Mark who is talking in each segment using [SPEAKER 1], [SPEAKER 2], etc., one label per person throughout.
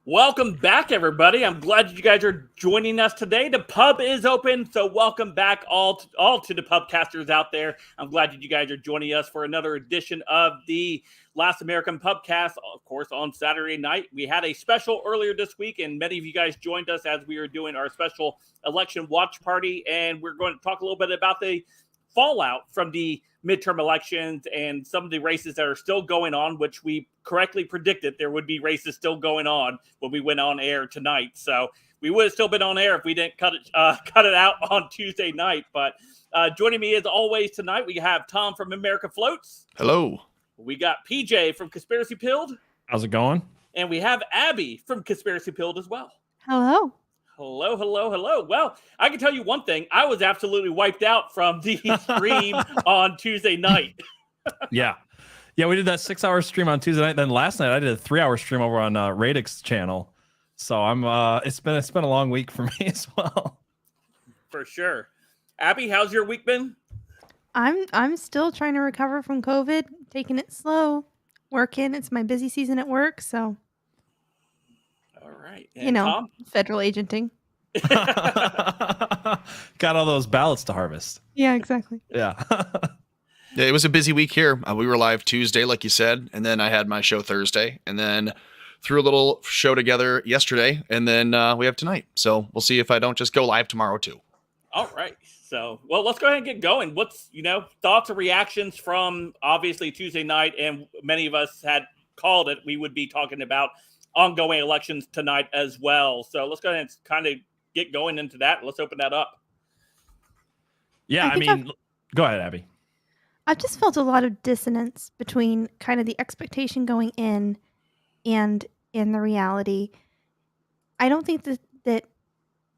[SPEAKER 1] Welcome back, everybody. I'm glad you guys are joining us today. The pub is open, so welcome back all to the pubcasters out there. I'm glad that you guys are joining us for another edition of the Last American Pubcast. Of course, on Saturday night, we had a special earlier this week, and many of you guys joined us as we were doing our special election watch party, and we're going to talk a little bit about the fallout from the midterm elections and some of the races that are still going on, which we correctly predicted there would be races still going on when we went on air tonight. So we would have still been on air if we didn't cut it out on Tuesday night. But joining me as always tonight, we have Tom from America Floats.
[SPEAKER 2] Hello.
[SPEAKER 1] We got PJ from Conspiracy Pilled.
[SPEAKER 3] How's it going?
[SPEAKER 1] And we have Abby from Conspiracy Pilled as well.
[SPEAKER 4] Hello.
[SPEAKER 1] Hello. Well, I can tell you one thing. I was absolutely wiped out from the stream on Tuesday night.
[SPEAKER 3] Yeah, we did that 6-hour stream on Tuesday night. Then last night I did a 3-hour stream over on Radix channel. So I'm it's been a long week for me as well.
[SPEAKER 1] For sure. Abby, how's your week been?
[SPEAKER 4] I'm still trying to recover from COVID, taking it slow, working. It's my busy season at work, so
[SPEAKER 1] all right. And
[SPEAKER 4] Tom? Federal agenting.
[SPEAKER 3] Got all those ballots to harvest.
[SPEAKER 4] Yeah, exactly.
[SPEAKER 3] Yeah.
[SPEAKER 2] Yeah, it was a busy week here. We were live Tuesday, like you said, and then I had my show Thursday, and then threw a little show together yesterday, and then we have tonight. So we'll see if I don't just go live tomorrow too.
[SPEAKER 1] All right. So, well, let's go ahead and get going. What's, thoughts or reactions from obviously Tuesday night, and many of us had called it. We would be talking about ongoing elections tonight as well. So let's go ahead and kind of get going into that. Let's open that up.
[SPEAKER 3] Yeah, I mean, go ahead, Abby.
[SPEAKER 4] I've just felt a lot of dissonance between kind of the expectation going in and in the reality. I don't think that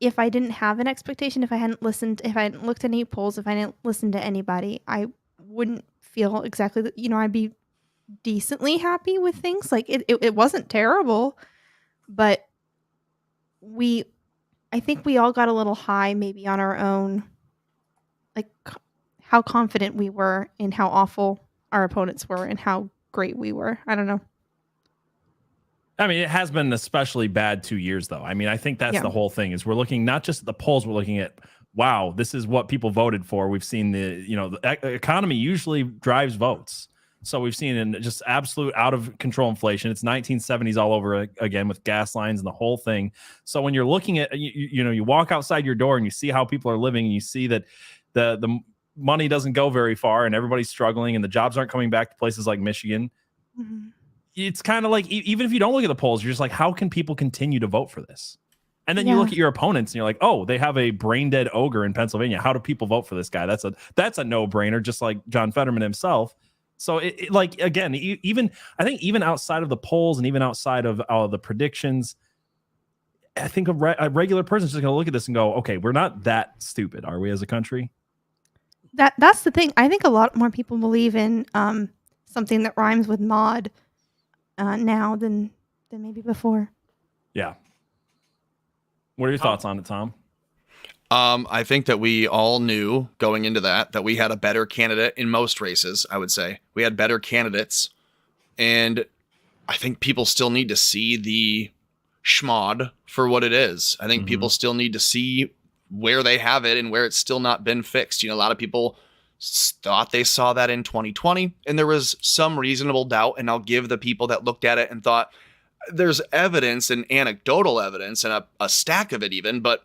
[SPEAKER 4] if I didn't have an expectation, if I hadn't looked at any polls, if I didn't listen to anybody, I wouldn't feel exactly that, I'd be decently happy with things. Like it wasn't terrible, but I think we all got a little high maybe on our own, like how confident we were in how awful our opponents were and how great we were. I don't know.
[SPEAKER 3] I mean, it has been especially bad 2 years, though. I mean, I think that's the whole thing is we're looking not just at the polls, we're looking at, wow, this is what people voted for. We've seen the economy usually drives votes. So we've seen just absolute out of control inflation. It's 1970s all over again with gas lines and the whole thing. So when you're looking at, you walk outside your door and you see how people are living and you see that the money doesn't go very far and everybody's struggling and the jobs aren't coming back to places like Michigan. Mm-hmm. It's kind of like, even if you don't look at the polls, you're just like, how can people continue to vote for this? And then you look at your opponents and you're like, oh, they have a brain dead ogre in Pennsylvania. How do people vote for this guy? That's a no brainer, just like John Fetterman himself. So again, I think even outside of the polls and even outside of the predictions, I think a regular person is just going to look at this and go, okay, we're not that stupid, are we, as a country?
[SPEAKER 4] That's the thing. I think a lot more people believe in something that rhymes with mod now than maybe before.
[SPEAKER 3] Yeah. What are your thoughts on it, Tom?
[SPEAKER 2] I think that we all knew going into that we had a better candidate in most races. I would say we had better candidates, and I think people still need to see the schmod for what it is. I think people still need to see where they have it and where it's still not been fixed. A lot of people thought they saw that in 2020, and there was some reasonable doubt. And I'll give the people that looked at it and thought there's evidence and anecdotal evidence and a stack of it but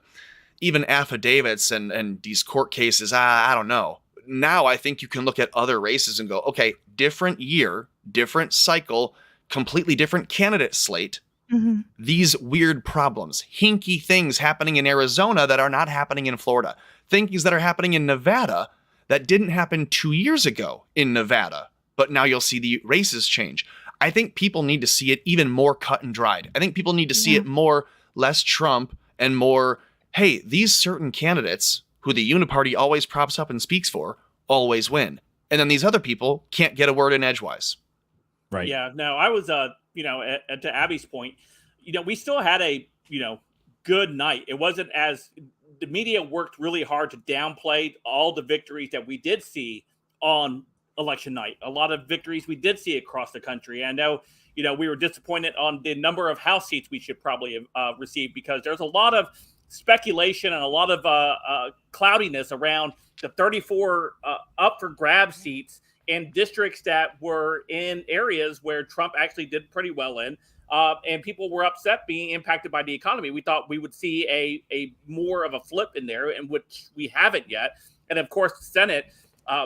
[SPEAKER 2] even affidavits and these court cases, I don't know. Now I think you can look at other races and go, okay, different year, different cycle, completely different candidate slate. Mm-hmm. These weird problems, hinky things happening in Arizona that are not happening in Florida. Things that are happening in Nevada that didn't happen 2 years ago in Nevada. But now you'll see the races change. I think people need to see it even more cut and dried. I think people need to see it more, less Trump and more, hey, these certain candidates who the Uniparty always props up and speaks for always win. And then these other people can't get a word in edgewise.
[SPEAKER 3] Right.
[SPEAKER 1] Yeah. No, I was, to Abby's point, we still had a, good night. It wasn't as the media worked really hard to downplay all the victories that we did see on election night. A lot of victories we did see across the country. I know, we were disappointed on the number of House seats we should probably have received, because there's a lot of speculation and a lot of cloudiness around the 34 up for grab seats in districts that were in areas where Trump actually did pretty well in. And people were upset being impacted by the economy. We thought we would see a more of a flip in there, and which we haven't yet. And of course, the Senate,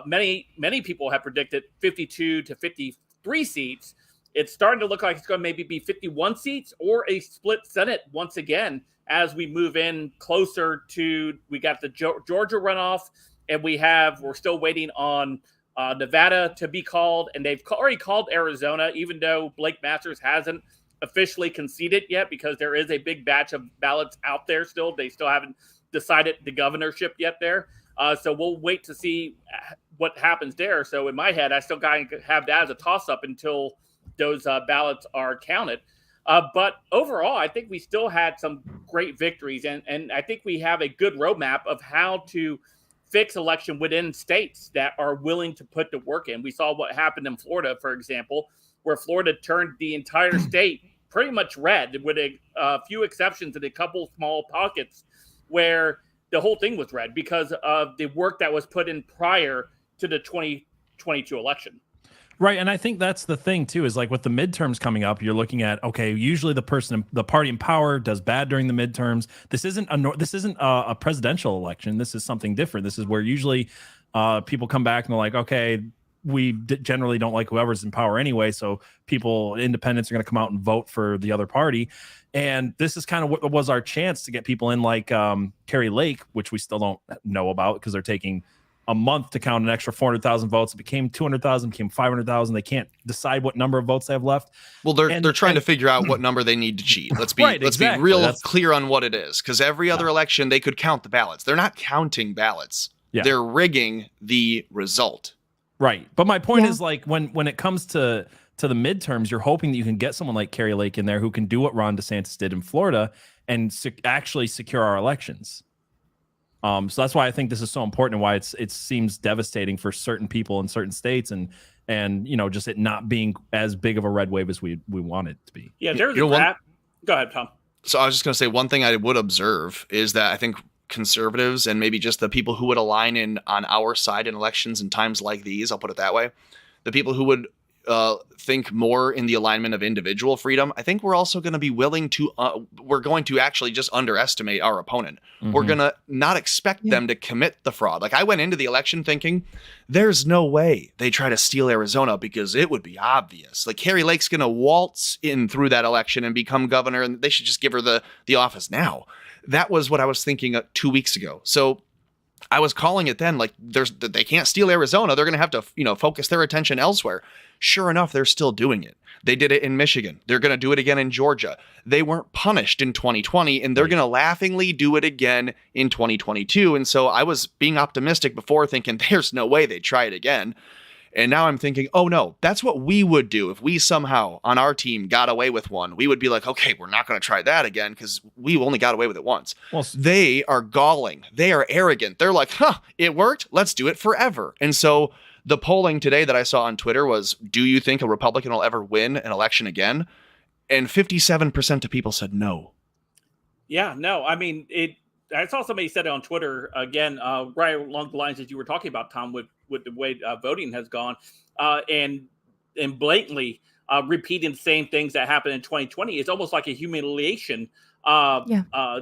[SPEAKER 1] many people have predicted 52 to 53 seats. It's starting to look like it's going to maybe be 51 seats or a split Senate once again as we move in closer to, we got the Georgia runoff, and we're still waiting on Nevada to be called, and they've already called Arizona, even though Blake Masters hasn't officially conceded yet, because there is a big batch of ballots out there still. They still haven't decided the governorship yet there. So we'll wait to see what happens there. So in my head, I still got to have that as a toss-up until those ballots are counted. But overall, I think we still had some great victories, and I think we have a good roadmap of how to fix election within states that are willing to put the work in. We saw what happened in Florida, for example, where Florida turned the entire state pretty much red, with a few exceptions and a couple small pockets where the whole thing was red because of the work that was put in prior to the 2022 election.
[SPEAKER 3] Right. And I think that's the thing, too, is like with the midterms coming up, you're looking at, OK, usually the party in power does bad during the midterms. This isn't a presidential election. This is something different. This is where usually people come back and they're like, OK, we generally don't like whoever's in power anyway. So independents are going to come out and vote for the other party. And this is kind of what was our chance to get people in like Kari Lake, which we still don't know about because they're taking a month to count an extra 400,000 votes. It became 200,000, became 500,000. They can't decide what number of votes they have left.
[SPEAKER 2] Well, they're trying to figure out what number they need to cheat. Let's be
[SPEAKER 3] exactly.
[SPEAKER 2] real clear on what it is, because every other election they could count the ballots. They're not counting ballots. Yeah. They're rigging the result.
[SPEAKER 3] Right. But my point is, like, when it comes to the midterms, you're hoping that you can get someone like Kari Lake in there who can do what Ron DeSantis did in Florida and actually secure our elections. So that's why I think this is so important, and why it seems devastating for certain people in certain states, and just it not being as big of a red wave as we want it to be.
[SPEAKER 1] Yeah, there's Go ahead, Tom.
[SPEAKER 2] So I was just going to say, one thing I would observe is that I think conservatives and maybe just the people who would align on our side in elections in times like these, I'll put it that way, the people who would think more in the alignment of individual freedom, I think we're also going to be willing to, we're going to actually just underestimate our opponent. Mm-hmm. We're going to not expect them to commit the fraud. Like, I went into the election thinking there's no way they try to steal Arizona because it would be obvious. Like, Kari Lake's going to waltz in through that election and become governor, and they should just give her the office now. That was what I was thinking 2 weeks ago. So I was calling it then, like, they can't steal Arizona. They're going to have to, focus their attention elsewhere. Sure enough, they're still doing it. They did it in Michigan. They're going to do it again in Georgia. They weren't punished in 2020, and they're going to laughingly do it again in 2022. And so I was being optimistic before, thinking there's no way they'd try it again. And now I'm thinking, oh no, that's what we would do if we somehow on our team got away with one. We would be like, okay, we're not going to try that again because we only got away with it once. Well, they are galling. They are arrogant. They're like, it worked. Let's do it forever. And so the polling today that I saw on Twitter was, do you think a Republican will ever win an election again? And 57% of people said no.
[SPEAKER 1] Yeah, no. I mean, I saw somebody said it on Twitter again, right along the lines that you were talking about, Tom, with the way voting has gone, and blatantly repeating the same things that happened in 2020. It's almost like a humiliation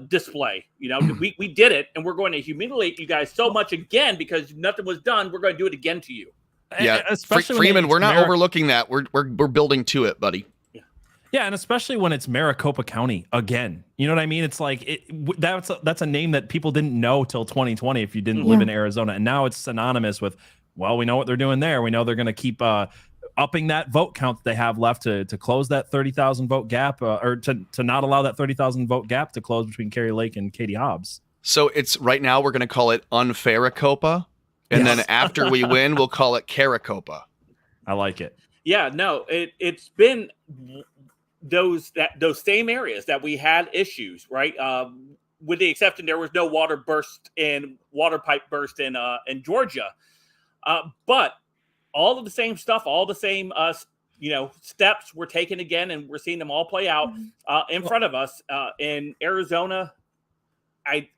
[SPEAKER 1] display. We did it, and we're going to humiliate you guys so much again because nothing was done. We're going to do it again to you.
[SPEAKER 2] Yeah, especially Freeman, we're not overlooking that. We're building to it, buddy.
[SPEAKER 3] Yeah, and especially when it's Maricopa County again. You know what I mean? It's like that's a name that people didn't know till 2020 if you didn't live in Arizona, and now it's synonymous with, well, we know what they're doing there. We know they're going to keep upping that vote count that they have left to close that 30,000 vote gap, or to not allow that 30,000 vote gap to close between Kari Lake and Katie Hobbs.
[SPEAKER 2] So it's right now we're going to call it Unfairicopa, and then after we win, we'll call it Caricopa.
[SPEAKER 3] I like it. Yeah, no,
[SPEAKER 1] it's been those same areas that we had issues, right? With the exception, there was no water pipe burst in Georgia, but all of the same stuff, all the same steps were taken again, and we're seeing them all play out in front of us. In Arizona, I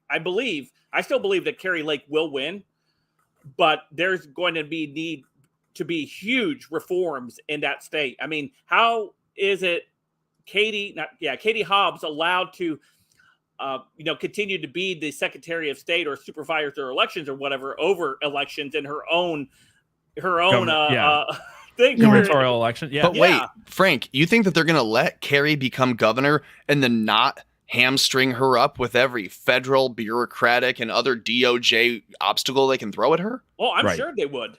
[SPEAKER 1] still believe that Kari Lake will win, but there's going to be need to be huge reforms in that state. I mean, how is it Katie Hobbs allowed to continue to be the Secretary of State or supervise their elections or whatever over elections in her own thing,
[SPEAKER 3] gubernatorial election? Yeah.
[SPEAKER 2] But wait, Frank, you think that they're going to let Kari become governor and then not hamstring her up with every federal, bureaucratic, and other DOJ obstacle they can throw at her?
[SPEAKER 1] Well, I'm sure they would.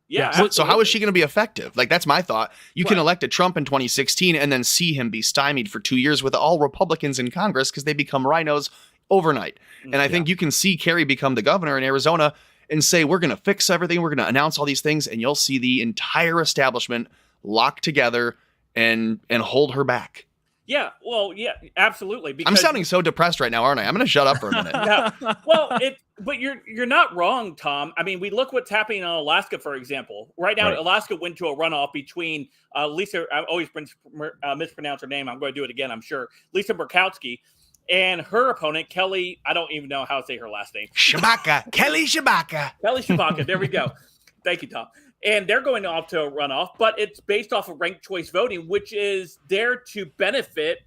[SPEAKER 2] Yeah. So how is she going to be effective? Like, that's my thought. You can elect a Trump in 2016 and then see him be stymied for 2 years with all Republicans in Congress because they become rhinos overnight. And I think you can see Kari become the governor in Arizona and say, we're going to fix everything. We're going to announce all these things. And you'll see the entire establishment lock together and hold her back.
[SPEAKER 1] Yeah, well, yeah, absolutely. Because
[SPEAKER 2] I'm sounding so depressed right now, aren't I? I'm going to shut up for a minute.
[SPEAKER 1] But you're not wrong, Tom. I mean, we look what's happening in Alaska, for example. Right now, Alaska went to a runoff between Lisa. I always mispronounce her name. I'm going to do it again, I'm sure. Lisa Murkowski and her opponent, Kelly. I don't even know how to say her last name.
[SPEAKER 2] Kelly Tshibaka.
[SPEAKER 1] There we go. Thank you, Tom. And they're going off to a runoff, but it's based off of ranked choice voting, which is there to benefit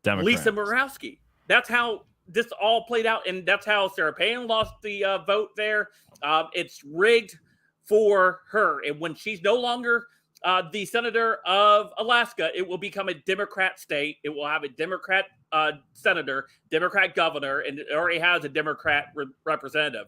[SPEAKER 1] Democrats. Lisa Murkowski. That's how this all played out, and that's how Sarah Palin lost the vote there. It's rigged for her, and when she's no longer the senator of Alaska, it will become a Democrat state. It will have a Democrat senator, Democrat governor, and it already has a Democrat representative.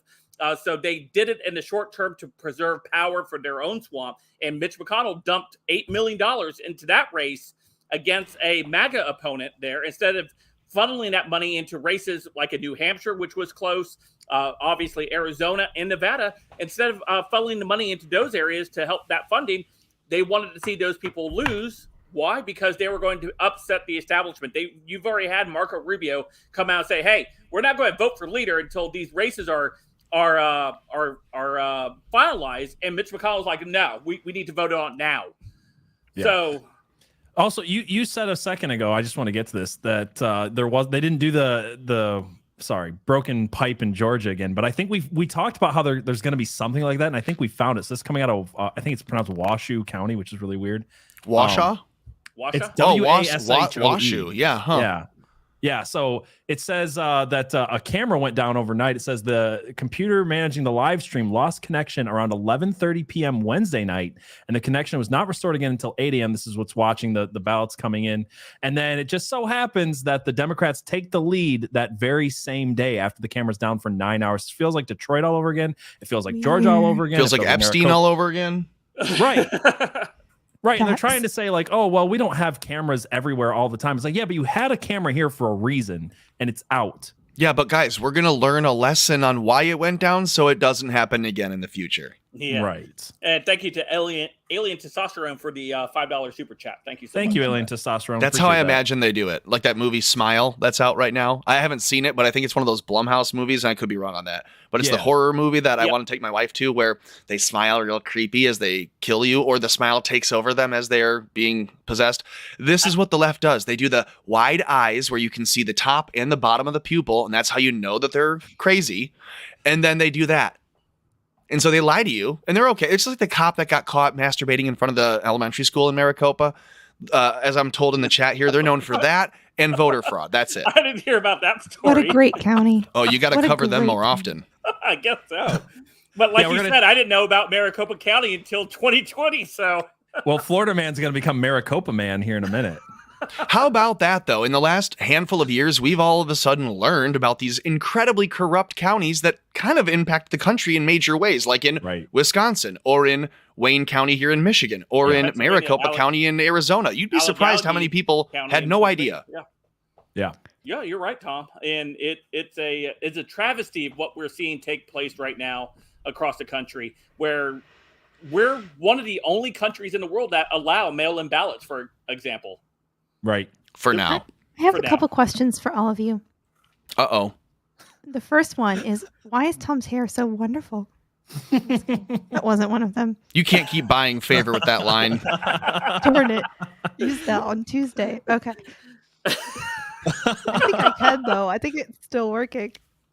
[SPEAKER 1] So they did it in the short term to preserve power for their own swamp. And Mitch McConnell dumped $8 million into that race against a MAGA opponent there instead of funneling that money into races like a New Hampshire, which was close, obviously Arizona and Nevada. Instead of funneling the money into those areas to help that funding, they wanted to see those people lose. Why? Because they were going to upset the establishment. You've already had Marco Rubio come out and say, hey, we're not going to vote for leader until these races are finalized, and Mitch McConnell's like, no, we need to vote on it now.
[SPEAKER 3] Yeah.
[SPEAKER 1] So
[SPEAKER 3] also you said a second ago, I just want to get to this, that they didn't do the broken pipe in Georgia again, but I think we talked about how there's going to be something like that, and I think we found it. So this is coming out of I think it's pronounced Washoe County, which is really weird.
[SPEAKER 2] Washoe?
[SPEAKER 3] It's Washoe.
[SPEAKER 2] Washoe. Yeah. Huh.
[SPEAKER 3] Yeah, so it says that a camera went down overnight. It says the computer managing the live stream lost connection around 11:30 p.m. Wednesday night, and the connection was not restored again until 8 a.m. This is what's watching the ballots coming in. And then it just so happens that the Democrats take the lead that very same day after the camera's down for 9 hours. It feels like Detroit all over again. It feels like Georgia all over again.
[SPEAKER 2] Feels like Epstein all over again.
[SPEAKER 3] Right. Right, and they're trying to say like, oh, well, we don't have cameras everywhere all the time. It's like, yeah, but you had a camera here for a reason, and it's out.
[SPEAKER 2] Yeah, but guys, we're going to learn a lesson on why it went down so it doesn't happen again in the future.
[SPEAKER 1] Yeah.
[SPEAKER 3] Right.
[SPEAKER 1] And thank you to Alien Testosterone for the $5 super chat. Thank you so much.
[SPEAKER 3] Thank you, Alien Testosterone.
[SPEAKER 2] That's how I imagine they do it. Like that movie Smile that's out right now. I haven't seen it, but I think it's one of those Blumhouse movies, and I could be wrong on that. But it's the horror movie that I want to take my wife to, where they smile real creepy as they kill you, or the smile takes over them as they're being possessed. This is what the left does. They do the wide eyes where you can see the top and the bottom of the pupil, and that's how you know that they're crazy. And then they do that. And so they lie to you, and they're okay. It's just like the cop that got caught masturbating in front of the elementary school in Maricopa. As I'm told in the chat here, they're known for that and voter fraud. That's it.
[SPEAKER 1] I didn't hear about that story.
[SPEAKER 4] What a great county.
[SPEAKER 2] Oh, you got to cover them more often.
[SPEAKER 1] I guess so. But like you said, I didn't know about Maricopa County until 2020. So,
[SPEAKER 3] well, Florida man's going to become Maricopa man here in a minute.
[SPEAKER 2] How about that, though? In the last handful of years, we've all of a sudden learned about these incredibly corrupt counties that kind of impact the country in major ways, like in Wisconsin, or in Wayne County here in Michigan, or in Maricopa County in Arizona. You'd be surprised how many people had no idea.
[SPEAKER 3] Yeah,
[SPEAKER 1] you're right, Tom. And it's a travesty of what we're seeing take place right now across the country, where we're one of the only countries in the world that allow mail-in ballots, for example.
[SPEAKER 3] Right.
[SPEAKER 2] For now.
[SPEAKER 4] I have a couple questions for all of you.
[SPEAKER 2] Uh-oh.
[SPEAKER 4] The first one is, why is Tom's hair so wonderful? That wasn't one of them.
[SPEAKER 2] You can't keep buying favor with that line.
[SPEAKER 4] Darn it. Use that on Tuesday. Okay. I think I can, though. I think it's still working.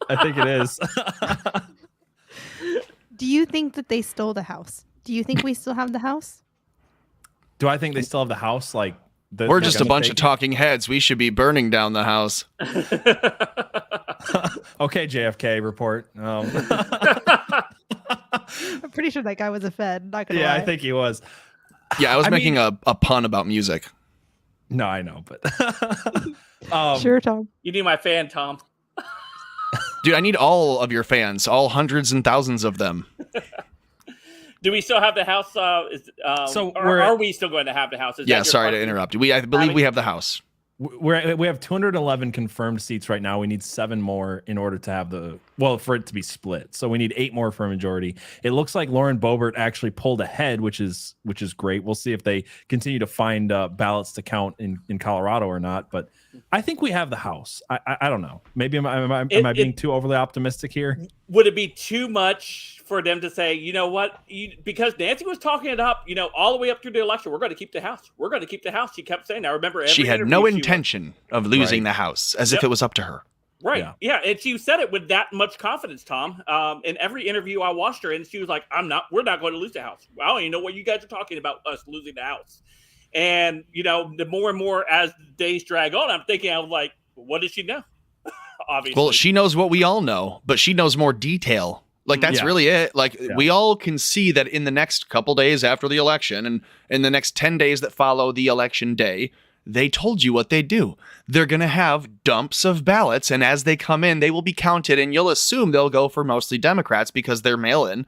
[SPEAKER 3] I think it is.
[SPEAKER 4] Do you think that they stole the house? Do you think we still have the house?
[SPEAKER 3] Do I think they still have the house? Like
[SPEAKER 2] we're just a bunch of talking heads. We should be burning down the house.
[SPEAKER 3] Okay, JFK report.
[SPEAKER 4] I'm pretty sure that guy was a Fed. Not gonna lie.
[SPEAKER 3] I think he was.
[SPEAKER 2] Yeah, I was making a pun about music.
[SPEAKER 3] No, I know, but
[SPEAKER 4] sure, Tom.
[SPEAKER 1] You need my fan, Tom.
[SPEAKER 2] Dude, I need all of your fans, all hundreds and thousands of them.
[SPEAKER 1] Do we still have the house? Are we still going to have the house?
[SPEAKER 2] Sorry to interrupt you. I believe we have the house.
[SPEAKER 3] We have 211 confirmed seats right now. We need 7 more in order to have for it to be split. So we need 8 more for a majority. It looks like Lauren Boebert actually pulled ahead, which is great. We'll see if they continue to find ballots to count in Colorado or not. But I think we have the house. I don't know. Maybe am I being too overly optimistic here?
[SPEAKER 1] Would it be too much for them to say, you know what? Because Nancy was talking it up, all the way up through the election. We're going to keep the house. We're going to keep the house. She kept saying. I remember
[SPEAKER 2] she had no intention of losing the house, as if it was up to her.
[SPEAKER 1] Right. Yeah. And she said it with that much confidence, Tom. In every interview I watched her, and she was like, we're not going to lose the house. I don't even know what you guys are talking about, us losing the house. And, the more and more as the days drag on, I'm thinking, I was like, what does she know? Obviously.
[SPEAKER 2] Well, she knows what we all know, but she knows more detail. Like, that's really it. Like, we all can see that in the next couple days after the election and in the next 10 days that follow the election day, they told you what they do. They're going to have dumps of ballots, and as they come in, they will be counted, and you'll assume they'll go for mostly Democrats because they're mail-in,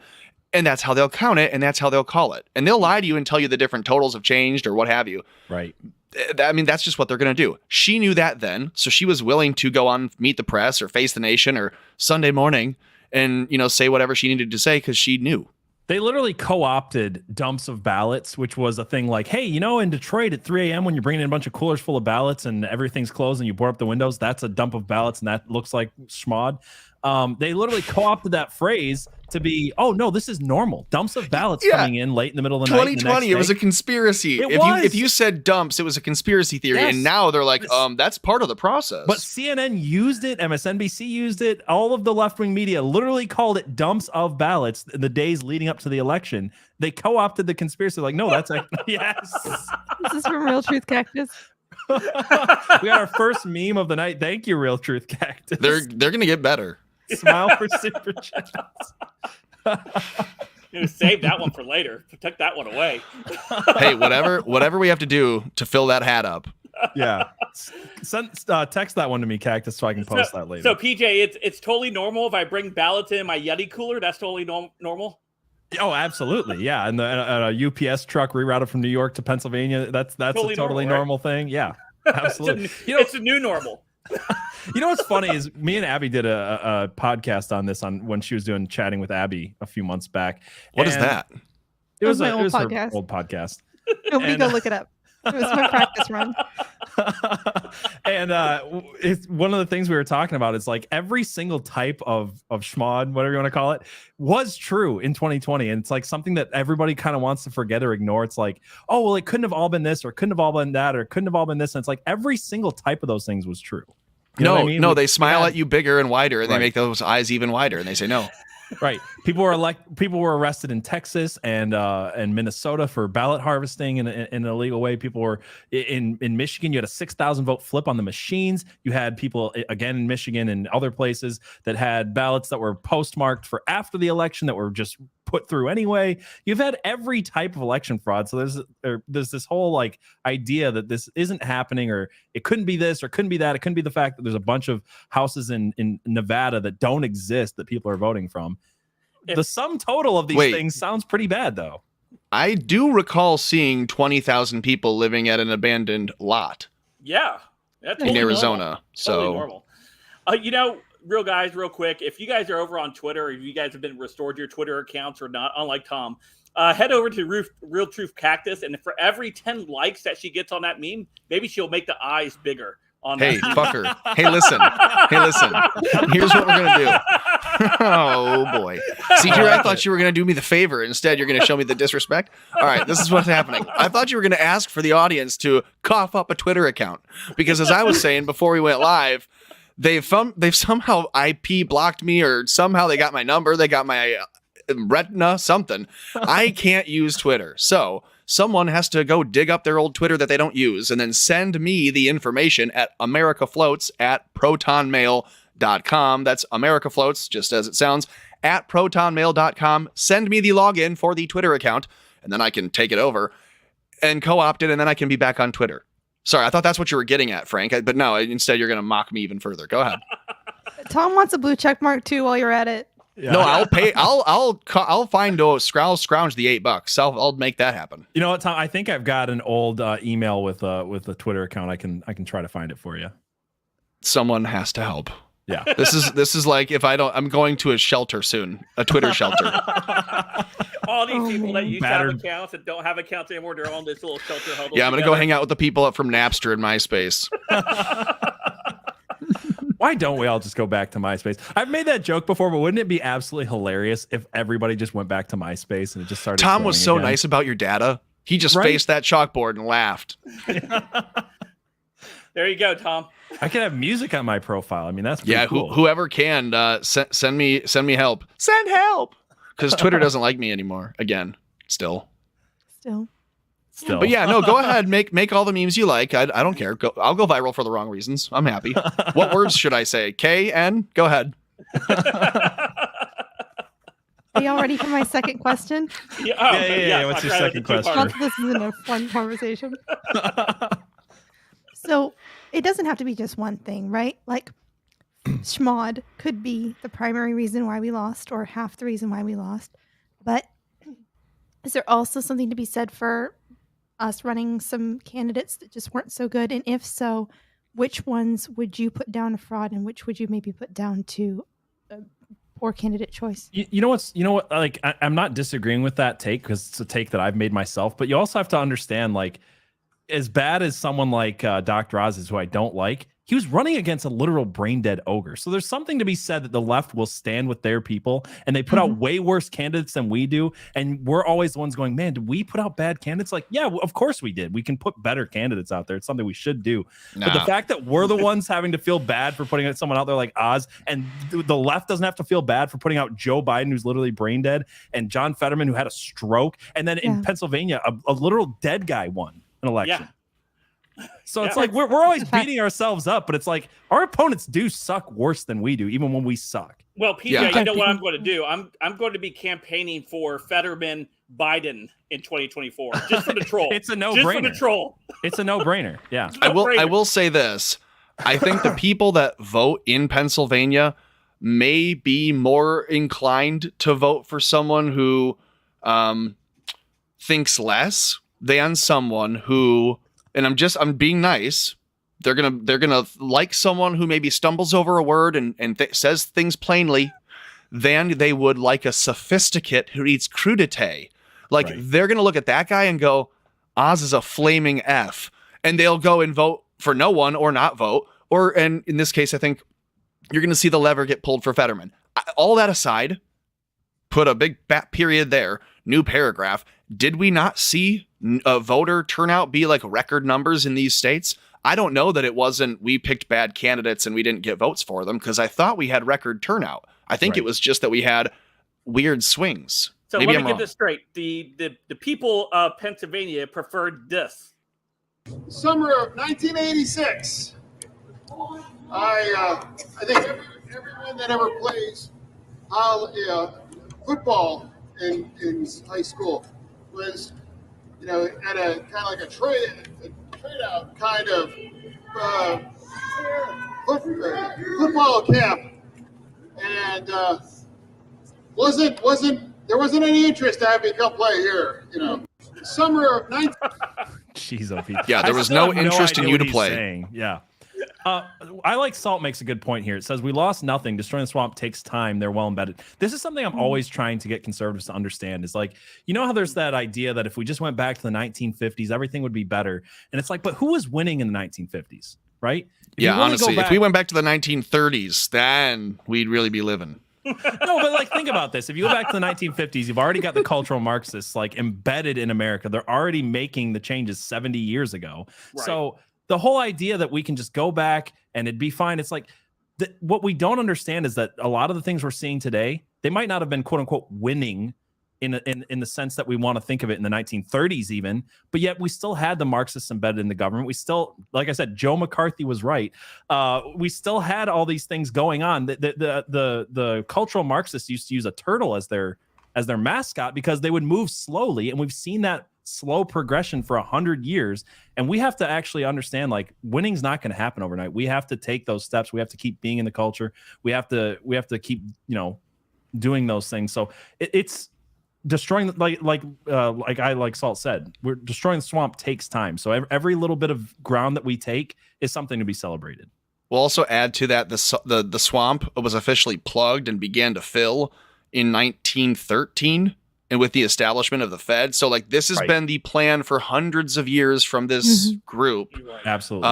[SPEAKER 2] and that's how they'll count it, and that's how they'll call it. And they'll lie to you and tell you the different totals have changed or what have you.
[SPEAKER 3] Right.
[SPEAKER 2] I mean, that's just what they're going to do. She knew that then, so she was willing to go on Meet the Press or Face the Nation or Sunday Morning and, say whatever she needed to say because she knew.
[SPEAKER 3] They literally co-opted dumps of ballots, which was a thing like, hey, in Detroit at 3 a.m. when you're bringing in a bunch of coolers full of ballots and everything's closed and you board up the windows, that's a dump of ballots and that looks like schmod. They literally co-opted that phrase to be, oh, no, this is normal. Dumps of ballots coming in late in the middle of the night.
[SPEAKER 2] 2020, it was a conspiracy. If you said dumps, it was a conspiracy theory. Yes. And now they're like, that's part of the process.
[SPEAKER 3] But CNN used it. MSNBC used it. All of the left-wing media literally called it dumps of ballots in the days leading up to the election. They co-opted the conspiracy. Like, no, that's yes.
[SPEAKER 4] This is from Real Truth Cactus.
[SPEAKER 3] We got our first meme of the night. Thank you, Real Truth Cactus.
[SPEAKER 2] They're going to get better.
[SPEAKER 3] Smile for super chats.
[SPEAKER 1] Save that one for later. Tuck that one away.
[SPEAKER 2] Hey, whatever we have to do to fill that hat up.
[SPEAKER 3] Yeah. Text that one to me, Cactus, so I can post that later.
[SPEAKER 1] So, PJ, it's totally normal if I bring ballots in my Yeti cooler. That's totally normal.
[SPEAKER 3] Oh, absolutely. Yeah. And a UPS truck rerouted from New York to Pennsylvania. That's totally a totally normal thing. Yeah, absolutely.
[SPEAKER 1] It's a new normal.
[SPEAKER 3] What's funny is me and Abby did a podcast on this when she was doing Chatting with Abby a few months back.
[SPEAKER 2] What is that?
[SPEAKER 3] It was
[SPEAKER 4] my
[SPEAKER 3] her old podcast.
[SPEAKER 4] Nobody go look it up. It was my practice run.
[SPEAKER 3] And it's one of the things we were talking about is like every single type of schmod, whatever you want to call it, was true in 2020. And it's like something that everybody kind of wants to forget or ignore. It's like, oh, well, it couldn't have all been this or couldn't have all been that or couldn't have all been this. And it's like every single type of those things was true. You know what I mean?
[SPEAKER 2] No, they smile at you bigger and wider and they make those eyes even wider and they say no.
[SPEAKER 3] Right. People were arrested in Texas and Minnesota for ballot harvesting in an illegal way. People were in Michigan. You had a 6,000 vote flip on the machines. You had people again in Michigan and other places that had ballots that were postmarked for after the election that were just put through anyway. You've had every type of election fraud. So there's this whole like idea that this isn't happening or it couldn't be this or couldn't be that. It couldn't be the fact that there's a bunch of houses in Nevada that don't exist that people are voting from. The sum total of these things sounds pretty bad, though.
[SPEAKER 2] I do recall seeing 20,000 people living at an abandoned lot.
[SPEAKER 1] Yeah.
[SPEAKER 2] That's in Arizona.
[SPEAKER 1] Normal.
[SPEAKER 2] So
[SPEAKER 1] totally normal. Real quick, if you guys are over on Twitter, if you guys have been restored your Twitter accounts or not, unlike Tom, head over to Real Truth Cactus, and for every 10 likes that she gets on that meme, maybe she'll make the eyes bigger on
[SPEAKER 2] Hey,
[SPEAKER 1] that.
[SPEAKER 2] fucker. Hey, listen. Here's what we're going to do. Oh, boy. See, here I thought you were going to do me the favor. Instead, you're going to show me the disrespect. All right, this is what's happening. I thought you were going to ask for the audience to cough up a Twitter account. Because as I was saying before we went live, they've somehow IP blocked me, or somehow they got my number. They got my retina, something. I can't use Twitter. So someone has to go dig up their old Twitter that they don't use and then send me the information at americafloats@protonmail.com. That's americafloats, just as it sounds, at protonmail.com. Send me the login for the Twitter account, and then I can take it over and co-opt it, and then I can be back on Twitter. Sorry, I thought that's what you were getting at, Frank. But no, instead you're going to mock me even further. Go ahead.
[SPEAKER 4] Tom wants a blue check mark too while you're at it.
[SPEAKER 3] Yeah.
[SPEAKER 2] No, I'll pay. I'll find scrounge the $8. I'll make that happen.
[SPEAKER 3] You know what, Tom? I think I've got an old email with a Twitter account. I can try to find it for you.
[SPEAKER 2] Someone has to help.
[SPEAKER 3] Yeah.
[SPEAKER 2] This is like if I don't, I'm going to a shelter soon, a Twitter shelter.
[SPEAKER 1] All these people that used to
[SPEAKER 3] Battered.
[SPEAKER 1] have accounts that don't have accounts anymore, they're on this little shelter huddle.
[SPEAKER 2] Yeah, I'm gonna go hang out with the people from Napster and MySpace.
[SPEAKER 3] Why don't we all just go back to MySpace? I've made that joke before, but wouldn't it be absolutely hilarious if everybody just went back to MySpace and it just started?
[SPEAKER 2] Tom was so
[SPEAKER 3] growing again?
[SPEAKER 2] nice about your data. He just
[SPEAKER 3] Right?
[SPEAKER 2] faced that chalkboard and laughed.
[SPEAKER 1] There you go, Tom.
[SPEAKER 3] I could have music on my profile. I mean, that's pretty
[SPEAKER 2] Yeah,
[SPEAKER 3] cool.
[SPEAKER 2] whoever can send me help. Send help, because Twitter doesn't like me anymore. Again, still.
[SPEAKER 3] Still.
[SPEAKER 2] But yeah, no, go ahead, make all the memes you like. I don't care. I'll go viral for the wrong reasons. I'm happy. What words should I say? K-N? Go ahead.
[SPEAKER 4] Are y'all ready for my second question?
[SPEAKER 3] Yeah. What's your second question?
[SPEAKER 4] Not that this isn't a fun conversation. So it doesn't have to be just one thing, right? Like schmod could be the primary reason why we lost, or half the reason why we lost. But is there also something to be said for us running some candidates that just weren't so good? And if so, which ones would you put down to fraud, and which would you maybe put down to a poor candidate choice?
[SPEAKER 3] You know what? Like, I'm not disagreeing with that take, because it's a take that I've made myself. But you also have to understand, like, as bad as someone like Dr. Oz is, who I don't like, he was running against a literal brain dead ogre. So there's something to be said that the left will stand with their people, and they put out way worse candidates than we do. And we're always the ones going, man, did we put out bad candidates? Like, yeah, of course we did. We can put better candidates out there. It's something we should do.
[SPEAKER 2] Nah.
[SPEAKER 3] But the fact that we're the ones having to feel bad for putting out someone out there like Oz, and the left doesn't have to feel bad for putting out Joe Biden, who's literally brain dead, and John Fetterman, who had a stroke, and then in Pennsylvania, a literal dead guy won an election.
[SPEAKER 1] Yeah.
[SPEAKER 3] So it's like we're always beating ourselves up, but it's like our opponents do suck worse than we do, even when we suck.
[SPEAKER 1] Well, PJ, you know what I'm going to do? I'm going to be campaigning for Fetterman Biden in 2024, just for the troll.
[SPEAKER 3] It's a no-brainer.
[SPEAKER 1] Just for the troll.
[SPEAKER 3] It's a no-brainer. Yeah.
[SPEAKER 2] I will say this. I think the people that vote in Pennsylvania may be more inclined to vote for someone who thinks less than someone who, and I'm being nice, they're gonna like someone who maybe stumbles over a word and says things plainly, than they would like a sophisticate who eats crudité. Like, they're gonna look at that guy and go, Oz is a flaming F, and they'll go and vote for no one or not vote. And in this case, I think you're gonna see the lever get pulled for Fetterman. All that aside, put a big period there, new paragraph. Did we not see a voter turnout be like record numbers in these states? I don't know that it wasn't we picked bad candidates and we didn't get votes for them, because I thought we had record turnout. I think it was just that we had weird swings.
[SPEAKER 1] So
[SPEAKER 2] Maybe
[SPEAKER 1] let me
[SPEAKER 2] I'm
[SPEAKER 1] get
[SPEAKER 2] wrong.
[SPEAKER 1] this straight. The people of Pennsylvania preferred this.
[SPEAKER 5] Summer of 1986. I think everyone that ever plays football in high school was, at a kind of like a trade out kind of football camp, and there wasn't any interest to have me come play here. Summer of 19.
[SPEAKER 3] Jeez, OP.
[SPEAKER 2] Yeah, there was no interest in you to play.
[SPEAKER 3] Saying. Yeah. I like Salt makes a good point here. It says we lost nothing. Destroying the swamp takes time. They're well embedded. This is something I'm always trying to get conservatives to understand, is like, how there's that idea that if we just went back to the 1950s, everything would be better. And it's like, but who was winning in the 1950s? right?
[SPEAKER 2] Honestly, if we went back to the 1930s, then we'd really be living.
[SPEAKER 3] No, but like, think about this. If you go back to the 1950s, you've already got the cultural Marxists like embedded in America. They're already making the changes 70 years ago. Right. So the whole idea that we can just go back and it'd be fine. It's like what we don't understand is that a lot of the things we're seeing today, they might not have been quote unquote winning in the sense that we want to think of it in the 1930s even, but yet we still had the Marxists embedded in the government. We still, like I said, Joe McCarthy was right. We still had all these things going on. The cultural Marxists used to use a turtle as their mascot because they would move slowly, and we've seen that slow progression for 100 years. And we have to actually understand, like, winning's not going to happen overnight. We have to take those steps. We have to keep being in the culture. We have to keep, doing those things. So it's destroying, like Salt said, we're destroying the swamp takes time. So every little bit of ground that we take is something to be celebrated.
[SPEAKER 2] We'll also add to that the swamp was officially plugged and began to fill in 1913, and with the establishment of the Fed. So like this has been the plan for hundreds of years from this group.
[SPEAKER 3] Absolutely.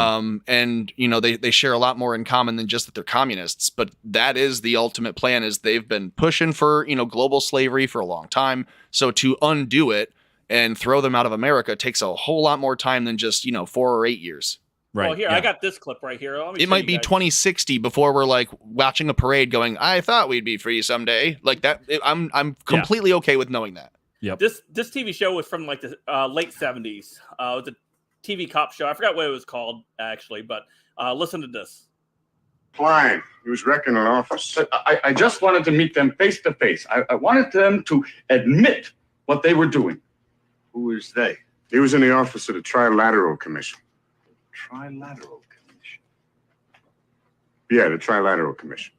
[SPEAKER 2] And they share a lot more in common than just that they're communists, but that is the ultimate plan. Is they've been pushing for, global slavery for a long time. So to undo it and throw them out of America takes a whole lot more time than just, 4 or 8 years.
[SPEAKER 1] Right. Well, here, I got this clip right here.
[SPEAKER 2] It might be 2060 before we're like watching a parade going, I thought we'd be free someday. Like that. I'm completely okay with knowing that.
[SPEAKER 3] Yep.
[SPEAKER 1] This TV show was from like the late 70s. It was a TV cop show. I forgot what it was called actually, but listen to this.
[SPEAKER 5] Klein, he was wrecking an office.
[SPEAKER 6] I just wanted to meet them face to face. I wanted them to admit what they were doing.
[SPEAKER 5] Who is they? He was in the office of the Trilateral Commission.
[SPEAKER 6] Trilateral Commission.
[SPEAKER 5] Yeah, the Trilateral Commission.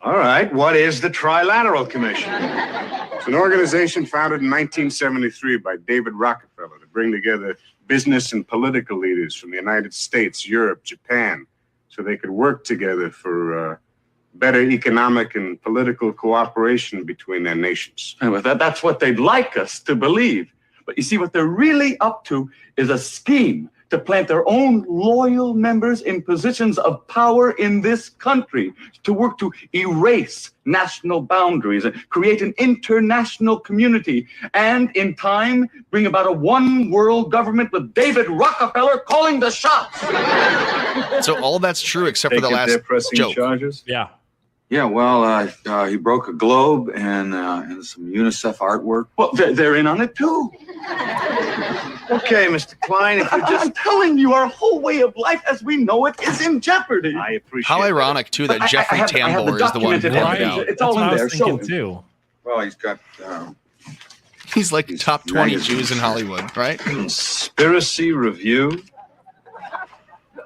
[SPEAKER 6] All right. What is the Trilateral Commission?
[SPEAKER 5] It's an organization founded in 1973 by David Rockefeller to bring together business and political leaders from the United States, Europe, Japan, so they could work together for better economic and political cooperation between their nations.
[SPEAKER 6] That's what they'd like us to believe. But you see, what they're really up to is a scheme to plant their own loyal members in positions of power in this country, to work to erase national boundaries and create an international community, and in time bring about a one world government with David Rockefeller calling the shots.
[SPEAKER 2] So all that's true except for the last joke.
[SPEAKER 6] Charges?
[SPEAKER 3] Yeah.
[SPEAKER 7] Yeah, well, he broke a globe and some UNICEF artwork.
[SPEAKER 6] Well, they're in on it too.
[SPEAKER 7] Okay, Mr. Klein, if you just...
[SPEAKER 6] I'm telling you, our whole way of life as we know it is in jeopardy.
[SPEAKER 7] I appreciate
[SPEAKER 2] How ironic, too, that Jeffrey Tambor is the one who pointed it out.
[SPEAKER 6] It's all in there.
[SPEAKER 3] Thinking too.
[SPEAKER 7] Well, he's got...
[SPEAKER 2] He's like top 20 Jews in Hollywood, right?
[SPEAKER 7] Conspiracy Review,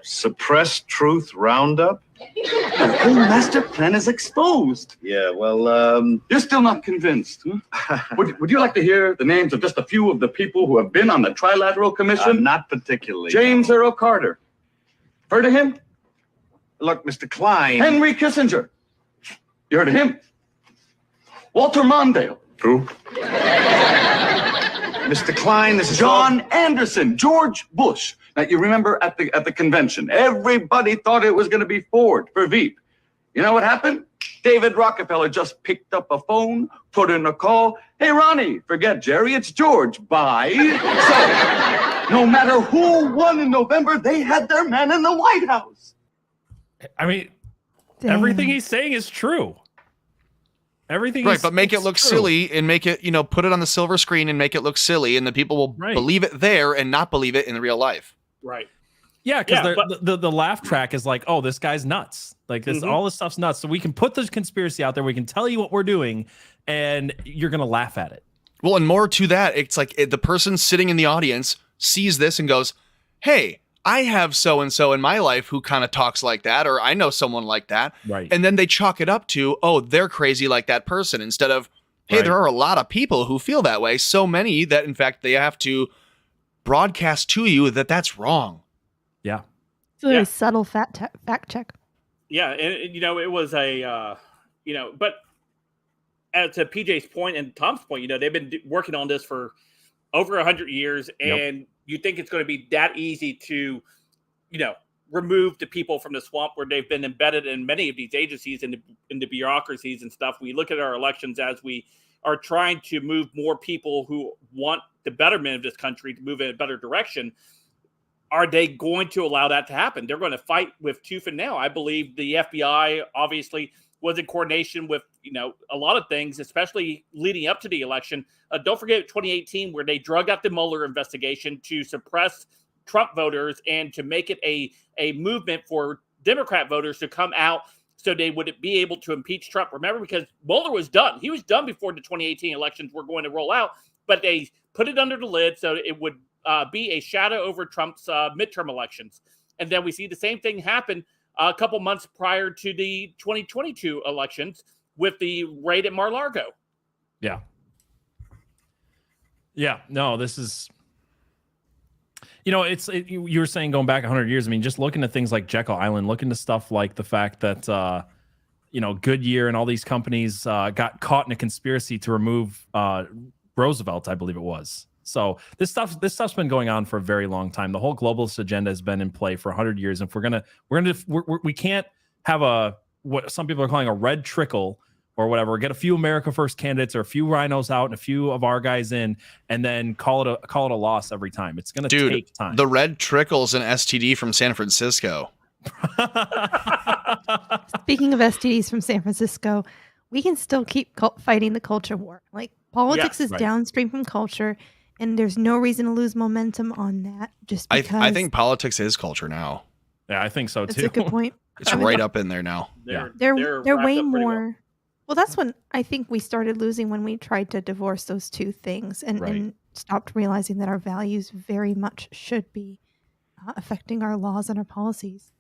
[SPEAKER 7] Suppressed Truth Roundup.
[SPEAKER 6] The whole master plan is exposed.
[SPEAKER 7] Yeah, well,
[SPEAKER 6] You're still not convinced, huh? Would you like to hear the names of just a few of the people who have been on the Trilateral Commission?
[SPEAKER 7] Not particularly.
[SPEAKER 6] James Earl Carter. Heard of him?
[SPEAKER 7] Look, Mr. Klein.
[SPEAKER 6] Henry Kissinger. You heard of him? Walter Mondale.
[SPEAKER 5] Who?
[SPEAKER 7] Mr. Klein, this is
[SPEAKER 6] John Anderson, George Bush. Now, you remember at the convention, everybody thought it was going to be Ford for Veep. You know what happened? David Rockefeller just picked up a phone, put in a call. Hey, Ronnie, forget Jerry, it's George. Bye. So, no matter who won in November, they had their man in the White House.
[SPEAKER 3] I mean, everything he's saying is true. Everything
[SPEAKER 2] right, but make it look silly and make it, put it on the silver screen and make it look silly, and the people will believe it there and not believe it in real life.
[SPEAKER 1] Right.
[SPEAKER 3] Yeah, because the laugh track is like, oh, this guy's nuts. Like this, all this stuff's nuts. So we can put this conspiracy out there. We can tell you what we're doing, and you're gonna laugh at it.
[SPEAKER 2] Well, and more to that, it's like the person sitting in the audience sees this and goes, "Hey, I have so and so in my life who kind of talks like that, or I know someone like that."
[SPEAKER 3] Right.
[SPEAKER 2] And then they chalk it up to, "Oh, they're crazy like that person," instead of, "Hey, there are a lot of people who feel that way. So many that, in fact, they have to broadcast to you that that's wrong."
[SPEAKER 3] Yeah.
[SPEAKER 4] It's a very subtle fact check.
[SPEAKER 1] Yeah, and it was a, but to PJ's point and Tom's point, they've been working on this for over 100 years, and you think it's going to be that easy to remove the people from the swamp where they've been embedded in many of these agencies and in the bureaucracies and stuff. We look at our elections as we are trying to move more people who want the betterment of this country to move in a better direction. Are they going to allow that to happen? They're going to fight with tooth and nail. I believe the FBI obviously was in coordination with, a lot of things, especially leading up to the election. Don't forget 2018, where they drug out the Mueller investigation to suppress Trump voters and to make it a movement for Democrat voters to come out so they would be able to impeach Trump. Remember, because Mueller was done. He was done before the 2018 elections were going to roll out, but they put it under the lid so it would be a shadow over Trump's midterm elections. And then we see the same thing happen a couple months prior to the 2022 elections with the raid at Mar-a-Lago.
[SPEAKER 3] Yeah. Yeah. No, this is, you were saying going back 100 years. I mean, just looking at things like Jekyll Island, looking to stuff like the fact that, Goodyear and all these companies got caught in a conspiracy to remove Roosevelt, I believe it was. So this stuff's been going on for a very long time. The whole globalist agenda has been in play for 100 years. And if we can't have what some people are calling a red trickle or whatever, get a few America First candidates or a few rhinos out and a few of our guys in, and then call it a loss every time. It's going to take time.
[SPEAKER 2] The red trickle's an STD from San Francisco.
[SPEAKER 4] Speaking of STDs from San Francisco, we can still keep fighting the culture war. Like, politics is downstream from culture, and there's no reason to lose momentum on that. Just because
[SPEAKER 2] I think politics is culture now.
[SPEAKER 3] Yeah, I think so too.
[SPEAKER 4] That's a good point.
[SPEAKER 2] It's right up in there now.
[SPEAKER 4] They're way more. Well, that's when I think we started losing, when we tried to divorce those two things and stopped realizing that our values very much should be affecting our laws and our policies.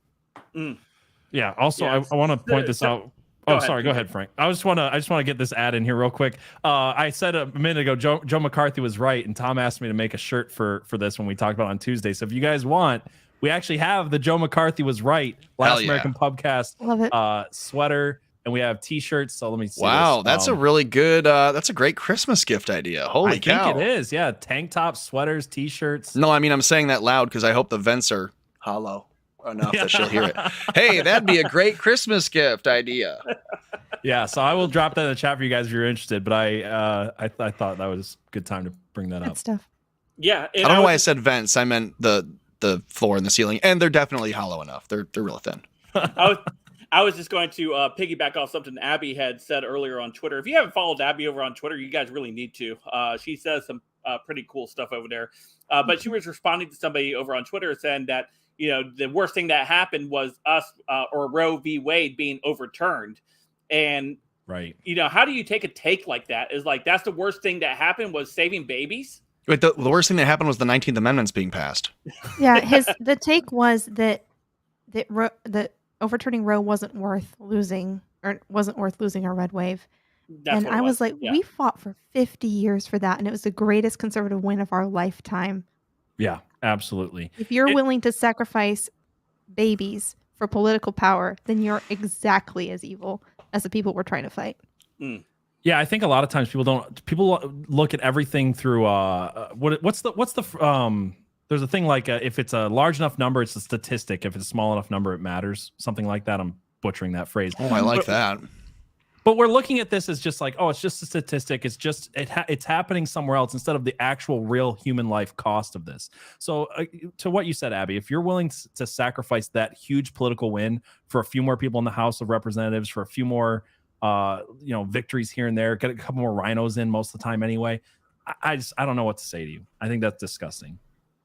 [SPEAKER 3] Yeah. Also, I want to point this out. Go ahead, Frank. I just want to get this ad in here real quick. I said a minute ago, Joe McCarthy was right, and Tom asked me to make a shirt for this when we talked about it on Tuesday. So if you guys want, we actually have the Joe McCarthy was right Last American Pubcast sweater, and we have T-shirts. So let me see.
[SPEAKER 2] Wow, that's a really good. That's a great Christmas gift idea. Holy cow!
[SPEAKER 3] I think it is. Yeah, tank tops, sweaters, T-shirts.
[SPEAKER 2] No, I mean I'm saying that loud because I hope the vents are hollow enough that she'll hear it. Hey, that'd be a great Christmas gift idea.
[SPEAKER 3] Yeah, so I will drop that in the chat for you guys if you're interested. But I thought that was a good time to bring that up.
[SPEAKER 4] Stuff.
[SPEAKER 1] Yeah,
[SPEAKER 2] I don't know why I said vents. I meant the floor and the ceiling, and they're definitely hollow enough. They're real thin.
[SPEAKER 1] I was just going to piggyback off something Abby had said earlier on Twitter. If you haven't followed Abby over on Twitter, you guys really need to. She says some pretty cool stuff over there. But she was responding to somebody over on Twitter saying that, the worst thing that happened was us or Roe v. Wade being overturned. And, how do you take a take like that? Is like, that's the worst thing that happened was saving babies?
[SPEAKER 2] Wait, the worst thing that happened was the 19th Amendment's being passed.
[SPEAKER 4] Yeah, the take was that overturning Roe wasn't worth losing our red wave. And I was like, we fought for 50 years for that, and it was the greatest conservative win of our lifetime.
[SPEAKER 3] Yeah, absolutely.
[SPEAKER 4] If you're willing to sacrifice babies for political power, then you're exactly as evil as the people we're trying to fight.
[SPEAKER 3] Yeah, I think a lot of times people look at everything through what's the there's a thing like if it's a large enough number, it's a statistic. If it's a small enough number, it matters. Something like that. I'm butchering that phrase.
[SPEAKER 2] Oh, I like that.
[SPEAKER 3] But we're looking at this as just like, oh, it's just a statistic. It's just it's happening somewhere else instead of the actual real human life cost of this. So to what you said, Abby, if you're willing to sacrifice that huge political win for a few more people in the House of Representatives, for a few more victories here and there, get a couple more rhinos in most of the time anyway, I don't know what to say to you. I think that's disgusting.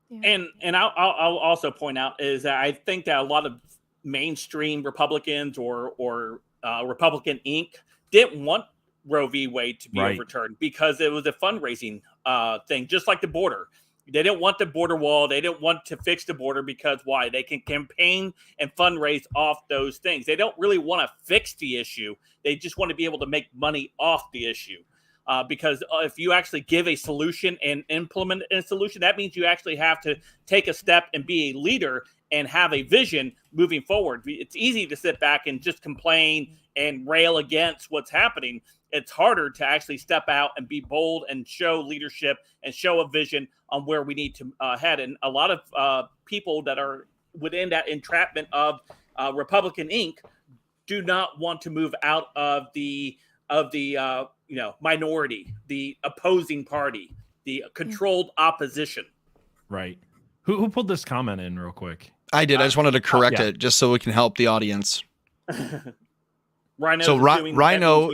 [SPEAKER 1] Yeah. And I'll also point out is that I think that a lot of mainstream Republicans or Republican Inc. didn't want Roe v. Wade to be overturned because it was a fundraising thing, just like the border. They didn't want the border wall. They didn't want to fix the border because why? They can campaign and fundraise off those things. They don't really want to fix the issue. They just want to be able to make money off the issue. Because if you actually give a solution and implement a solution, that means you actually have to take a step and be a leader and have a vision moving forward. It's easy to sit back and just complain and rail against what's happening. It's harder to actually step out and be bold and show leadership and show a vision on where we need to head. And a lot of people that are within that entrapment of Republican Inc. do not want to move out of the minority, the opposing party, the controlled opposition.
[SPEAKER 3] Right. Who pulled this comment in real quick?
[SPEAKER 2] I did. I just wanted to correct it just so we can help the audience.
[SPEAKER 1] Rhino.
[SPEAKER 2] So Rhino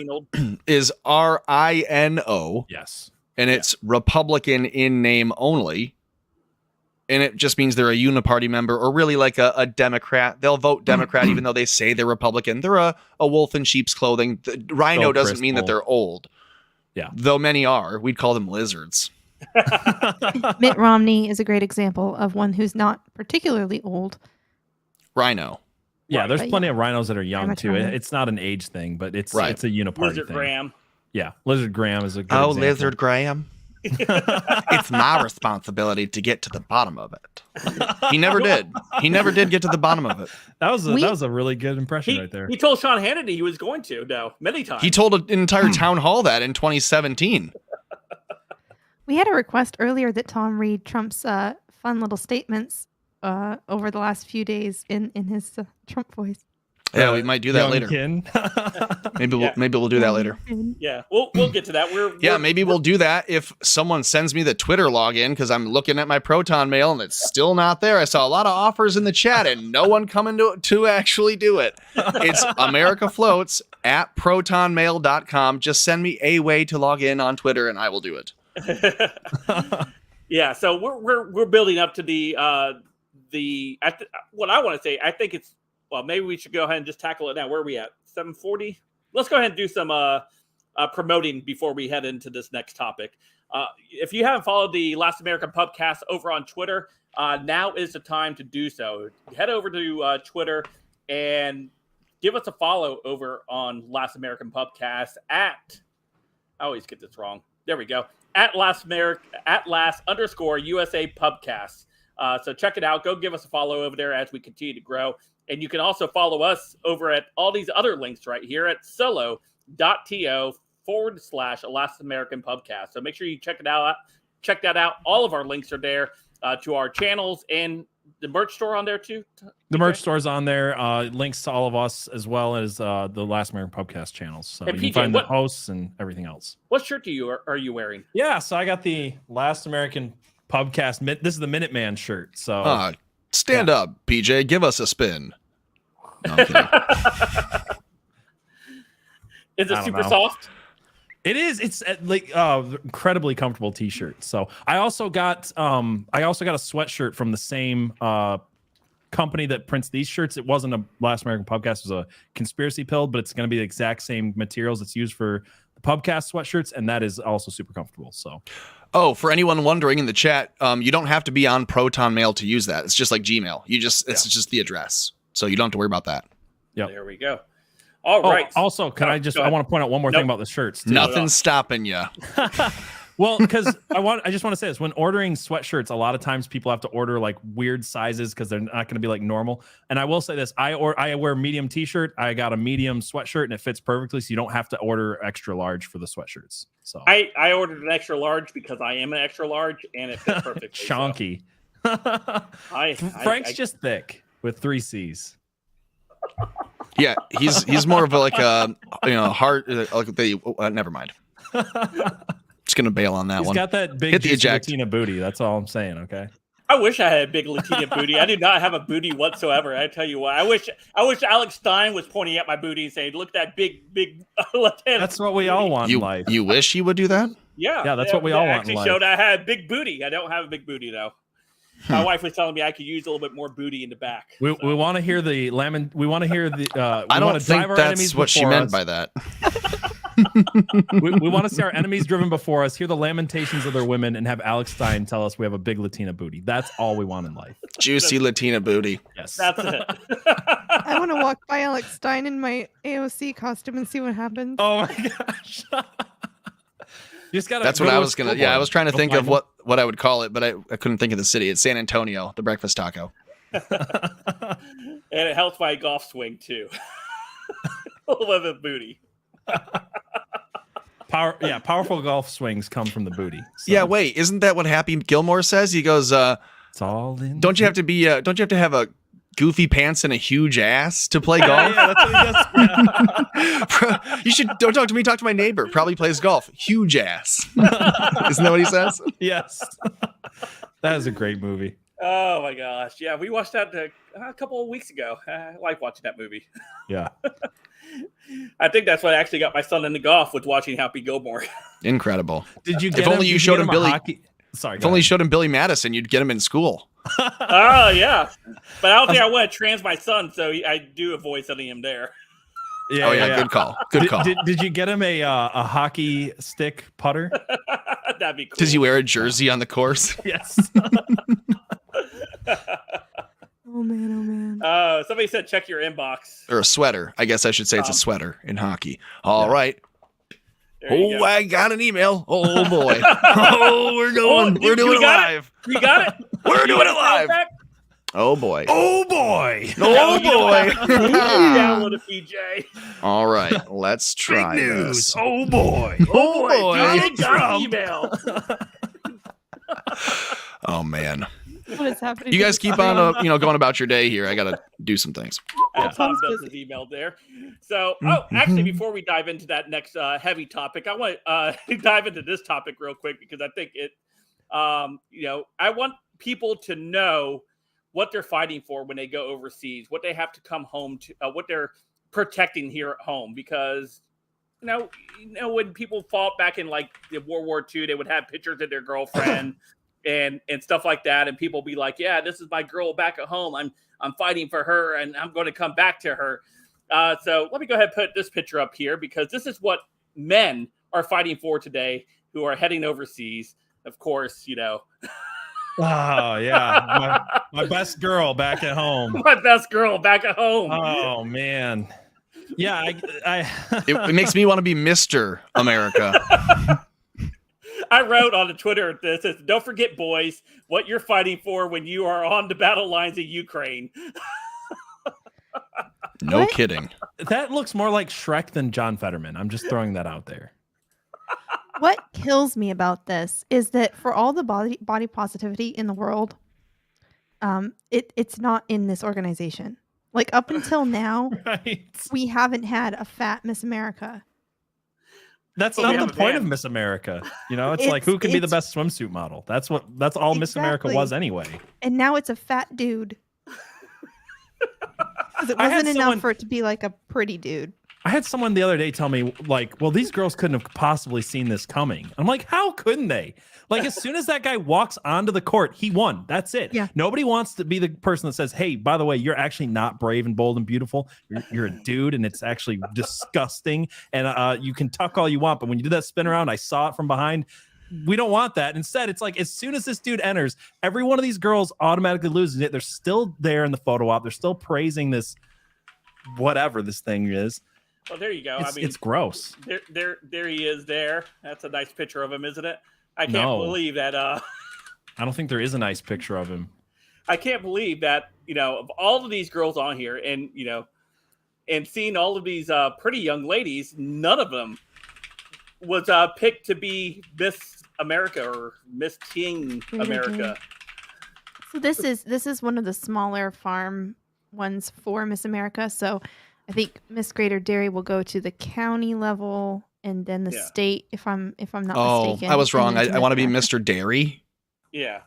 [SPEAKER 2] is RINO.
[SPEAKER 3] Yes.
[SPEAKER 2] And it's Republican in name only. And it just means they're a uniparty member, or really like a Democrat. They'll vote Democrat even though they say they're Republican. They're a wolf in sheep's clothing. The rhino doesn't mean that they're old.
[SPEAKER 3] Yeah.
[SPEAKER 2] Though many are. We'd call them lizards.
[SPEAKER 4] Mitt Romney is a great example of one who's not particularly old.
[SPEAKER 2] Rhino.
[SPEAKER 3] Yeah, there's
[SPEAKER 4] But
[SPEAKER 3] plenty of rhinos that are young too.
[SPEAKER 4] Amateur.
[SPEAKER 3] It's not an age thing, but it's a uniparty
[SPEAKER 1] Lizard
[SPEAKER 3] thing.
[SPEAKER 1] Graham.
[SPEAKER 3] Yeah, Lizard Graham is a good example.
[SPEAKER 2] Lizard Graham. It's my responsibility to get to the bottom of it. He never did. He never did get to the bottom of it.
[SPEAKER 3] That was a really good impression right there.
[SPEAKER 1] He told Sean Hannity he was going to, many times.
[SPEAKER 2] He told an entire town hall that in 2017.
[SPEAKER 4] We had a request earlier that Tom read Trump's fun little statements over the last few days in his Trump voice.
[SPEAKER 2] Yeah, we might do that later. Maybe we'll do that later.
[SPEAKER 1] Yeah, we'll get to that.
[SPEAKER 2] Maybe we'll do that if someone sends me the Twitter login, because I'm looking at my Proton Mail and it's still not there. I saw a lot of offers in the chat and no one coming to actually do it. It's America Floats at protonmail.com. Just send me a way to log in on Twitter and I will do it.
[SPEAKER 1] Yeah, so we're building up to what I want to say. I think it's, well, maybe we should go ahead and just tackle it now. Where are we at? 7:40? Let's go ahead and do some promoting before we head into this next topic. If you haven't followed the Last American Pubcast over on Twitter, now is the time to do so. Head over to Twitter and give us a follow over on Last American Pubcast at, I always get this wrong. There we go. At _USA Pubcast. So check it out. Go give us a follow over there as we continue to grow. And you can also follow us over at all these other links right here at solo.to/Last American Pubcast. So make sure you check it out. Check that out. All of our links are there to our channels and the merch store on there too.
[SPEAKER 3] The merch store's on there. Links to all of us as well as the Last American Pubcast channels. So you can find the hosts and everything else.
[SPEAKER 1] What shirt are you wearing?
[SPEAKER 3] Yeah, so I got the Last American Pubcast. This is the Minuteman shirt. So
[SPEAKER 2] stand up, PJ. Give us a spin. No, I'm kidding.
[SPEAKER 1] Is it super soft?
[SPEAKER 3] It is. It's like incredibly comfortable t-shirt. So I also got a sweatshirt from the same company that prints these shirts. It wasn't a Last American Pubcast. It was a conspiracy pill, but it's going to be the exact same materials that's used for the Pubcast sweatshirts, and that is also super comfortable. So.
[SPEAKER 2] Oh, for anyone wondering in the chat, you don't have to be on Proton Mail to use that. It's just like Gmail. It's just the address. So you don't have to worry about that.
[SPEAKER 3] Yeah.
[SPEAKER 1] There we go. All right.
[SPEAKER 3] Also, I want to point out one more thing about the shirts too.
[SPEAKER 2] Nothing's stopping you.
[SPEAKER 3] Well, because I just want to say this: when ordering sweatshirts, a lot of times people have to order like weird sizes because they're not going to be like normal. And I will say this: I wear a medium t-shirt. I got a medium sweatshirt, and it fits perfectly. So you don't have to order extra large for the sweatshirts. So
[SPEAKER 1] I ordered an extra large because I am an extra large, and it fits perfectly.
[SPEAKER 3] Chonky.
[SPEAKER 1] So.
[SPEAKER 3] Frank's just thick with 3 C's.
[SPEAKER 2] Yeah, he's more of a, like a heart. Never mind. Just gonna bail on that one.
[SPEAKER 3] He's got that big Latina booty. That's all I'm saying. Okay.
[SPEAKER 1] I wish I had a big Latina booty. I do not have a booty whatsoever. I tell you what. I wish Alex Stein was pointing at my booty and saying, "Look at that big Latina."
[SPEAKER 3] That's what we all want in life.
[SPEAKER 2] You wish he would do that?
[SPEAKER 1] Yeah,
[SPEAKER 3] that's what we all want in life.
[SPEAKER 1] Actually showed I had a big booty. I don't have a big booty though. My wife was telling me I could use a little bit more booty in the back.
[SPEAKER 3] We want to hear the lemon. We want to hear the.
[SPEAKER 2] I don't think that's what she meant by that.
[SPEAKER 3] we want to see our enemies driven before us, hear the lamentations of their women, and have Alex Stein tell us we have a big Latina booty. That's all we want in life.
[SPEAKER 2] Juicy Latina booty.
[SPEAKER 3] Yes,
[SPEAKER 1] that's it.
[SPEAKER 4] I want to walk by Alex Stein in my AOC costume and see what happens.
[SPEAKER 3] Oh my gosh.
[SPEAKER 2] That's what I was gonna. Yeah, I was trying to think of what I would call it, but I couldn't think of the city. It's San Antonio, the breakfast taco.
[SPEAKER 1] And it helps my golf swing too. A little bit of booty.
[SPEAKER 3] Powerful golf swings come from the booty. So.
[SPEAKER 2] Yeah, wait, isn't that what Happy Gilmore says? He goes,
[SPEAKER 3] "It's all in."
[SPEAKER 2] Don't you have to be? Don't you have to have a goofy pants and a huge ass to play golf?
[SPEAKER 3] Yeah, that's what he does.
[SPEAKER 2] You should don't talk to me. Talk to my neighbor. Probably plays golf. Huge ass. Isn't that what he says?
[SPEAKER 3] Yes. That is a great movie.
[SPEAKER 1] Oh my gosh. Yeah, we watched that a couple of weeks ago. I like watching that movie.
[SPEAKER 3] Yeah.
[SPEAKER 1] I think that's what actually got my son into golf, was watching Happy Gilmore.
[SPEAKER 2] Incredible.
[SPEAKER 3] Did you get
[SPEAKER 2] If only you showed him Billy.
[SPEAKER 3] Sorry.
[SPEAKER 2] If only you showed him Billy Madison, you'd get him in school.
[SPEAKER 1] Oh yeah, but I don't think I want to trans my son, so I do avoid sending him there.
[SPEAKER 3] Yeah,
[SPEAKER 2] good call. Good call.
[SPEAKER 3] Did you get him a hockey stick putter?
[SPEAKER 1] That'd be cool.
[SPEAKER 2] Does he wear a jersey on the course?
[SPEAKER 3] Yes.
[SPEAKER 4] Oh man.
[SPEAKER 1] Somebody said check your inbox.
[SPEAKER 2] Or a sweater. I guess I should say it's a sweater in hockey. All right.
[SPEAKER 1] There you go.
[SPEAKER 2] I got an email. Oh boy. Oh, we're going. We're doing it live.
[SPEAKER 1] You got it?
[SPEAKER 2] We're doing it live. Oh boy.
[SPEAKER 3] Oh boy.
[SPEAKER 2] Oh boy.
[SPEAKER 1] Download a PJ.
[SPEAKER 2] All right. Let's try
[SPEAKER 3] Big news.
[SPEAKER 2] this.
[SPEAKER 3] Oh boy.
[SPEAKER 2] Oh boy.
[SPEAKER 1] I got an email.
[SPEAKER 2] Oh man.
[SPEAKER 4] What is happening?
[SPEAKER 2] You guys keep on, going about your day here. I gotta do some things.
[SPEAKER 1] Tom does his email there. So, actually, before we dive into that next heavy topic, I want to dive into this topic real quick, because I think it, I want people to know what they're fighting for when they go overseas, what they have to come home to, what they're protecting here at home. Because, when people fought back in like the World War II, they would have pictures of their girlfriend. And stuff like that, and people be like, "Yeah, this is my girl back at home. I'm fighting for her, and I'm going to come back to her." So let me go ahead and put this picture up here, because this is what men are fighting for today who are heading overseas. Of course,
[SPEAKER 3] Oh yeah, my best girl back at home.
[SPEAKER 1] My best girl back at home.
[SPEAKER 3] Oh man, yeah.
[SPEAKER 2] It makes me want to be Mr. America.
[SPEAKER 1] I wrote on the Twitter this: "Don't forget, boys, what you're fighting for when you are on the battle lines of Ukraine."
[SPEAKER 2] No kidding.
[SPEAKER 3] That looks more like Shrek than John Fetterman. I'm just throwing that out there.
[SPEAKER 4] What kills me about this is that for all the body positivity in the world, it's not in this organization. Like, up until now,
[SPEAKER 3] Right.
[SPEAKER 4] we haven't had a fat Miss America.
[SPEAKER 3] That's not the point of Miss America. It's like, who can be the best swimsuit model? That's all Miss America was anyway.
[SPEAKER 4] And now it's a fat dude. Because it wasn't enough for it to be like a pretty dude.
[SPEAKER 3] I had someone the other day tell me, like, well, these girls couldn't have possibly seen this coming. I'm like, how couldn't they? Like, as soon as that guy walks onto the court, he won. That's it.
[SPEAKER 4] Yeah.
[SPEAKER 3] Nobody wants to be the person that says, hey, by the way, you're actually not brave and bold and beautiful. You're a dude, and it's actually disgusting. And you can tuck all you want, but when you do that spin around, I saw it from behind. We don't want that. Instead, it's like, as soon as this dude enters, every one of these girls automatically loses it. They're still there in the photo op. They're still praising this, whatever this thing is.
[SPEAKER 1] Well, there you go.
[SPEAKER 3] It's gross.
[SPEAKER 1] There he is there. That's a nice picture of him, isn't it? I can't believe that.
[SPEAKER 3] I don't think there is a nice picture of him.
[SPEAKER 1] I can't believe that, of all of these girls on here, and, and seeing all of these pretty young ladies, none of them was picked to be Miss America or Miss Teen America.
[SPEAKER 4] So this is one of the smaller farm ones for Miss America. So I think Miss Greater Dairy will go to the county level, and then the state, if I'm not mistaken.
[SPEAKER 2] I was wrong. I want to be Mr. Dairy.
[SPEAKER 1] Yeah.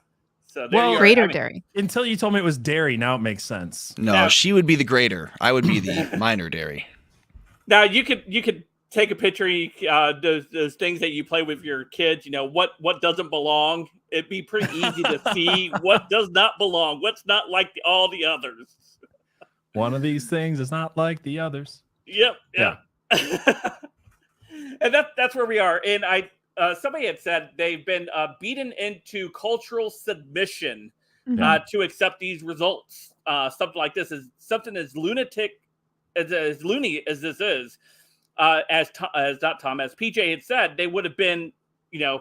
[SPEAKER 1] So
[SPEAKER 4] Greater Dairy.
[SPEAKER 3] Until you told me it was dairy, now it makes sense.
[SPEAKER 2] No, she would be the greater. I would be the minor dairy.
[SPEAKER 1] Now you could take a picture. Those things that you play with your kids. What doesn't belong. It'd be pretty easy to see what does not belong. What's not like all the others.
[SPEAKER 3] One of these things is not like the others.
[SPEAKER 1] Yep. Yeah. And that's where we are. And somebody had said they've been beaten into cultural submission to accept these results. Something like this is something as lunatic, as loony as this is. As PJ had said, they would have been,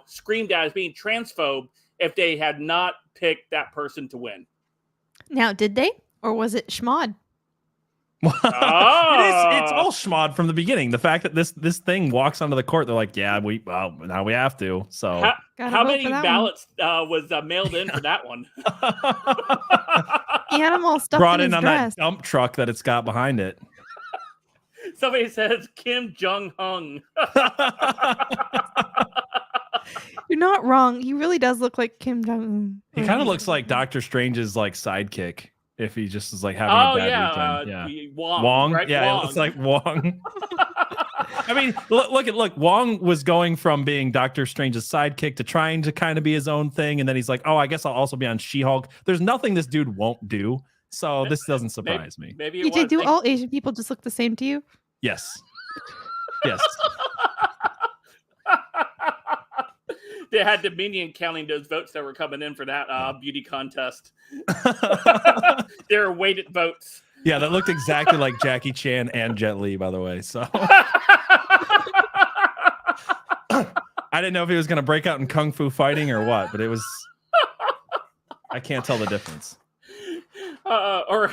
[SPEAKER 1] screamed at as being transphobe if they had not picked that person to win.
[SPEAKER 4] Now, did they, or was it schmod?
[SPEAKER 3] It's all schmod from the beginning. The fact that this thing walks onto the court, they're like, yeah, now we have to. So
[SPEAKER 1] how many ballots was mailed in for that one?
[SPEAKER 4] He had them all stuffed
[SPEAKER 3] brought
[SPEAKER 4] in
[SPEAKER 3] in
[SPEAKER 4] his
[SPEAKER 3] on
[SPEAKER 4] dress.
[SPEAKER 3] that dump truck that it's got behind it.
[SPEAKER 1] Somebody says Kim Jong-un.
[SPEAKER 4] You're not wrong. He really does look like Kim Jong-un.
[SPEAKER 3] He kind of looks like Doctor Strange's like sidekick if he just is like having a bad weekend.
[SPEAKER 1] Wong. Right?
[SPEAKER 3] Yeah,
[SPEAKER 1] Wong.
[SPEAKER 3] it's like Wong. I mean, look. Wong was going from being Doctor Strange's sidekick to trying to kind of be his own thing, and then he's like, "Oh, I guess I'll also be on She-Hulk." There's nothing this dude won't do, so this doesn't surprise me.
[SPEAKER 1] Maybe
[SPEAKER 4] PJ, do all Asian people just look the same to you?
[SPEAKER 3] Yes. Yes.
[SPEAKER 1] They had Dominion counting those votes that were coming in for that beauty contest. They were weighted votes.
[SPEAKER 3] Yeah, that looked exactly like Jackie Chan and Jet Li, by the way. So I didn't know if he was going to break out in kung fu fighting or what, but it was. I can't tell the difference.
[SPEAKER 1] Or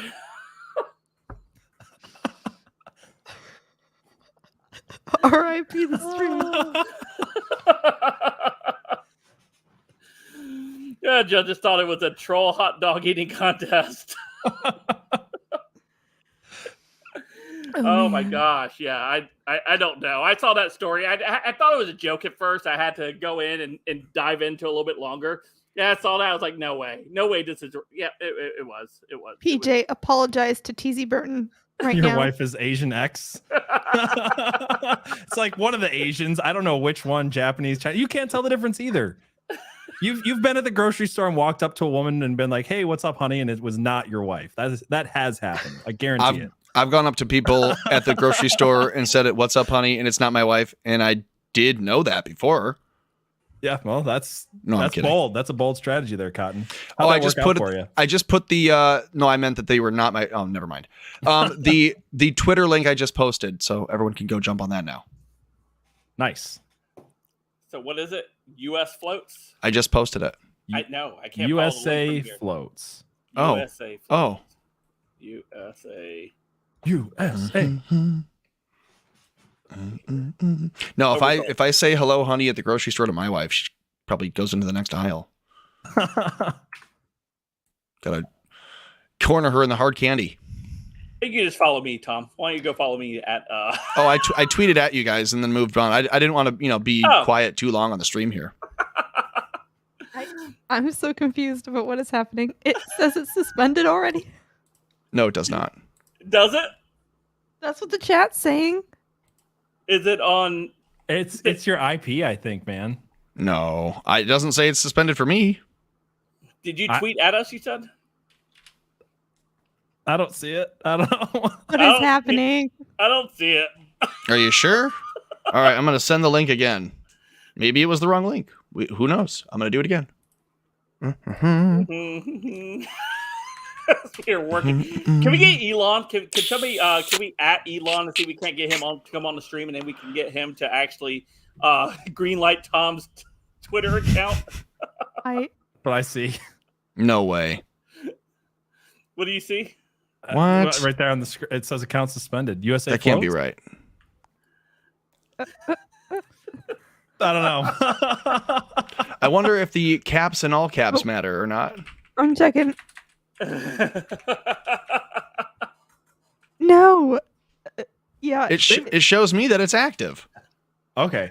[SPEAKER 4] R.I.P. the stream.
[SPEAKER 1] Yeah, judges thought it was a troll hot dog eating contest. Oh my gosh, yeah, I don't know. I saw that story. I thought it was a joke at first. I had to go in and dive into it a little bit longer. Yeah, I saw that. I was like, no way. This is. Yeah, it was.
[SPEAKER 4] PJ, apologize to TZ Burton right
[SPEAKER 3] Your
[SPEAKER 4] now.
[SPEAKER 3] wife is Asian X. It's like one of the Asians. I don't know which one, Japanese, Chinese. You can't tell the difference either. You've been at the grocery store and walked up to a woman and been like, "Hey, what's up, honey?" And it was not your wife. That has happened. I guarantee it.
[SPEAKER 2] I've gone up to people at the grocery store and said, "What's up, honey?" And it's not my wife. And I did know that before.
[SPEAKER 3] Yeah, well, that's
[SPEAKER 2] kidding.
[SPEAKER 3] bold. That's a bold strategy there, Cotton.
[SPEAKER 2] I just put the no, I meant that they were not my. Oh, never mind. The Twitter link I just posted, so everyone can go jump on that now.
[SPEAKER 3] Nice.
[SPEAKER 1] So what is it? U.S. floats.
[SPEAKER 2] I just posted it.
[SPEAKER 1] I can't.
[SPEAKER 3] USA floats.
[SPEAKER 1] USA. Floats.
[SPEAKER 2] Oh.
[SPEAKER 1] USA.
[SPEAKER 2] No, if I say hello, honey, at the grocery store to my wife, she probably goes into the next aisle. Gotta corner her in the hard candy.
[SPEAKER 1] I think you just follow me, Tom. Why don't you go follow me at?
[SPEAKER 2] Oh, I tweeted at you guys and then moved on. I didn't want to be quiet too long on the stream here.
[SPEAKER 4] I'm so confused about what is happening. It says it's suspended already.
[SPEAKER 2] No, it does not.
[SPEAKER 1] Does it?
[SPEAKER 4] That's what the chat's saying.
[SPEAKER 1] Is it on?
[SPEAKER 3] It's your IP, I think, man.
[SPEAKER 2] No, it doesn't say it's suspended for me.
[SPEAKER 1] Did you tweet at us? You said.
[SPEAKER 3] I don't see it. I don't know.
[SPEAKER 4] What is happening?
[SPEAKER 1] I don't see it.
[SPEAKER 2] Are you sure? All right, I'm going to send the link again. Maybe it was the wrong link. Who knows? I'm going to do it again.
[SPEAKER 1] We're working. Can we get Elon? Can somebody? Can we at Elon and see if we can't get him to come on the stream, and then we can get him to actually greenlight Tom's Twitter account?
[SPEAKER 3] But I see.
[SPEAKER 2] No way.
[SPEAKER 1] What do you see?
[SPEAKER 2] What?
[SPEAKER 3] Right there on the screen, it says account suspended. USA.
[SPEAKER 2] That can't be right.
[SPEAKER 3] I don't know.
[SPEAKER 2] I wonder if the caps and all caps matter or not.
[SPEAKER 4] I'm checking. No. Yeah.
[SPEAKER 2] It shows me that it's active.
[SPEAKER 3] Okay.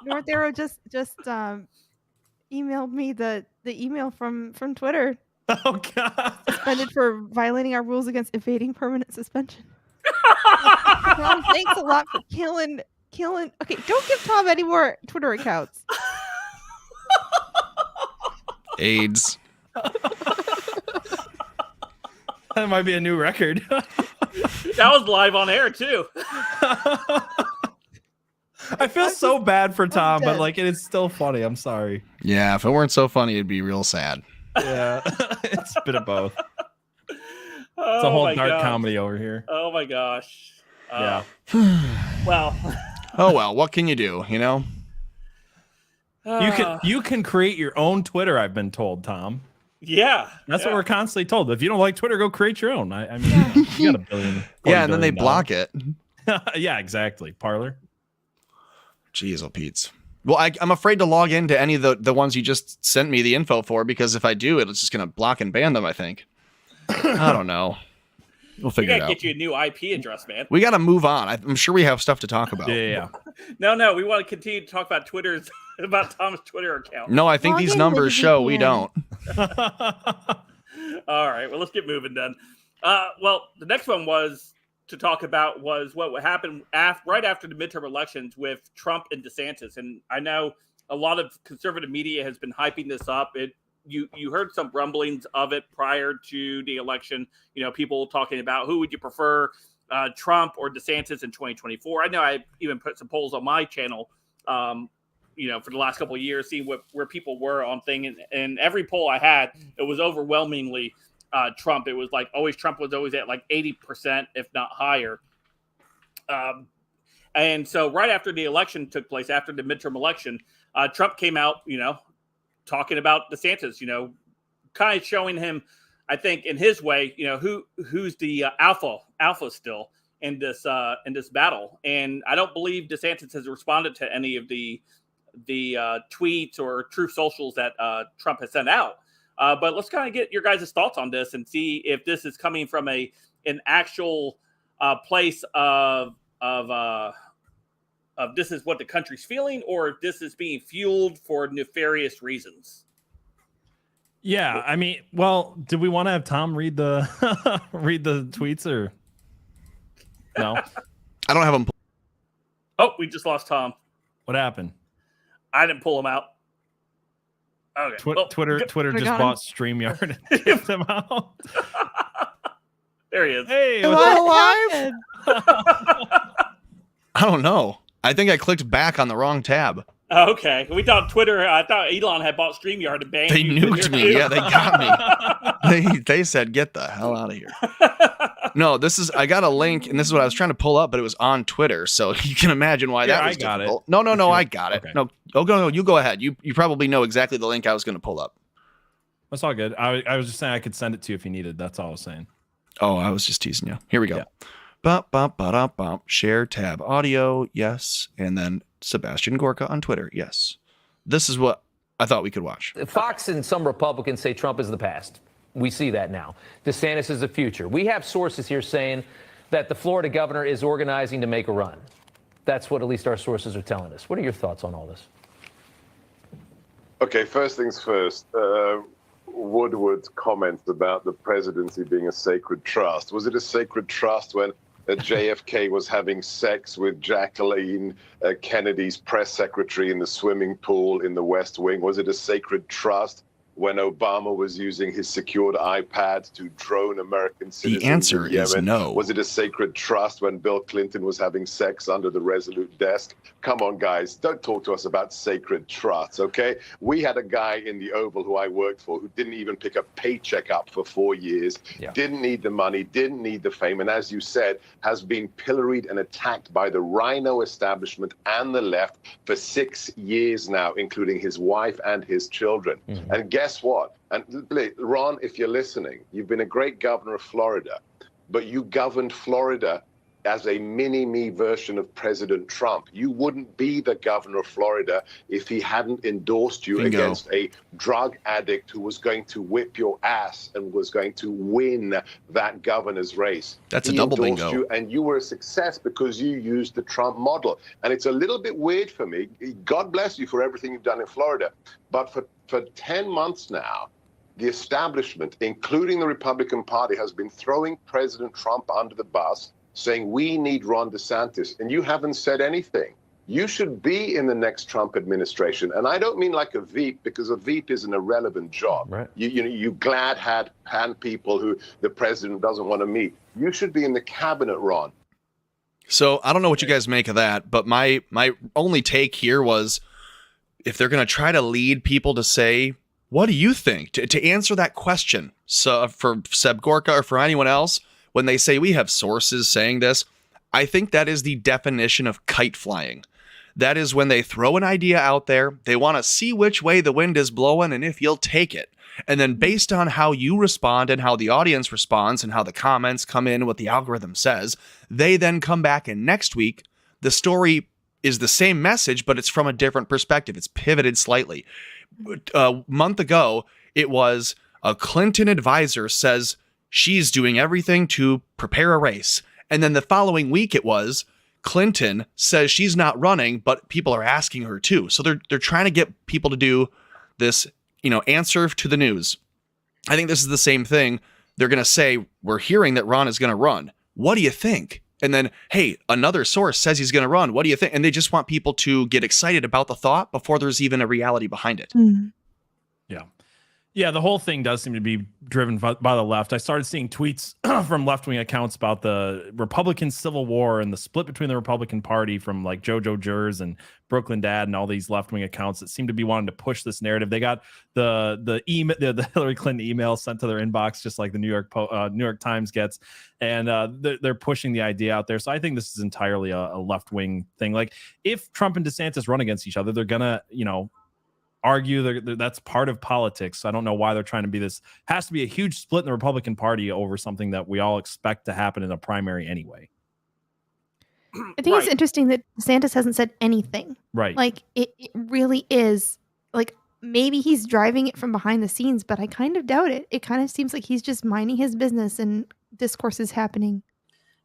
[SPEAKER 4] North Arrow just emailed me the email from Twitter.
[SPEAKER 3] Oh God!
[SPEAKER 4] Suspended for violating our rules against evading permanent suspension. Tom, thanks a lot for killing. Okay, don't give Tom any more Twitter accounts.
[SPEAKER 2] AIDS.
[SPEAKER 3] That might be a new record.
[SPEAKER 1] That was live on air too.
[SPEAKER 3] I feel so bad for Tom, but like it's still funny. I'm sorry.
[SPEAKER 2] Yeah, if it weren't so funny, it'd be real sad.
[SPEAKER 3] Yeah, it's a bit of both. It's a whole dark comedy over here.
[SPEAKER 1] Oh my gosh.
[SPEAKER 3] Yeah.
[SPEAKER 1] Well.
[SPEAKER 2] Oh well, what can you do? You know.
[SPEAKER 3] You can create your own Twitter. I've been told, Tom.
[SPEAKER 1] Yeah.
[SPEAKER 3] That's what we're constantly told. If you don't like Twitter, go create your own. I mean, you got a billion.
[SPEAKER 2] Yeah, and then they block it.
[SPEAKER 3] Yeah, exactly. Parlor.
[SPEAKER 2] Jeez, oh Pete's. Well, I'm afraid to log into any of the ones you just sent me the info for, because if I do, it's just going to block and ban them, I think. I don't know. We'll figure it out.
[SPEAKER 1] We got to get you a new IP address, man.
[SPEAKER 2] We got to move on. I'm sure we have stuff to talk about.
[SPEAKER 3] Yeah.
[SPEAKER 1] No, we want to continue to talk about about Tom's Twitter account.
[SPEAKER 2] No, I think these numbers show we don't.
[SPEAKER 1] All right, well, let's get moving then. Well, the next one was to talk about was what happened right after the midterm elections with Trump and DeSantis. And I know a lot of conservative media has been hyping this up. You heard some rumblings of it prior to the election. People talking about who would you prefer, Trump or DeSantis in 2024. I know I even put some polls on my channel, for the last couple of years, seeing where people were on thing. And every poll I had, it was overwhelmingly Trump. It was like Trump was always at like 80%, if not higher. And so right after the election took place, after the midterm election, Trump came out, talking about DeSantis, kind of showing him, I think, in his way, who's the alpha still in this battle. And I don't believe DeSantis has responded to any of the tweets or truth socials that Trump has sent out. But let's kind of get your guys' thoughts on this and see if this is coming from an actual place of this is what the country's feeling, or if this is being fueled for nefarious reasons.
[SPEAKER 3] Yeah, I mean, well, do we want to have Tom read the tweets or no?
[SPEAKER 2] I don't have them.
[SPEAKER 1] Oh, we just lost Tom.
[SPEAKER 3] What happened?
[SPEAKER 1] I didn't pull him out. Okay.
[SPEAKER 3] Twitter just bought StreamYard and kicked him out.
[SPEAKER 1] There he is.
[SPEAKER 3] Hey,
[SPEAKER 2] am I alive? I don't know. I think I clicked back on the wrong tab.
[SPEAKER 1] Okay. We thought Twitter, I thought Elon had bought StreamYard and banned
[SPEAKER 2] They nuked me. Yeah, they got me. They said, get the hell out of here. No, I got a link, and this is what I was trying to pull up, but it was on Twitter, so you can imagine why that was difficult. No, I got it. Okay. No, you go ahead. You probably know exactly the link I was going to pull up.
[SPEAKER 3] That's all good. I was just saying I could send it to you if you needed. That's all I was saying.
[SPEAKER 2] Oh, I was just teasing you. Here we go. Yeah. Share tab audio, yes. And then Sebastian Gorka on Twitter, yes. This is what I thought we could watch.
[SPEAKER 8] Fox and some Republicans say Trump is the past. We see that now. DeSantis is the future. We have sources here saying that the Florida governor is organizing to make a run. That's what at least our sources are telling us. What are your thoughts on all this?
[SPEAKER 9] Okay, first things first. Woodward's comments about the presidency being a sacred trust. Was it a sacred trust when JFK was having sex with Jacqueline Kennedy's press secretary in the swimming pool in the West Wing? Was it a sacred trust when Obama was using his secured iPad to drone American citizens?
[SPEAKER 2] The answer
[SPEAKER 9] in Yemen?
[SPEAKER 2] is no.
[SPEAKER 9] Was it a sacred trust when Bill Clinton was having sex under the Resolute desk? Come on, guys, don't talk to us about sacred trusts, okay? We had a guy in the Oval who I worked for who didn't even pick a paycheck up for 4 years, didn't need the money, didn't need the fame, and as you said, has been pilloried and attacked by the rhino establishment and the left for 6 years now, including his wife and his children. Mm-hmm. And guess what? And Ron, if you're listening, you've been a great governor of Florida, but you governed Florida as a mini-me version of President Trump. You wouldn't be the governor of Florida if he hadn't endorsed you against a drug addict who was going to whip your ass and was going to win that governor's race.
[SPEAKER 2] That's a double bingo.
[SPEAKER 9] You, and you were a success because you used the Trump model. And it's a little bit weird for me. God bless you for everything you've done in Florida. But for 10 months now, the establishment, including the Republican Party, has been throwing President Trump under the bus, saying we need Ron DeSantis, and you haven't said anything. You should be in the next Trump administration, and I don't mean like a Veep, because a Veep is an irrelevant job. Right. You glad hand people who the president doesn't want to meet. You should be in the cabinet, Ron.
[SPEAKER 2] So I don't know what you guys make of that, but my only take here was, if they're going to try to lead people to say, what do you think? To answer that question, so for Seb Gorka or for anyone else, when they say we have sources saying this, I think that is the definition of kite flying. That is when they throw an idea out there, they want to see which way the wind is blowing and if you'll take it. And then based on how you respond and how the audience responds and how the comments come in, what the algorithm says, they then come back and next week, the story is the same message, but it's from a different perspective. It's pivoted slightly. A month ago, it was a Clinton advisor says she's doing everything to prepare a race. And then the following week it was Clinton says she's not running, but people are asking her to. So they're trying to get people to do this, answer to the news. I think this is the same thing. They're going to say, we're hearing that Ron is going to run. What do you think? And then, hey, another source says he's going to run. What do you think? And they just want people to get excited about the thought before there's even a reality behind it.
[SPEAKER 4] Mm-hmm.
[SPEAKER 3] Yeah. Yeah, the whole thing does seem to be driven by the left. I started seeing tweets from left-wing accounts about the Republican Civil War and the split between the Republican Party from like Jojo Jers and Brooklyn Dad and all these left-wing accounts that seem to be wanting to push this narrative. They got the email, the Hillary Clinton email sent to their inbox, just like the New York Times gets, and they're pushing the idea out there. So I think this is entirely a left-wing thing. Like if Trump and DeSantis run against each other, they're gonna, argue that's part of politics. So I don't know why they're trying to be this. Has to be a huge split in the Republican Party over something that we all expect to happen in a primary anyway.
[SPEAKER 4] I think it's interesting that DeSantis hasn't said anything.
[SPEAKER 3] Right.
[SPEAKER 4] Like it really is like maybe he's driving it from behind the scenes, but I kind of doubt it. It kind of seems like he's just minding his business and discourse is happening.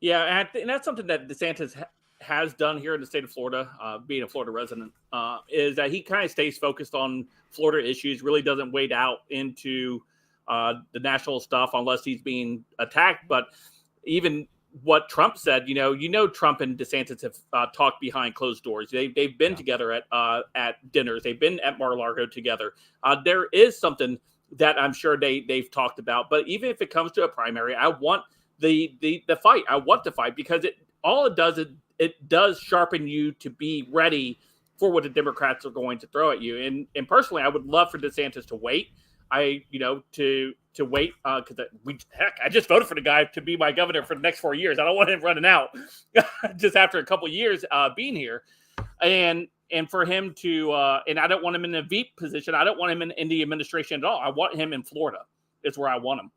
[SPEAKER 1] Yeah, and that's something that DeSantis has done here in the state of Florida, being a Florida resident, is that he kind of stays focused on Florida issues, really doesn't wade out into the national stuff unless he's being attacked. But even what Trump said, Trump and DeSantis have talked behind closed doors. They've been together at dinners. They've been at Mar-a-Lago together. There is something that I'm sure they've talked about. But even if it comes to a primary, I want the fight. I want the fight because all it does is it does sharpen you to be ready for what the Democrats are going to throw at you. And personally, I would love for DeSantis to wait. To wait because I just voted for the guy to be my governor for the next 4 years. I don't want him running out just after a couple years being here, and for him to and I don't want him in a VP position. I don't want him in the administration at all. I want him in Florida. It's where I want him.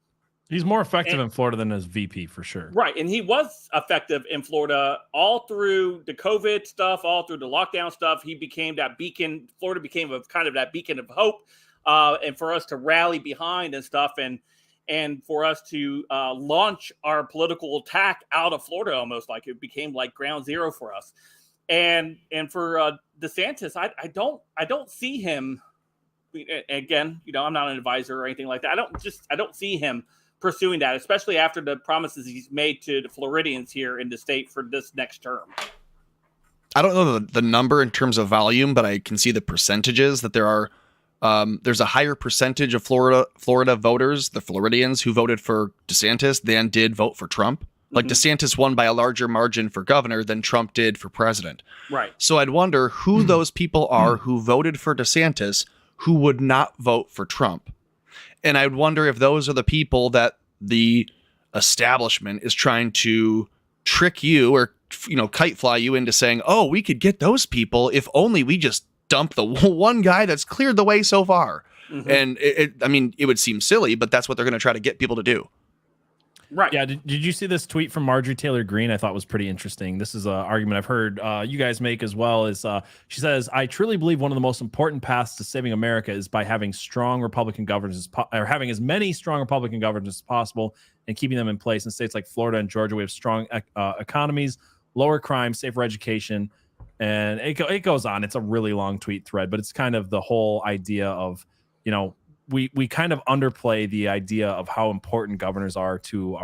[SPEAKER 3] He's more effective in Florida than as VP for sure.
[SPEAKER 1] Right. And he was effective in Florida all through the COVID stuff, all through the lockdown stuff. He became that beacon. Florida became kind of that beacon of hope, and for us to rally behind and stuff, and for us to launch our political attack out of Florida, almost like it became like ground zero for us. And for DeSantis, I don't see him. Again, I'm not an advisor or anything like that. I don't see him pursuing that, especially after the promises he's made to the Floridians here in the state for this next term.
[SPEAKER 2] I don't know the number in terms of volume, but I can see the percentages that there are. There's a higher percentage of Florida voters, the Floridians, who voted for DeSantis than did vote for Trump. Like DeSantis won by a larger margin for governor than Trump did for president.
[SPEAKER 1] Right.
[SPEAKER 2] So I'd wonder who those people are who voted for DeSantis who would not vote for Trump. And I'd wonder if those are the people that the establishment is trying to trick you or, kite fly you into saying, oh, we could get those people if only we just dump the one guy that's cleared the way so far. Mm-hmm. And it would seem silly, but that's what they're going to try to get people to do.
[SPEAKER 3] Right. Yeah. Did you see this tweet from Marjorie Taylor Greene? I thought was pretty interesting. This is an argument I've heard you guys make as well. Is she says, I truly believe one of the most important paths to saving America is by having strong Republican governors or having as many strong Republican governors as possible and keeping them in place. In states like Florida and Georgia, we have strong economies, lower crime, safer education. And it goes on. It's a really long tweet thread, but it's kind of the whole idea of, we kind of underplay the idea of how important governors are to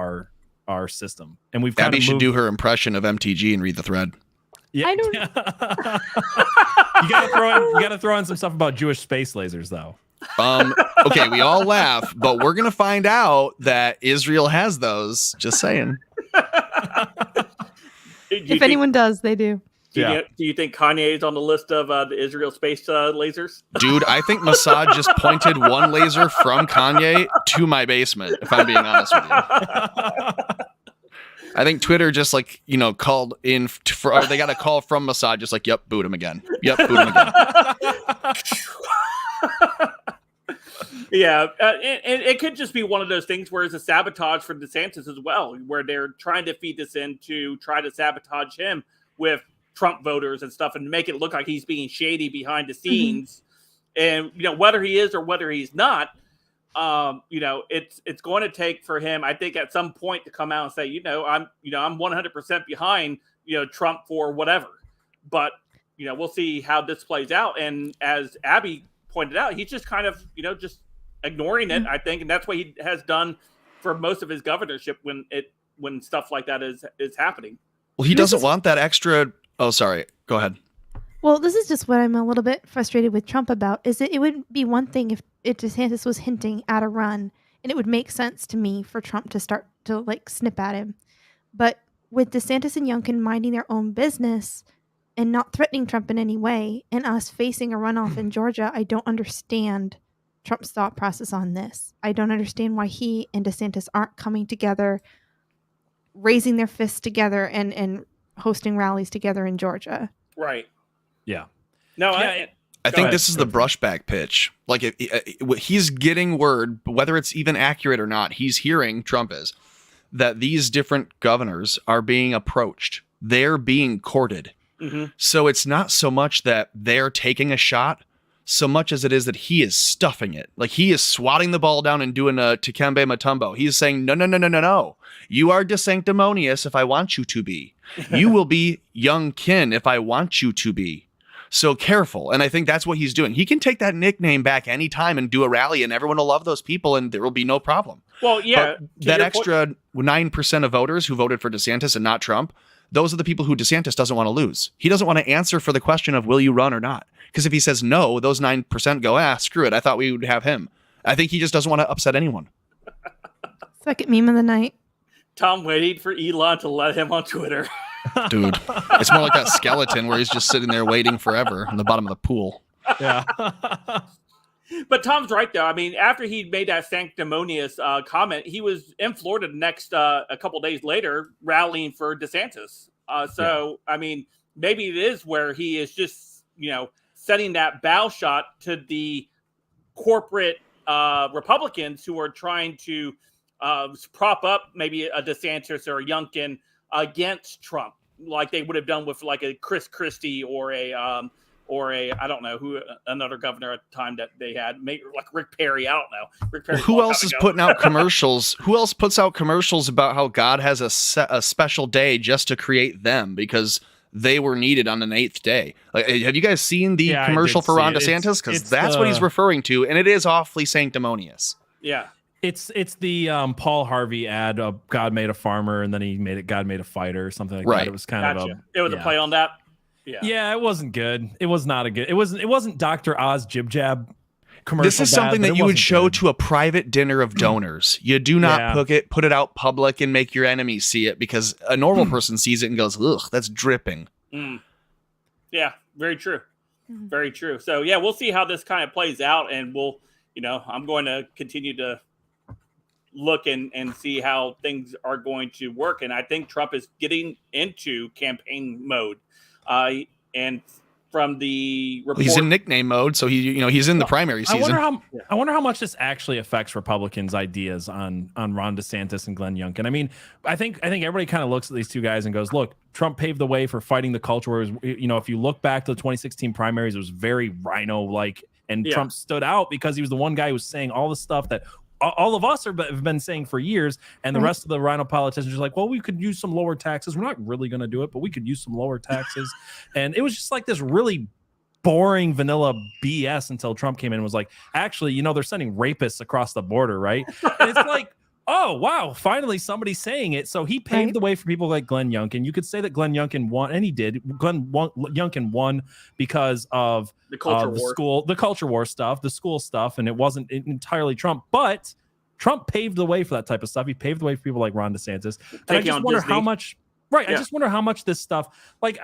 [SPEAKER 3] our system. And we've
[SPEAKER 2] Abby should do her impression of MTG and read the thread.
[SPEAKER 3] Yeah.
[SPEAKER 4] I don't
[SPEAKER 3] you gotta throw in some stuff about Jewish space lasers though.
[SPEAKER 2] Okay, we all laugh, but we're gonna find out that Israel has those. Just saying.
[SPEAKER 4] If anyone does, they do.
[SPEAKER 1] Do you think Kanye is on the list of the Israel space lasers?
[SPEAKER 2] Dude, I think Mossad just pointed one laser from Kanye to my basement, if I'm being honest with you. I think Twitter just called in or they got a call from Mossad just yep, boot him again. Yep, boot him again.
[SPEAKER 1] Yeah, and it could just be one of those things where it's a sabotage for DeSantis as well, where they're trying to feed this in to try to sabotage him with Trump voters and stuff and make it look like he's being shady behind the scenes. And, whether he is or whether he's not, it's going to take for him, I think, at some point to come out and say, I'm 100% behind, Trump for whatever. But, we'll see how this plays out. And as Abby pointed out, he's just kind of, just ignoring it, I think. And that's what he has done for most of his governorship when stuff like that is happening.
[SPEAKER 2] Well, he doesn't want that extra. Oh, sorry. Go ahead.
[SPEAKER 4] Well, this is just what I'm a little bit frustrated with Trump about, is that it would be one thing if DeSantis was hinting at a run, and it would make sense to me for Trump to start to snip at him. But with DeSantis and Youngkin minding their own business and not threatening Trump in any way, and us facing a runoff in Georgia, I don't understand Trump's thought process on this. I don't understand why he and DeSantis aren't coming together, raising their fists together, and hosting rallies together in Georgia.
[SPEAKER 1] Right.
[SPEAKER 3] Yeah.
[SPEAKER 1] No,
[SPEAKER 2] I think this is the brushback pitch. Like, he's getting word, whether it's even accurate or not, he's hearing, Trump is, that these different governors are being approached. They're being courted. Mm-hmm. So it's not so much that they're taking a shot, so much as it is that he is stuffing it. Like, he is swatting the ball down and doing a Dikembe Mutombo. He's saying, no. You are DeSanctimonious if I want you to be. You will be Youngkin if I want you to be. So careful. And I think that's what he's doing. He can take that nickname back anytime and do a rally, and everyone will love those people, and there will be no problem.
[SPEAKER 1] Well, yeah.
[SPEAKER 2] But that extra 9% of voters who voted for DeSantis and not Trump, those are the people who DeSantis doesn't want to lose. He doesn't want to answer for the question of will you run or not. Because if he says no, those 9% go, screw it. I thought we would have him. I think he just doesn't want to upset anyone.
[SPEAKER 4] Second meme of the night.
[SPEAKER 1] Tom waiting for Elon to let him on Twitter.
[SPEAKER 2] Dude, it's more like that skeleton where he's just sitting there waiting forever in the bottom of the pool.
[SPEAKER 3] Yeah.
[SPEAKER 1] But Tom's right, though. I mean, after he made that sanctimonious comment, he was in Florida next a couple days later rallying for DeSantis. I mean, maybe it is where he is just, setting that bow shot to the corporate Republicans who are trying to prop up maybe a DeSantis or a Youngkin against Trump, like they would have done with like a Chris Christie or a I don't know who, another governor at the time that they had, maybe like Rick Perry. I don't know. Rick Perry.
[SPEAKER 2] Who else is putting out commercials? Who else puts out commercials about how God has a special day just to create them because they were needed on an 8th day? Like, have you guys seen the commercial for Ron DeSantis? Because that's what he's referring to, and it is awfully sanctimonious.
[SPEAKER 1] Yeah.
[SPEAKER 3] It's the Paul Harvey ad of God made a farmer, and then he made it God made a fighter or something like that. It was kind of
[SPEAKER 1] it was a play on that.
[SPEAKER 3] Yeah, it wasn't good. It was not a good. It wasn't Dr. Oz Jib Jab commercial.
[SPEAKER 2] This is something that you would show to a private dinner of donors. You do not put it out public and make your enemies see it, because a normal person sees it and goes, ugh, that's dripping.
[SPEAKER 1] Yeah, very true. Very true. So yeah, we'll see how this kind of plays out, and we'll, I'm going to continue to look and see how things are going to work. And I think Trump is getting into campaign mode. And from the report,
[SPEAKER 2] he's in nickname mode, so he's in the primary season.
[SPEAKER 3] I wonder how much this actually affects Republicans' ideas on Ron DeSantis and Glenn Youngkin. I mean, I think everybody kind of looks at these two guys and goes, "Look, Trump paved the way for fighting the culture wars." If you look back to the 2016 primaries, it was very rhino-like, and Trump stood out because he was the one guy who was saying all the stuff that all of us have been saying for years, and the rest of the rhino politicians are like, well, we could use some lower taxes. We're not really going to do it, but we could use some lower taxes. And it was just like this really boring vanilla BS until Trump came in and was like, actually, they're sending rapists across the border, right? And it's like, oh, wow, finally somebody's saying it. So he paved the way for people like Glenn Youngkin. You could say that Glenn Youngkin won, and he did. Youngkin won because of the culture war stuff, the school stuff, and it wasn't entirely Trump. But Trump paved the way for that type of stuff. He paved the way for people like Ron DeSantis. And I just wonder how much, I just wonder how much this stuff, like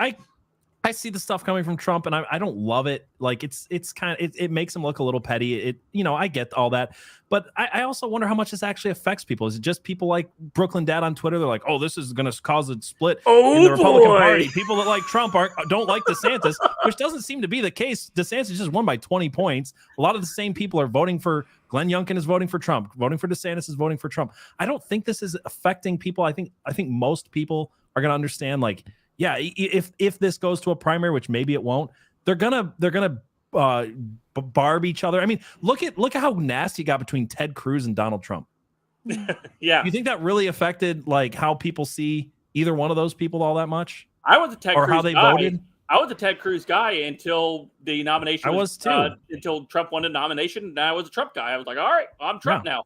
[SPEAKER 3] I see the stuff coming from Trump, and I don't love it. Like it's kind of it makes him look a little petty. I get all that, but I also wonder how much this actually affects people. Is it just people like Brooklyn Dad on Twitter? They're like, oh, this is going to cause a split in the Republican Party. People that like Trump don't like DeSantis, which doesn't seem to be the case. DeSantis just won by 20 points. A lot of the same people are voting for Glenn Youngkin is voting for Trump, voting for DeSantis is voting for Trump. I don't think this is affecting people. I think most people are going to understand, like, yeah, if this goes to a primary, which maybe it won't, they're gonna barb each other. I mean, look at how nasty it got between Ted Cruz and Donald Trump.
[SPEAKER 1] Yeah,
[SPEAKER 3] you think that really affected like how people see either one of those people all that much?
[SPEAKER 1] I was a Ted Cruz
[SPEAKER 3] how they
[SPEAKER 1] guy.
[SPEAKER 3] voted.
[SPEAKER 1] I was a Ted Cruz guy until the nomination.
[SPEAKER 3] I was too.
[SPEAKER 1] Until Trump won the nomination, and I was a Trump guy. I was like, all right, I'm Trump now.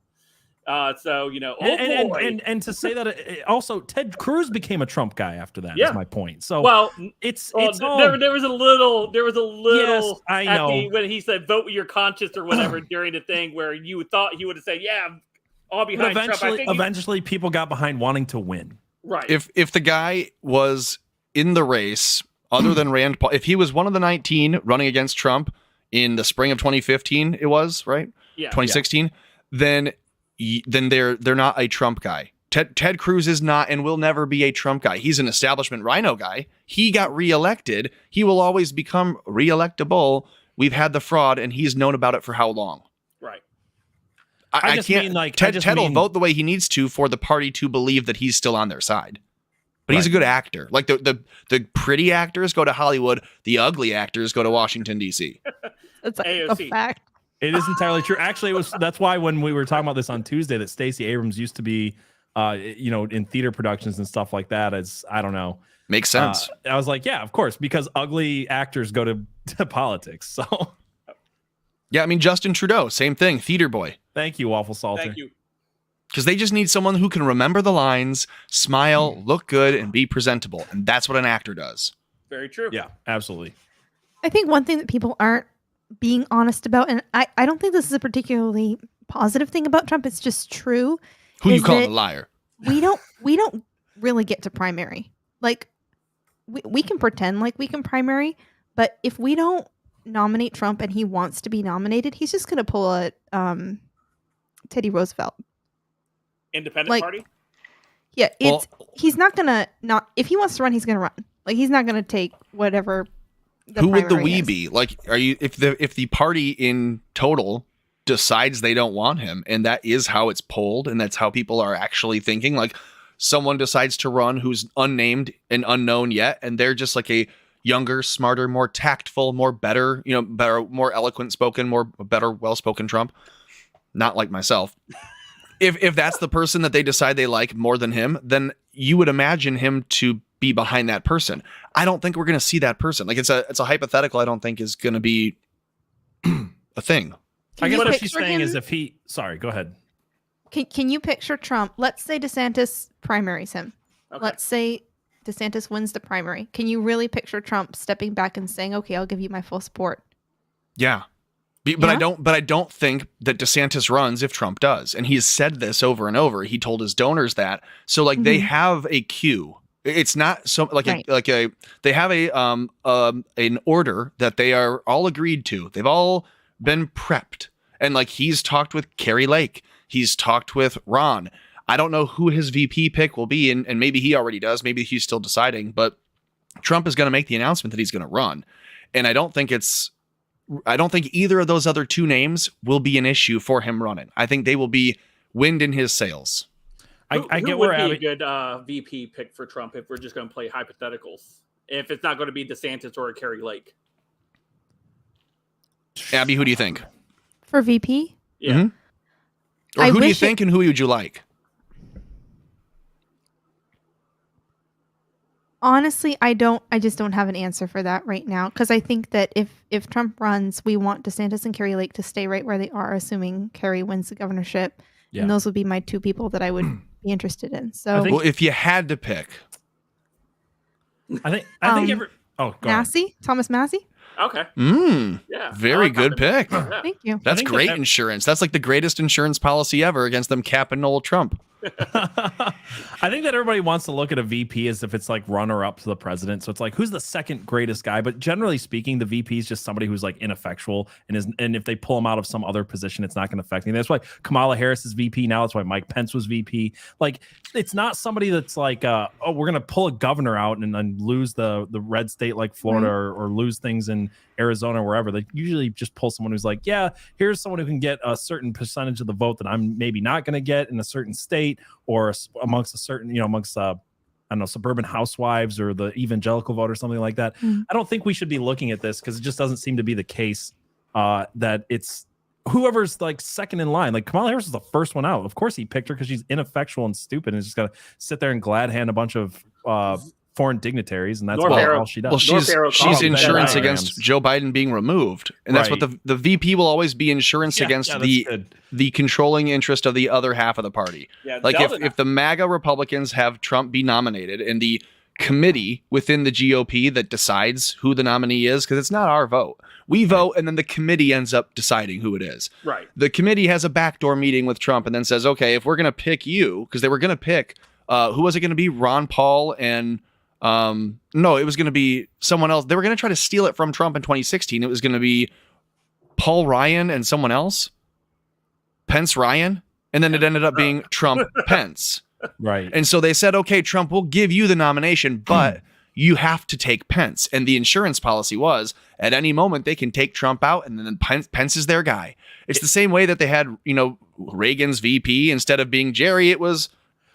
[SPEAKER 1] So
[SPEAKER 3] and to say that also Ted Cruz became a Trump guy after that. Is my point. So it's all,
[SPEAKER 1] there was a little
[SPEAKER 3] yes, I know
[SPEAKER 1] when he said vote with your conscience or whatever during the thing where you thought he would have said all behind Trump.
[SPEAKER 3] Eventually people got behind wanting to win.
[SPEAKER 1] Right.
[SPEAKER 2] If the guy was in the race other than Rand Paul, if he was one of the 19 running against Trump in the spring of 2015, it was right.
[SPEAKER 1] Yeah.
[SPEAKER 2] 2016. Then they're not a Trump guy. Ted Cruz is not and will never be a Trump guy. He's an establishment rhino guy. He got reelected. He will always become reelectable. We've had the fraud, and he's known about it for how long?
[SPEAKER 1] Right.
[SPEAKER 2] I can't. Ted will vote the way he needs to for the party to believe that he's still on their side. But he's a good actor. Like the pretty actors go to Hollywood. The ugly actors go to Washington, D.C.
[SPEAKER 4] That's a fact.
[SPEAKER 3] It is entirely true. Actually, that's why when we were talking about this on Tuesday, that Stacey Abrams used to be, in theater productions and stuff like that. As I don't know,
[SPEAKER 2] makes sense.
[SPEAKER 3] I was like, yeah, of course, because ugly actors go to politics. So,
[SPEAKER 2] yeah, I mean Justin Trudeau, same thing, theater boy.
[SPEAKER 3] Thank you, Waffle Salter.
[SPEAKER 1] Thank you.
[SPEAKER 2] Because they just need someone who can remember the lines, smile, look good, and be presentable, and that's what an actor does.
[SPEAKER 1] Very true.
[SPEAKER 3] Yeah, absolutely.
[SPEAKER 4] I think one thing that people aren't being honest about, and I don't think this is a particularly positive thing about Trump, it's just true.
[SPEAKER 2] Who you calling a liar?
[SPEAKER 4] We don't really get to primary. Like we can pretend like we can primary, but if we don't nominate Trump and he wants to be nominated, he's just gonna pull a Teddy Roosevelt.
[SPEAKER 1] Independent party?
[SPEAKER 4] Yeah, he's not gonna if he wants to run, he's gonna run. Like he's not gonna take whatever.
[SPEAKER 2] Who would the we be? Like, are you if the party in total decides they don't want him, and that is how it's polled, and that's how people are actually thinking? Like, someone decides to run who's unnamed and unknown yet, and they're just like a younger, smarter, more tactful, better, more eloquent spoken, better, well-spoken Trump. Not like myself. If that's the person that they decide they like more than him, then you would imagine him to be behind that person. I don't think we're going to see that person. Like it's a hypothetical. I don't think is going to be a thing.
[SPEAKER 3] I guess what she's saying is if he. Sorry, go ahead.
[SPEAKER 4] Can you picture Trump? Let's say DeSantis primaries him. Okay. Let's say DeSantis wins the primary. Can you really picture Trump stepping back and saying, "Okay, I'll give you my full support"?
[SPEAKER 2] Yeah. But I don't think that DeSantis runs if Trump does. And he's said this over and over. He told his donors that. So like they have a queue. It's not so like they have an order that they are all agreed to. They've all been prepped. And like he's talked with Carrie Lake. He's talked with Ron. I don't know who his VP pick will be, and maybe he already does. Maybe he's still deciding, but Trump is going to make the announcement that he's going to run. And I don't think either of those other two names will be an issue for him running. I think they will be wind in his sails.
[SPEAKER 1] I get where Abby, a good VP pick for Trump if we're just going to play hypotheticals. If it's not going to be DeSantis or Carrie Lake.
[SPEAKER 2] Abby, who do you think?
[SPEAKER 4] For VP?
[SPEAKER 1] Yeah.
[SPEAKER 2] Mm-hmm. Or who do you think and who would you like?
[SPEAKER 4] Honestly, I just don't have an answer for that right now. Because I think that if Trump runs, we want DeSantis and Carrie Lake to stay right where they are, assuming Carrie wins the governorship. Yeah. And those would be my two people that I would be interested in. So,
[SPEAKER 2] well, if you had to pick,
[SPEAKER 3] I think
[SPEAKER 4] Massey, Thomas Massey.
[SPEAKER 1] Okay.
[SPEAKER 2] Yeah. Very good pick.
[SPEAKER 4] Yeah. Thank you.
[SPEAKER 2] That's great insurance. That's like the greatest insurance policy ever against them capping old Trump.
[SPEAKER 3] I think that everybody wants to look at a VP as if it's like runner up to the president. So it's like, who's the second greatest guy? But generally speaking, the VP is just somebody who's like ineffectual and if they pull him out of some other position, it's not going to affect anything. That's why Kamala Harris is VP now. That's why Mike Pence was VP. Like, it's not somebody that's like, oh, we're going to pull a governor out and then lose the red state like Florida or lose things in Arizona or wherever. They usually just pull someone who's like, yeah, here's someone who can get a certain percentage of the vote that I'm maybe not going to get in a certain state or amongst a certain, amongst I don't know, suburban housewives or the evangelical vote or something like that. I don't think we should be looking at this because it just doesn't seem to be the case that it's whoever's like second in line. Like Kamala Harris is the first one out. Of course he picked her because she's ineffectual and stupid and is just got to sit there and glad hand a bunch of foreign dignitaries, and that's all she does.
[SPEAKER 2] Well, she's insurance against Joe Biden being removed, and that's what the VP will always be, insurance against the controlling interest of the other half of the party. Yeah, like if the MAGA Republicans have Trump be nominated, and the committee within the GOP that decides who the nominee is, because it's not our vote. We vote, and then the committee ends up deciding who it is. Right. The committee has a backdoor meeting with Trump, and then says, okay, if we're going to pick you, because they were going to pick, who was it going to be? Ron Paul and no, it was going to be someone else. They were going to try to steal it from Trump in 2016. It was going to be Paul Ryan and someone else, Pence Ryan, and then it ended up being Trump Pence.
[SPEAKER 3] Right.
[SPEAKER 2] And so they said, okay, Trump, we'll give you the nomination, but you have to take Pence. And the insurance policy was at any moment they can take Trump out, and then Pence is their guy. It's the same way that they had, Reagan's VP instead of being Jerry, it was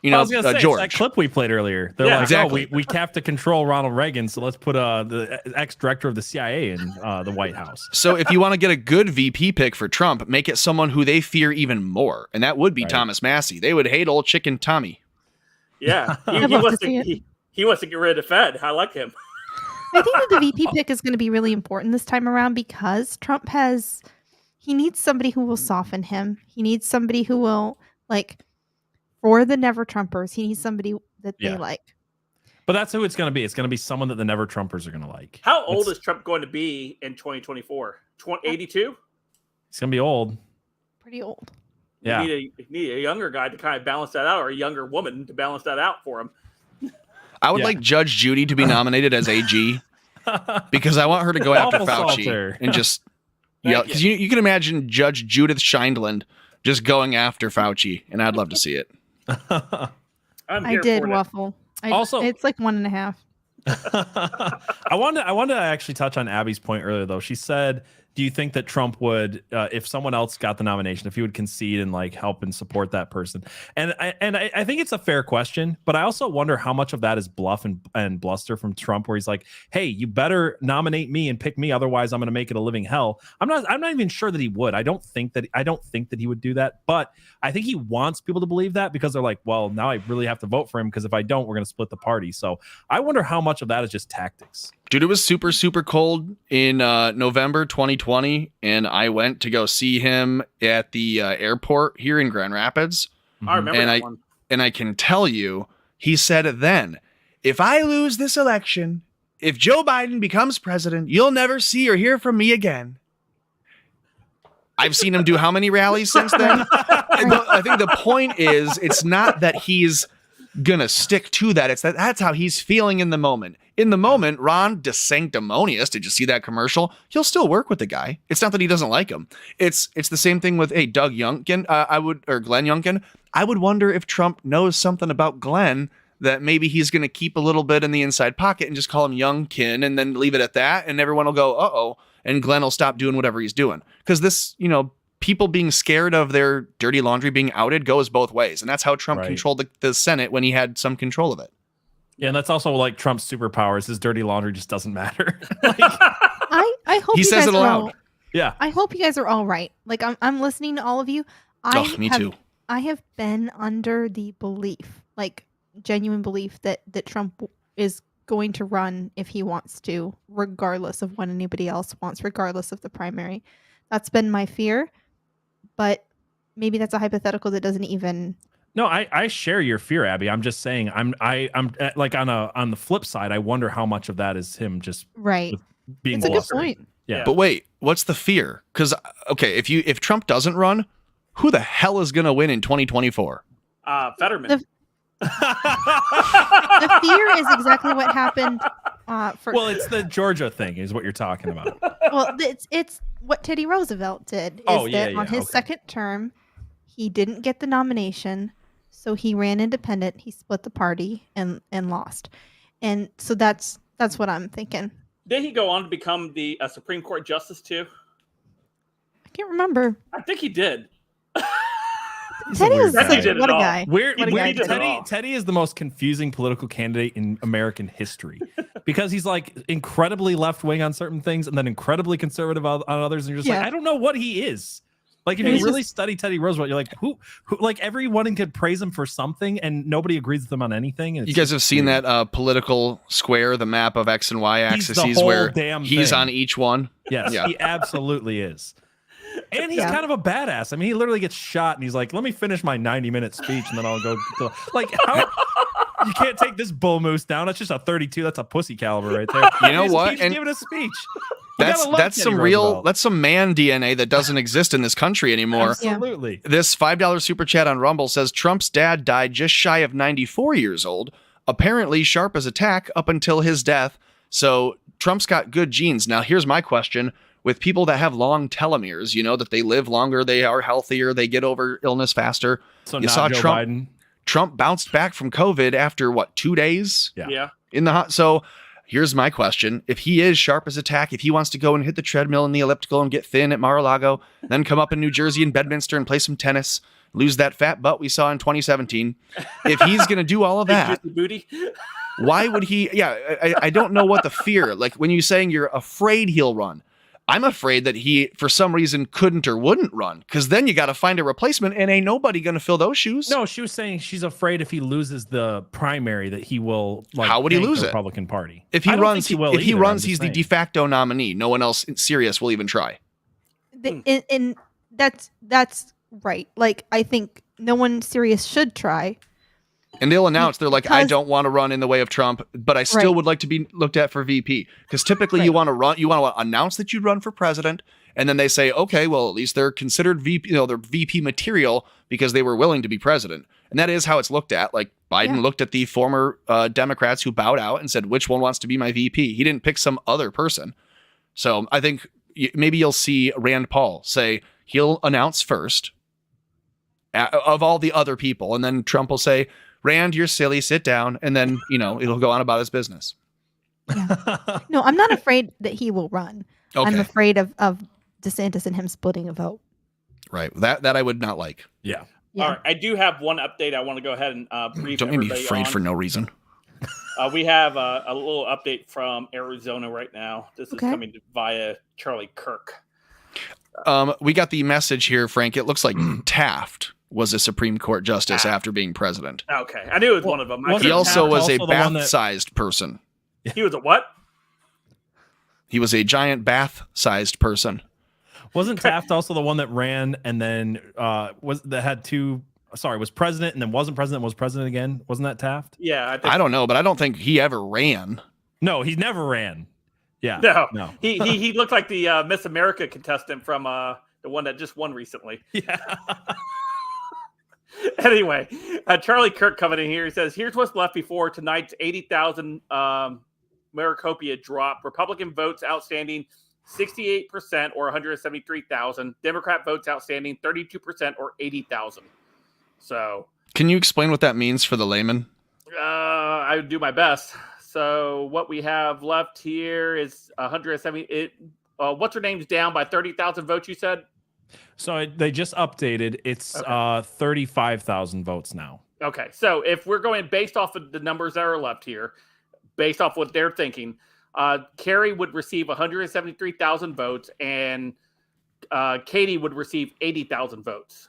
[SPEAKER 3] George.
[SPEAKER 2] That
[SPEAKER 3] clip we played earlier. They're like, exactly. We have to control Ronald Reagan, so let's put the ex-director of the CIA in the White House.
[SPEAKER 2] So if you want to get a good VP pick for Trump, make it someone who they fear even more, and that would be Thomas Massey. They would hate old chicken Tommy.
[SPEAKER 1] Yeah, he wants to get rid of the Fed. I like him.
[SPEAKER 4] I think that the VP pick is going to be really important this time around because Trump he needs somebody who will soften him. He needs somebody who will for the Never Trumpers, he needs somebody that they like.
[SPEAKER 3] But that's who it's going to be. It's going to be someone that the Never Trumpers are going to like.
[SPEAKER 1] How old is Trump going to be in 2024? 82?
[SPEAKER 3] He's going to be old.
[SPEAKER 4] Pretty old.
[SPEAKER 3] Yeah.
[SPEAKER 1] You need a younger guy to kind of balance that out, or a younger woman to balance that out for him.
[SPEAKER 2] I would like Judge Judy to be nominated as AG because I want her to go after Fauci and just yell. Because you can imagine Judge Judith Sheindlin just going after Fauci, and I'd love to see it.
[SPEAKER 4] I did waffle. It's like 1.5.
[SPEAKER 3] I wanted to actually touch on Abby's point earlier, though. She said, do you think that Trump would, if someone else got the nomination, if he would concede and help and support that person? And I think it's a fair question, but I also wonder how much of that is bluff and bluster from Trump, where he's like, hey, you better nominate me and pick me, otherwise I'm going to make it a living hell. I'm not even sure that he would. I don't think that he would do that, but I think he wants people to believe that because they're like, well, now I really have to vote for him because if I don't, we're going to split the party. So I wonder how much of that is just tactics.
[SPEAKER 2] Dude, it was super, super cold in November 2020, and I went to go see him at the airport here in Grand Rapids.
[SPEAKER 1] I remember that one.
[SPEAKER 2] And I can tell you, he said then, if I lose this election, if Joe Biden becomes president, you'll never see or hear from me again. I've seen him do how many rallies since then? I think the point is, it's not that he's gonna stick to that. It's that's how he's feeling in the moment. In the moment, Ron DeSanctimonious, did you see that commercial? He'll still work with the guy. It's not that he doesn't like him. It's the same thing with Doug Youngkin. Glenn Youngkin. I would wonder if Trump knows something about Glenn that maybe he's going to keep a little bit in the inside pocket and just call him Youngkin and then leave it at that, and everyone will go, uh-oh, and Glenn will stop doing whatever he's doing. Because this, people being scared of their dirty laundry being outed goes both ways. And that's how Trump controlled the Senate when he had some control of it.
[SPEAKER 3] Yeah, and that's also like Trump's superpowers. His dirty laundry just doesn't matter.
[SPEAKER 4] I hope
[SPEAKER 2] he says it aloud.
[SPEAKER 4] Yeah. I hope you guys are all right. Like I'm listening to all of you.
[SPEAKER 2] Me too.
[SPEAKER 4] I have been under the belief, genuine belief that Trump is going to run if he wants to, regardless of what anybody else wants, regardless of the primary. That's been my fear. But maybe that's a hypothetical that doesn't even.
[SPEAKER 3] No, I share your fear, Abby. I'm just saying I'm like on the flip side, I wonder how much of that is him just being
[SPEAKER 4] It's a good point.
[SPEAKER 3] Yeah.
[SPEAKER 2] But wait, what's the fear? Because if Trump doesn't run, who the hell is going to win in 2024?
[SPEAKER 1] Fetterman.
[SPEAKER 4] The fear is exactly what happened.
[SPEAKER 3] Well, it's the Georgia thing, is what you're talking about.
[SPEAKER 4] Well, it's what Teddy Roosevelt did. On his second term, he didn't get the nomination, so he ran independent. He split the party and lost, and so that's what I'm thinking.
[SPEAKER 1] Did he go on to become the Supreme Court justice too?
[SPEAKER 4] I can't remember.
[SPEAKER 1] I think he did.
[SPEAKER 4] Teddy was
[SPEAKER 1] guy.
[SPEAKER 4] such what a guy.
[SPEAKER 3] Teddy is the most confusing political candidate in American history because he's like incredibly left wing on certain things and then incredibly conservative on others. And you're just like, I don't know what he is. Like, if you really study Teddy Roosevelt, you're like, who like everyone could praise him for something and nobody agrees with him on anything. You
[SPEAKER 2] guys have seen that political square, the map of X and Y axes where he's on each one.
[SPEAKER 3] Yes, he absolutely is. And he's kind of a badass. I mean, he literally gets shot and he's like, let me finish my 90-minute speech and then I'll go. Like, how? You can't take this bull moose down. That's just a 32. That's a pussy caliber right there.
[SPEAKER 2] You know what?
[SPEAKER 3] And giving a speech.
[SPEAKER 2] That's some man DNA that doesn't exist in this country anymore.
[SPEAKER 3] Absolutely.
[SPEAKER 2] This $5 super chat on Rumble says Trump's dad died just shy of 94 years old. Apparently sharp as a tack up until his death. So Trump's got good genes. Now, here's my question. With people that have long telomeres, you know, that they live longer, they are healthier, they get over illness faster.
[SPEAKER 3] So
[SPEAKER 2] you saw
[SPEAKER 3] Joe
[SPEAKER 2] Trump.
[SPEAKER 3] Biden.
[SPEAKER 2] Trump bounced back from COVID after 2 days?
[SPEAKER 1] Yeah.
[SPEAKER 2] In the hot. So here's my question. If he is sharp as a tack, if he wants to go and hit the treadmill and the elliptical and get thin at Mar-a-Lago, then come up in New Jersey and Bedminster and play some tennis, lose that fat butt we saw in 2017. If he's going to do all of that,
[SPEAKER 1] booty.
[SPEAKER 2] Why would he? Yeah, I don't know what the fear, like when you're saying you're afraid he'll run. I'm afraid that he, for some reason, couldn't or wouldn't run, because then you got to find a replacement, and ain't nobody going to fill those shoes.
[SPEAKER 3] No, she was saying she's afraid if he loses the primary that he will. Like,
[SPEAKER 2] how would he lose
[SPEAKER 3] the
[SPEAKER 2] it?
[SPEAKER 3] Republican Party.
[SPEAKER 2] If he runs, he's the de facto nominee. No one else serious will even try.
[SPEAKER 4] And that's right. Like, I think no one serious should try.
[SPEAKER 2] And they'll announce, they're like, I don't want to run in the way of Trump, but I still would like to be looked at for VP. Because typically you want to announce that you'd run for president. And then they say, okay, well, at least they're considered VP, they're VP material because they were willing to be president. And that is how it's looked at. Like Biden looked at the former Democrats who bowed out and said, which one wants to be my VP? He didn't pick some other person. So I think maybe you'll see Rand Paul say he'll announce first of all the other people. And then Trump will say, Rand, you're silly, sit down. And then, it'll go on about his business.
[SPEAKER 4] Yeah. No, I'm not afraid that he will run. Okay. I'm afraid of DeSantis and him splitting a vote.
[SPEAKER 2] Right. That I would not like.
[SPEAKER 3] Yeah.
[SPEAKER 1] All right. I do have one update I want to go ahead and brief
[SPEAKER 2] Don't make me afraid for no reason.
[SPEAKER 1] We have a little update from Arizona right now. This is coming via Charlie Kirk.
[SPEAKER 2] We got the message here, Frank. It looks like Taft was a Supreme Court justice after being president.
[SPEAKER 1] Okay. I knew it was one of them.
[SPEAKER 2] He also was a bath-sized person.
[SPEAKER 1] He was a what?
[SPEAKER 2] He was a giant bath-sized person.
[SPEAKER 3] Wasn't Taft also the one that ran and then was president and then wasn't president, was president again? Wasn't that Taft?
[SPEAKER 1] Yeah.
[SPEAKER 2] I don't know, but I don't think he ever ran.
[SPEAKER 3] No, he never ran. Yeah.
[SPEAKER 1] No. He looked like the Miss America contestant from the one that just won recently.
[SPEAKER 3] Yeah.
[SPEAKER 1] Anyway, Charlie Kirk coming in here. He says, here's what's left before tonight's 80,000 Maricopa drop. Republican votes outstanding 68% or 173,000. Democrat votes outstanding 32% or 80,000. So,
[SPEAKER 2] can you explain what that means for the layman?
[SPEAKER 1] I would do my best. So what we have left here is 170. What's her name's down by 30,000 votes, you said?
[SPEAKER 3] So they just updated. It's 35,000 votes now.
[SPEAKER 1] Okay. So if we're going based off of the numbers that are left here, based off what they're thinking, Kerry would receive 173,000 votes and Katie would receive 80,000 votes.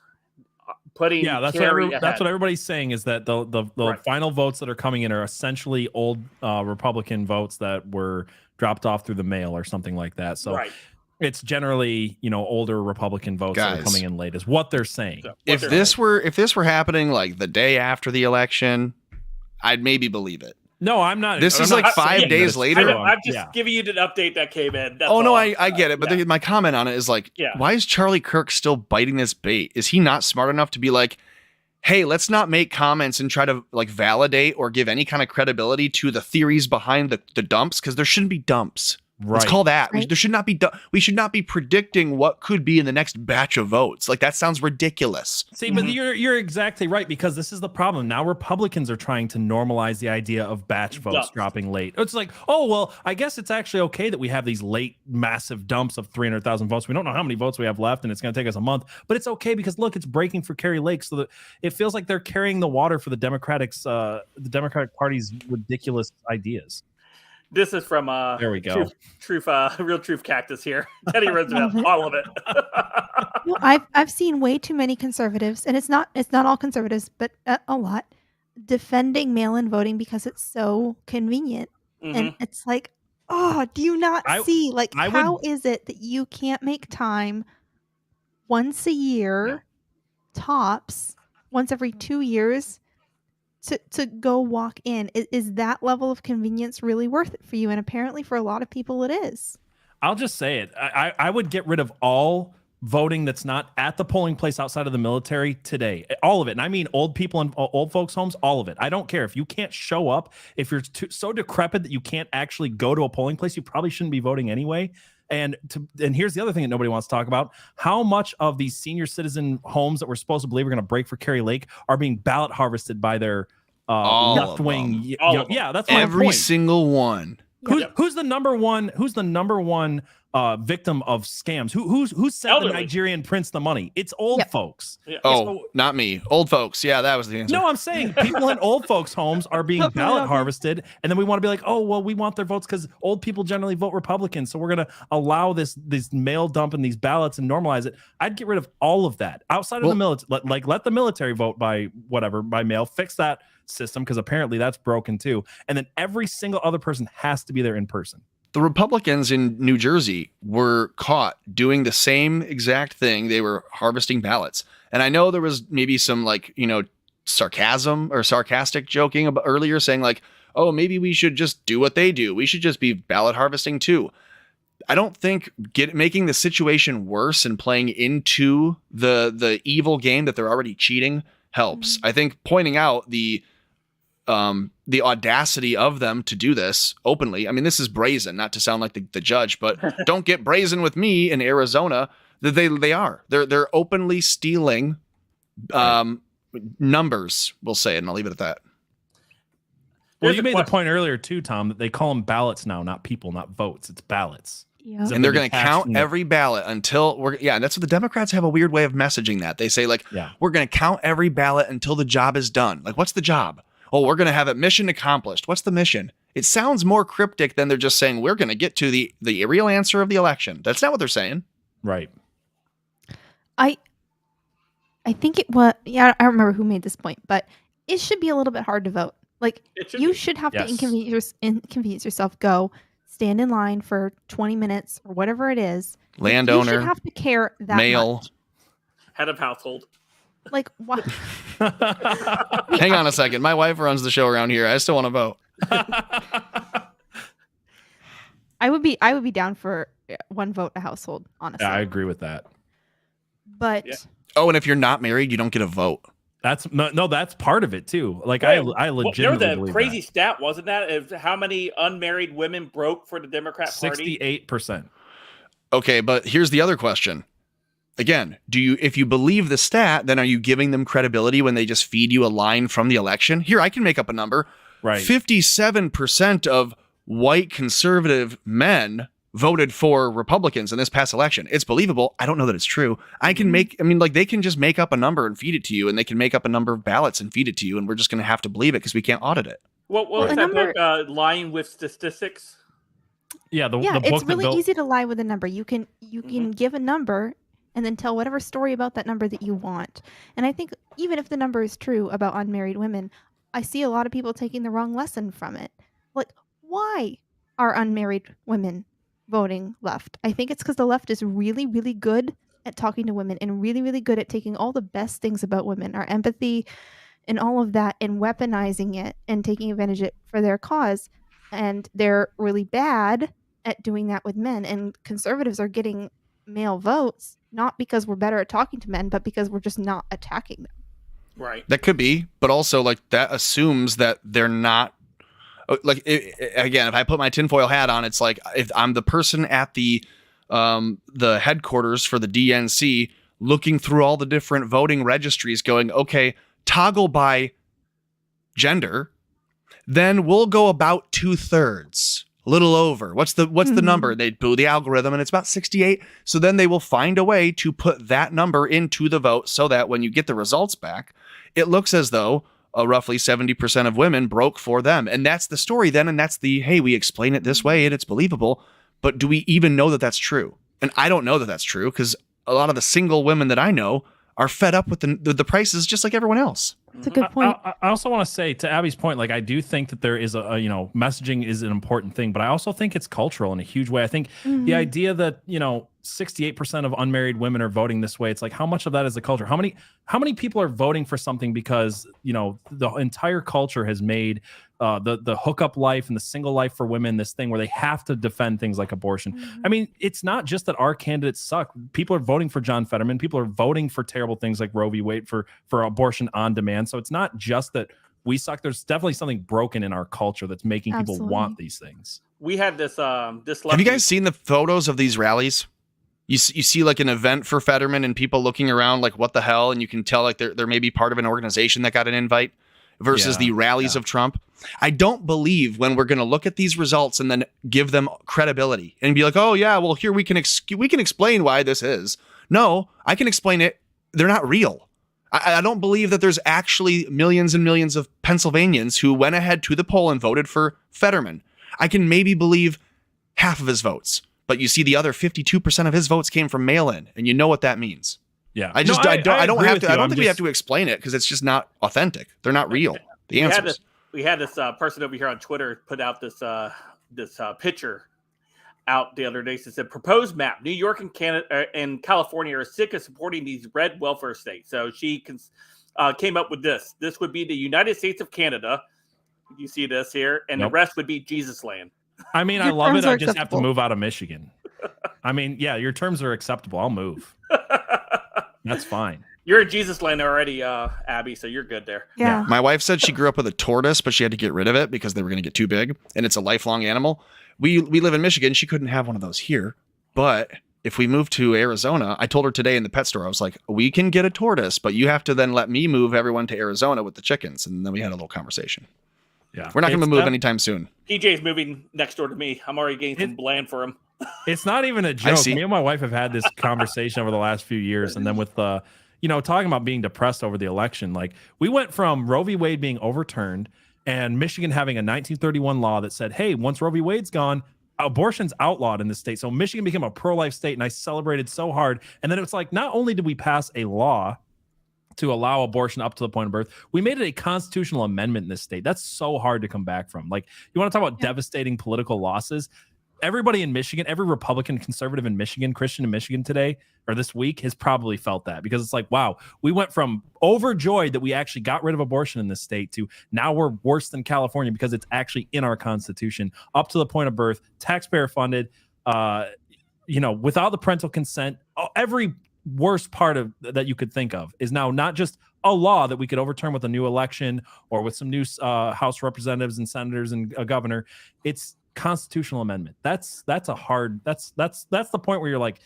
[SPEAKER 3] That's what everybody's saying is that the final votes that are coming in are essentially old Republican votes that were dropped off through the mail or something like that. So it's generally older Republican votes that are coming in late is what they're saying. So
[SPEAKER 2] if this were happening like the day after the election, I'd maybe believe it.
[SPEAKER 3] No, I'm not.
[SPEAKER 2] This is like 5 days later.
[SPEAKER 1] I'm just giving you the update that came in.
[SPEAKER 2] I get it. But my comment on it is like, why is Charlie Kirk still biting this bait? Is he not smart enough to be like, hey, let's not make comments and try to like validate or give any kind of credibility to the theories behind the dumps, because there shouldn't be dumps.
[SPEAKER 3] Right.
[SPEAKER 2] Let's call that.
[SPEAKER 4] Right.
[SPEAKER 2] There should not be. We should not be predicting what could be in the next batch of votes. Like, that sounds ridiculous.
[SPEAKER 3] See, but you're exactly right, because this is the problem. Now Republicans are trying to normalize the idea of batch votes dropping late. It's like, oh, well, I guess it's actually okay that we have these late massive dumps of 300,000 votes. We don't know how many votes we have left, and it's going to take us a month. But it's okay because, look, it's breaking for Carrie Lake, so that it feels like they're carrying the water for the Democratic Party's ridiculous ideas.
[SPEAKER 1] This is from
[SPEAKER 3] there we go.
[SPEAKER 1] Real Truth Cactus here. Teddy Roosevelt, all of it.
[SPEAKER 4] No, I've seen way too many conservatives, and it's not all conservatives, but a lot, defending mail-in voting because it's so convenient. And it's like, oh, do you not see? Like, how is it that you can't make time once a year, tops, once every 2 years, to go walk in? Is that level of convenience really worth it for you? And apparently for a lot of people it is.
[SPEAKER 3] I'll just say it. I would get rid of all voting that's not at the polling place outside of the military today. All of it. And I mean old people in old folks' homes, all of it. I don't care. If you can't show up, if you're so decrepit that you can't actually go to a polling place, you probably shouldn't be voting anyway. And here's the other thing that nobody wants to talk about. How much of these senior citizen homes that we're supposed to believe are going to break for Carrie Lake are being ballot harvested by their left wing? Yeah, that's my
[SPEAKER 2] every
[SPEAKER 3] point.
[SPEAKER 2] Single one.
[SPEAKER 3] Who's the number one victim of scams? Who sent the Nigerian prince the money? It's old folks.
[SPEAKER 2] Yeah. Oh, not me. Old folks. Yeah, that was the answer.
[SPEAKER 3] No, I'm saying people in old folks' homes are being ballot harvested, and then we want to be like, oh, well, we want their votes because old people generally vote Republican, so we're going to allow this mail dump and these ballots and normalize it. I'd get rid of all of that outside of the military. Let the military vote by mail. Fix that system, because apparently that's broken too. And then every single other person has to be there in person.
[SPEAKER 2] The Republicans in New Jersey were caught doing the same exact thing. They were harvesting ballots. And I know there was maybe some sarcasm or sarcastic joking about earlier, saying like, oh, maybe we should just do what they do. We should just be ballot harvesting too. I don't think making the situation worse and playing into the evil game that they're already cheating helps. I think pointing out the audacity of them to do this openly. I mean, this is brazen, not to sound like the judge, but don't get brazen with me in Arizona. They're openly stealing numbers, we'll say, and I'll leave it at that.
[SPEAKER 3] Well, you made the point earlier too, Tom, that they call them ballots now, not people, not votes. It's ballots.
[SPEAKER 4] Yep.
[SPEAKER 2] And they're going to count every ballot until and that's what the Democrats have a weird way of messaging that. They say we're going to count every ballot until the job is done. Like, what's the job? Oh, we're going to have it mission accomplished. What's the mission? It sounds more cryptic than they're just saying we're going to get to the real answer of the election. That's not what they're saying.
[SPEAKER 3] Right.
[SPEAKER 4] I think it was, I don't remember who made this point, but it should be a little bit hard to vote. Like, you should have to inconvenience yourself, go stand in line for 20 minutes or whatever it is.
[SPEAKER 2] Landowner.
[SPEAKER 4] You should have to care that
[SPEAKER 2] male.
[SPEAKER 4] much.
[SPEAKER 1] Head of household.
[SPEAKER 4] Like, what?
[SPEAKER 2] Hang on a second. My wife runs the show around here. I still want to vote.
[SPEAKER 4] I would be down for one vote a household, honestly.
[SPEAKER 3] Yeah, I agree with that.
[SPEAKER 4] But
[SPEAKER 2] oh, and if you're not married, you don't get a vote.
[SPEAKER 3] That's that's part of it too. Like, I legitimately
[SPEAKER 1] there was a crazy
[SPEAKER 3] that.
[SPEAKER 1] stat, wasn't that, of how many unmarried women broke for the Democrat Party?
[SPEAKER 3] 68%.
[SPEAKER 2] Okay, but here's the other question. Again, if you believe the stat, then are you giving them credibility when they just feed you a line from the election? Here, I can make up a number.
[SPEAKER 3] Right.
[SPEAKER 2] 57% of white conservative men voted for Republicans in this past election. It's believable. I don't know that it's true. They can just make up a number and feed it to you, and they can make up a number of ballots and feed it to you, and we're just going to have to believe it because we can't audit it.
[SPEAKER 1] What was that book, Lying with Statistics?
[SPEAKER 3] Yeah, the book
[SPEAKER 4] it's really easy to lie with a number. You can give a number and then tell whatever story about that number that you want. And I think even if the number is true about unmarried women, I see a lot of people taking the wrong lesson from it. Like, why are unmarried women voting left? I think it's because the left is really, really good at talking to women and really, really good at taking all the best things about women, our empathy and all of that, and weaponizing it and taking advantage of it for their cause. And they're really bad at doing that with men. And conservatives are getting male votes, not because we're better at talking to men, but because we're just not attacking them.
[SPEAKER 1] Right.
[SPEAKER 2] That could be, but also like that assumes that they're not like again, if I put my tinfoil hat on, it's like if I'm the person at the headquarters for the DNC looking through all the different voting registries going, okay, toggle by gender, then we'll go about 2/3, a little over. What's the number? They do the algorithm and it's about 68. So then they will find a way to put that number into the vote so that when you get the results back, it looks as though roughly 70% of women broke for them. And that's the story then. And that's the, hey, we explain it this way and it's believable. But do we even know that that's true? And I don't know that that's true because a lot of the single women that I know are fed up with the prices just like everyone else.
[SPEAKER 4] That's a good point.
[SPEAKER 3] I also want to say, to Abby's point, like I do think that there is messaging is an important thing, but I also think it's cultural in a huge way. I think the idea that 68% of unmarried women are voting this way, it's like, how much of that is the culture? How many people are voting for something because the entire culture has made the hookup life and the single life for women this thing where they have to defend things like abortion. I mean, it's not just that our candidates suck. People are voting for John Fetterman. People are voting for terrible things like Roe v. Wade for abortion on demand. So it's not just that we suck. There's definitely something broken in our culture that's making people want these things.
[SPEAKER 1] We had this
[SPEAKER 2] Have you guys seen the photos of these rallies? You see like an event for Fetterman and people looking around like, what the hell? And you can tell like they're maybe part of an organization that got an invite versus the rallies of Trump. I don't believe when we're going to look at these results and then give them credibility and be like, oh yeah, well here we can explain why this is. No, I can explain it. They're not real. I don't believe that there's actually millions and millions of Pennsylvanians who went ahead to the poll and voted for Fetterman. I can maybe believe half of his votes, but you see the other 52% of his votes came from mail-in, and you know what that means.
[SPEAKER 3] Yeah,
[SPEAKER 2] I don't think we have to explain it because it's just not authentic. They're not real. The answers.
[SPEAKER 1] We had this person over here on Twitter put out this picture out the other day. It said, proposed map. New York and Canada and California are sick of supporting these red welfare states. So she came up with this. This would be the United States of Canada. You see this here, and the rest would be Jesus land.
[SPEAKER 3] I mean, I love it. I just have to move out of Michigan. I mean, yeah, your terms are acceptable. I'll move. That's fine.
[SPEAKER 1] You're in Jesus land already, Abby, so you're good there.
[SPEAKER 4] Yeah.
[SPEAKER 2] My wife said she grew up with a tortoise, but she had to get rid of it because they were going to get too big, and it's a lifelong animal. We live in Michigan. She couldn't have one of those here, but if we move to Arizona, I told her today in the pet store, I was like, we can get a tortoise, but you have to then let me move everyone to Arizona with the chickens. And then we had a little conversation.
[SPEAKER 3] Yeah,
[SPEAKER 2] we're not going to move anytime soon.
[SPEAKER 1] PJ's moving next door to me. I'm already getting some bland for him.
[SPEAKER 3] It's not even a joke. Me and my wife have had this conversation over the last few years. And then with talking about being depressed over the election, like we went from Roe v. Wade being overturned and Michigan having a 1931 law that said, hey, once Roe v. Wade's gone, abortion's outlawed in this state. So Michigan became a pro-life state, and I celebrated so hard. And then it was like, not only did we pass a law to allow abortion up to the point of birth, we made it a constitutional amendment in this state. That's so hard to come back from. Like, you want to talk about devastating political losses? Everybody in Michigan, every Republican, conservative in Michigan, Christian in Michigan today or this week has probably felt that, because it's like, wow, we went from overjoyed that we actually got rid of abortion in this state to now we're worse than California because it's actually in our Constitution, up to the point of birth, taxpayer funded, without the parental consent. Every worst part of that you could think of is now not just a law that we could overturn with a new election or with some new House representatives and senators and a governor. It's constitutional amendment. That's the point where you're like,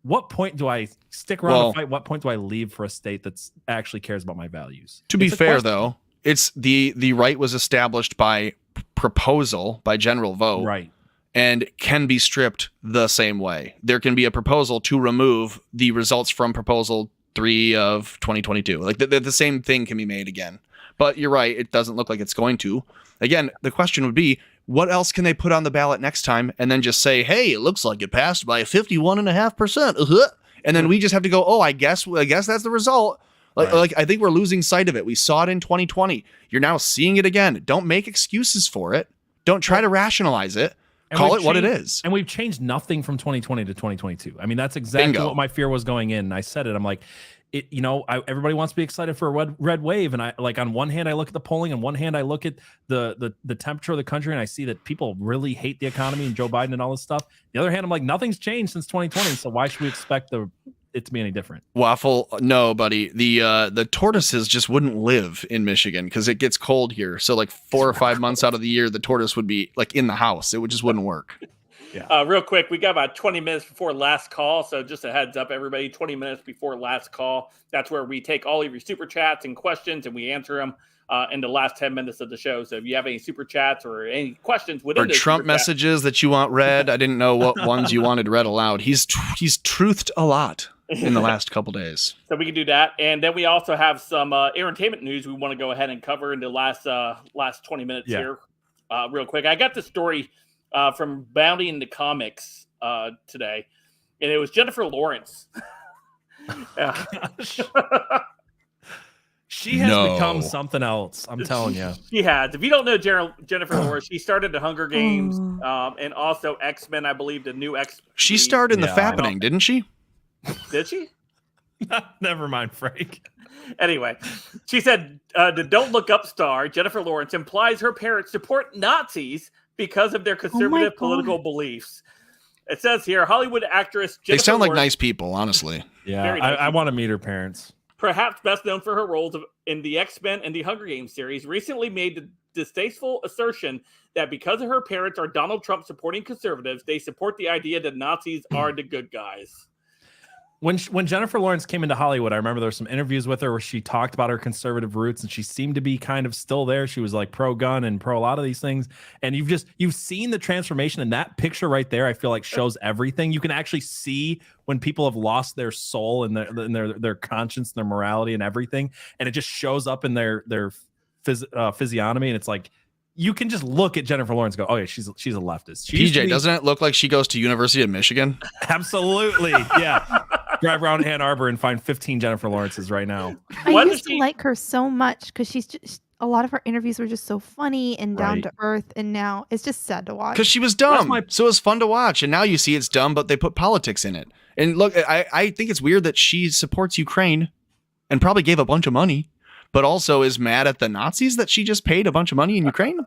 [SPEAKER 3] what point do I stick around to fight? What point do I leave for a state that's actually cares about my values?
[SPEAKER 2] To be fair, though, it's the right was established by proposal, by general vote,
[SPEAKER 3] right,
[SPEAKER 2] and can be stripped the same way. There can be a proposal to remove the results from proposal 3 of 2022. Like the same thing can be made again. But you're right, it doesn't look like it's going to. Again, the question would be, what else can they put on the ballot next time and then just say, hey, it looks like it passed by 51.5%. And then we just have to go, oh, I guess that's the result. Like I think we're losing sight of it. We saw it in 2020. You're now seeing it again. Don't make excuses for it. Don't try to rationalize it. Call it what it is.
[SPEAKER 3] And we've changed nothing from 2020 to 2022. I mean, that's exactly what my fear was going in. And I said it. I'm like, everybody wants to be excited for a red wave. And I, like, on one hand, I look at the polling, on one hand, I look at the temperature of the country, and I see that people really hate the economy and Joe Biden and all this stuff. The other hand, I'm like, nothing's changed since 2020. So why should we expect the it to be any different.
[SPEAKER 2] Waffle, no, buddy. The tortoises just wouldn't live in Michigan because it gets cold here. So like 4 or 5 months out of the year, the tortoise would be like in the house. It just wouldn't work.
[SPEAKER 3] Yeah.
[SPEAKER 1] Real quick, we got about 20 minutes before last call. So just a heads up, everybody, 20 minutes before last call. That's where we take all of your super chats and questions and we answer them in the last 10 minutes of the show. So if you have any super chats or any questions within
[SPEAKER 2] or Trump messages that you want read, I didn't know what ones you wanted read aloud. He's truthed a lot in the last couple days.
[SPEAKER 1] So we can do that. And then we also have some entertainment news we want to go ahead and cover in the last 20 minutes here real quick. I got the story from Bounty in the Comics today, and it was Jennifer Lawrence.
[SPEAKER 3] She has become something else. I'm telling you.
[SPEAKER 1] She has. If you don't know Jennifer Lawrence, she started the Hunger Games and also X-Men, I believe, the new X-Men.
[SPEAKER 2] She starred in the Fappening, didn't she?
[SPEAKER 1] Did she?
[SPEAKER 3] Never mind, Frank.
[SPEAKER 1] Anyway, she said the Don't Look Up star, Jennifer Lawrence, implies her parents support Nazis because of their conservative political beliefs. It says here, Hollywood actress Jennifer
[SPEAKER 2] They sound like
[SPEAKER 1] Lawrence,
[SPEAKER 2] nice people, honestly.
[SPEAKER 3] Yeah, I want to meet her parents.
[SPEAKER 1] Perhaps best known for her roles in the X-Men and the Hunger Games series, recently made the distasteful assertion that because of her parents are Donald Trump supporting conservatives, they support the idea that Nazis are the good guys.
[SPEAKER 3] When Jennifer Lawrence came into Hollywood, I remember there were some interviews with her where she talked about her conservative roots, and she seemed to be kind of still there. She was like pro-gun and pro a lot of these things. And you've seen the transformation, and that picture right there, I feel like shows everything. You can actually see when people have lost their soul and their conscience, and their morality, and everything, and it just shows up in their physiognomy, and it's like you can just look at Jennifer Lawrence and go, oh yeah, she's a leftist.
[SPEAKER 2] PJ, doesn't it look like she goes to University of Michigan?
[SPEAKER 3] Absolutely, yeah. Drive around Ann Arbor and find 15 Jennifer Lawrences right now.
[SPEAKER 4] I used to like her so much because she's just, a lot of her interviews were just so funny and down to earth, and now it's just sad to watch.
[SPEAKER 2] Because she was dumb, so it was fun to watch, and now you see it's dumb, but they put politics in it. And look, I think it's weird that she supports Ukraine and probably gave a bunch of money, but also is mad at the Nazis that she just paid a bunch of money in Ukraine.